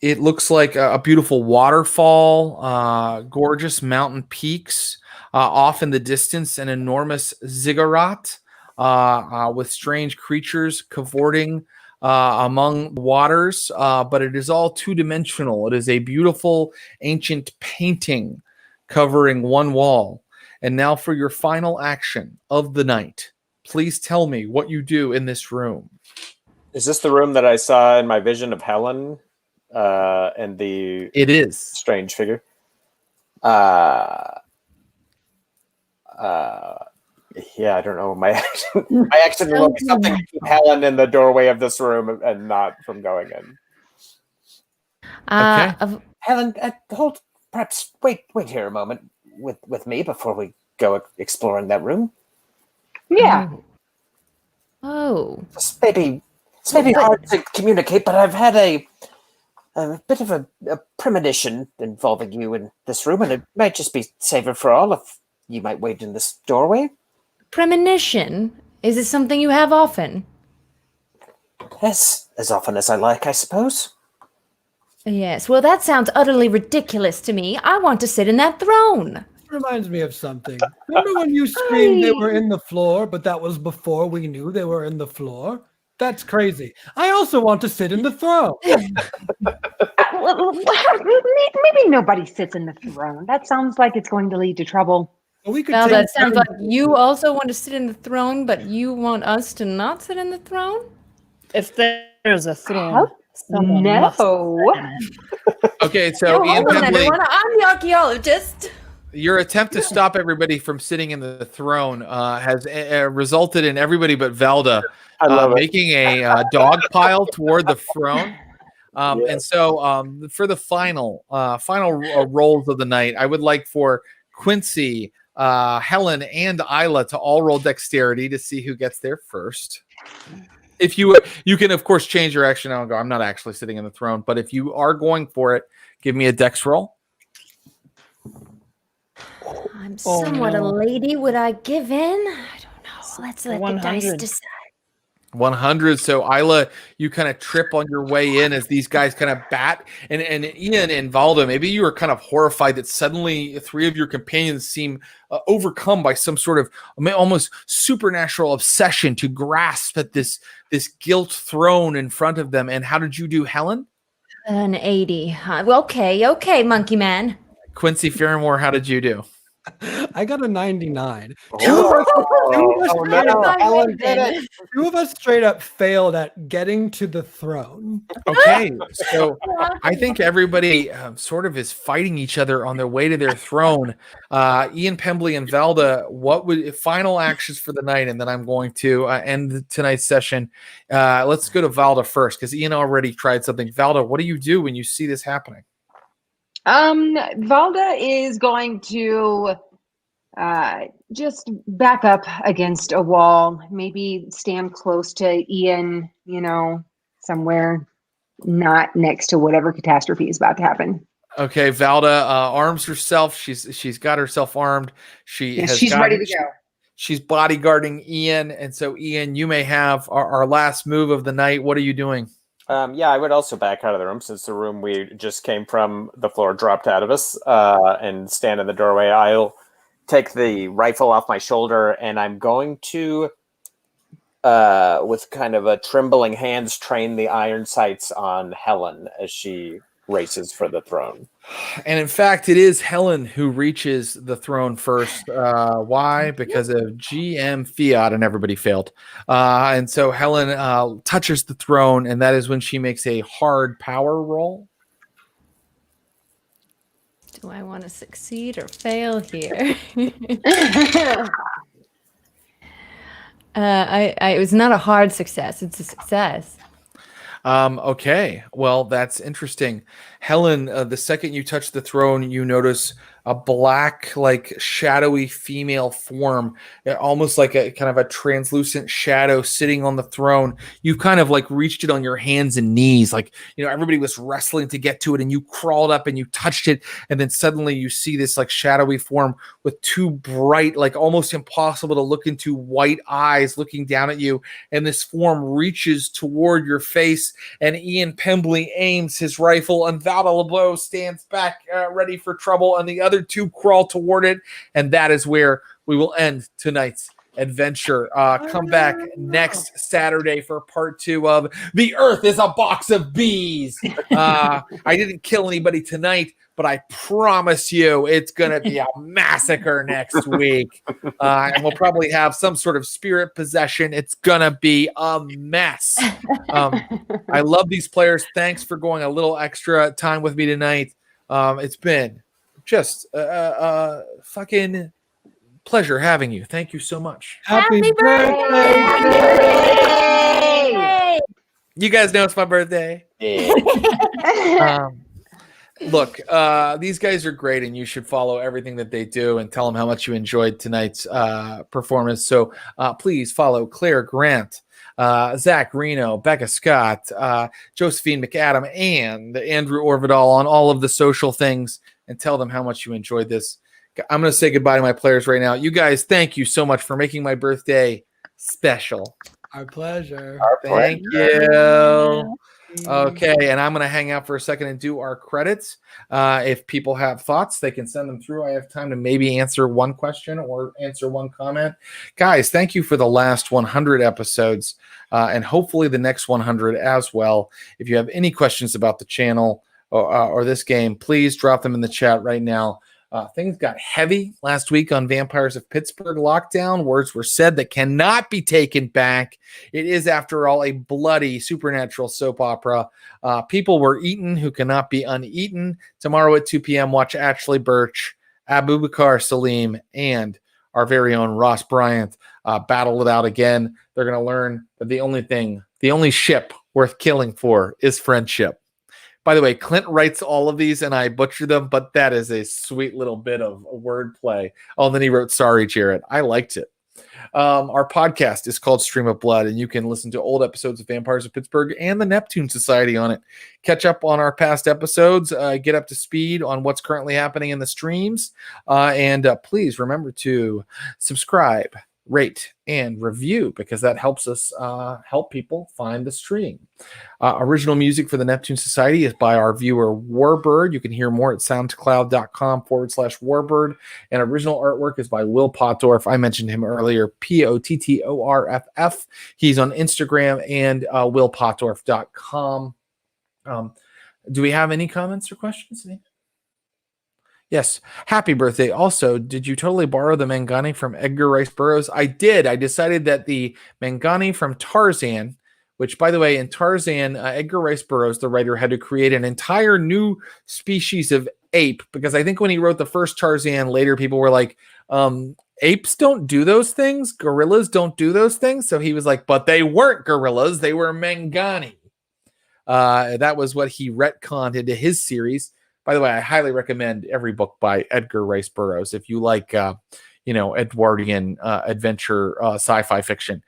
It looks like a beautiful waterfall, gorgeous mountain peaks, off in the distance, an enormous ziggurat with strange creatures cavorting among waters, but it is all two-dimensional. It is a beautiful ancient painting covering one wall. And now for your final action of the night, please tell me what you do in this room. Is this the room that I saw in my vision of Helen and the It is strange figure? Yeah, I don't know. My action will be something to keep Helen in the doorway of this room and not from going in. Okay. Helen, hold. Perhaps wait here a moment with me before we go exploring that room. Yeah. Oh. It's maybe hard to communicate, but I've had a bit of a premonition involving you in this room, and it might just be safer for all if you might wait in this doorway. Premonition? Is it something you have often? Yes, as often as I like, I suppose. Yes, well, that sounds utterly ridiculous to me. I want to sit in that throne. Reminds me of something. Remember when you screamed they were in the floor, but that was before we knew they were in the floor? That's crazy. I also want to sit in the throne. Maybe nobody sits in the throne. That sounds like it's going to lead to trouble. Well, we could Well, take that sounds like turns. you also want to sit in the throne, but you want us to not sit in the throne? If there's a throne, someone No. must sit in it. Okay, so Ian hold on, Pembly, everyone. I'm the archaeologist. your attempt to stop everybody from sitting in the throne has resulted in everybody but Valda making a dog pile toward the throne. And so for the final rolls of the night, I would like for Quincy, Helen, and Isla to all roll dexterity to see who gets there first. If you can, of course, change your action and go, I'm not actually sitting in the throne. But if you are going for it, give me a dex roll. I'm somewhat a lady. Would I give in? I don't know. Let's let the dice 100. decide. 100. So Isla, you kind of trip on your way in as these guys kind of bat, and Ian and Valda, maybe you were kind of horrified that suddenly three of your companions seem overcome by some sort of almost supernatural obsession to grasp at this gilt throne in front of them. And how did you do, Helen? An 80. Okay, monkey man. Quincy Ferrymore, how did you do? I got a 99. Two of us straight up failed at getting to the throne. Okay, so I think everybody sort of is fighting each other on their way to their throne. Ian Pembly and Valda, what would final actions for the night? And then I'm going to end tonight's session. Let's go to Valda first because Ian already tried something. Valda, what do you do when you see this happening? Valda is going to just back up against a wall, maybe stand close to Ian, somewhere not next to whatever catastrophe is about to happen. Okay, Valda arms herself. She's got herself armed. She's ready to go. She's bodyguarding Ian, and so Ian, you may have our last move of the night. What are you doing? Yeah, I would also back out of the room since the room we just came from, the floor dropped out of us, and stand in the doorway. I'll take the rifle off my shoulder, and I'm going to, with kind of a trembling hands, train the iron sights on Helen as she races for the throne. And in fact, it is Helen who reaches the throne first. Why? Because of GM fiat, and everybody failed. And so Helen touches the throne, and that is when she makes a hard power roll. Do I want to succeed or fail here? It was not a hard success. It's a success. Okay, well, that's interesting. Helen, the second you touch the throne, you notice a black, like shadowy female form, almost like a kind of a translucent shadow sitting on the throne. You kind of like reached it on your hands and knees, like, you know, everybody was wrestling to get to it, and you crawled up and you touched it, and then suddenly you see this like shadowy form with two bright, like almost impossible to look into white eyes looking down at you, and this form reaches toward your face, and Ian Pembly aims his rifle, and Valda LaBeau stands back ready for trouble, and the other two crawl toward it, and that is where we will end tonight's adventure. Come back next Saturday for part 2 of The Earth is a Box of Bees. I didn't kill anybody tonight, but I promise you it's going to be a massacre next week. And we'll probably have some sort of spirit possession. It's going to be a mess. I love these players. Thanks for going a little extra time with me tonight. It's been just fucking pleasure having you. Thank you so much. Happy birthday! You guys know it's my birthday. Look, these guys are great, and you should follow everything that they do and tell them how much you enjoyed tonight's performance. So please follow Clare Grant, Zach Reino, Becca Scott, Josephine McAdam, and Andrew Orvedahl on all of the social things, and tell them how much you enjoyed this. I'm going to say goodbye to my players right now. You guys, thank you so much for making my birthday special. Our pleasure. Thank you. Okay, and I'm going to hang out for a second and do our credits. If people have thoughts, they can send them through. I have time to maybe answer one question or answer one comment. Guys, thank you for the last 100 episodes, and hopefully the next 100 as well. If you have any questions about the channel or this game, please drop them in the chat right now. Things got heavy last week on Vampires of Pittsburgh lockdown. Words were said that cannot be taken back. It is, after all, a bloody supernatural soap opera. People were eaten who cannot be uneaten. Tomorrow at 2 p.m., watch Ashley Birch, Abubakar Salim, and our very own Ross Bryant battle it out again. They're going to learn that the only ship worth killing for is friendship. By the way, Clint writes all of these, and I butcher them, but that is a sweet little bit of wordplay. Oh, and then he wrote, "Sorry, Jared." I liked it. Our podcast is called Stream of Blood, and you can listen to old episodes of Vampires of Pittsburgh and the Neptune Society on it. Catch up on our past episodes, get up to speed on what's currently happening in the streams, and please remember to subscribe, rate, and review, because that helps us help people find the stream. Original music for the Neptune Society is by our viewer Warbird. You can hear more at soundcloud.com/Warbird. And original artwork is by Will Pottorff. I mentioned him earlier, Pottorff. He's on Instagram and willpottorff.com. Do we have any comments or questions? Yes. Happy birthday. Also, did you totally borrow the Mangani from Edgar Rice Burroughs? I did. I decided that the Mangani from Tarzan, which, by the way, in Tarzan, Edgar Rice Burroughs, the writer, had to create an entire new species of ape, because I think when he wrote the first Tarzan, later people were like, apes don't do those things. Gorillas don't do those things. So he was like, but they weren't gorillas. They were Mangani. That was what he retconned into his series. By the way, I highly recommend every book by Edgar Rice Burroughs if you like, Edwardian adventure sci-fi fiction.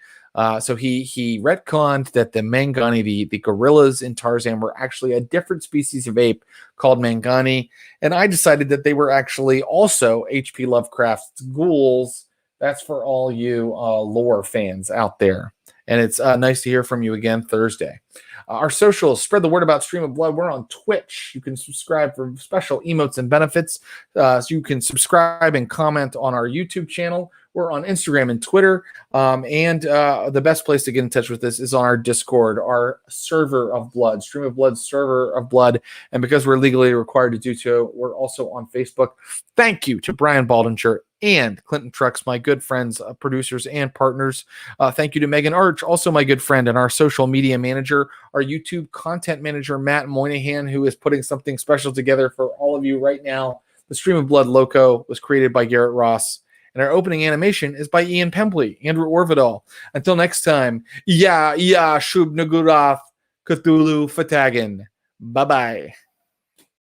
So he retconned that the Mangani, the gorillas in Tarzan, were actually a different species of ape called Mangani, and I decided that they were actually also H.P. Lovecraft's ghouls. That's for all you lore fans out there, and it's nice to hear from you again Thursday. Our socials, spread the word about Stream of Blood. We're on Twitch. You can subscribe for special emotes and benefits. So you can subscribe and comment on our YouTube channel. We're on Instagram and Twitter. And the best place to get in touch with us is on our Discord, our server of blood, Stream of Blood server of blood. And because we're legally required to do so, we're also on Facebook. Thank you to Brian Baldinger and Clinton Trucks, my good friends, producers, and partners. Thank you to Megan Arch, also my good friend, and our social media manager, our YouTube content manager, Matt Moynihan, who is putting something special together for all of you right now. The Stream of Blood logo was created by Garrett Ross, and our opening animation is by Ian Pembly, Andrew Orvedahl. Until next time, Shub Nagurath, Cthulhu Fatagan. Bye-bye.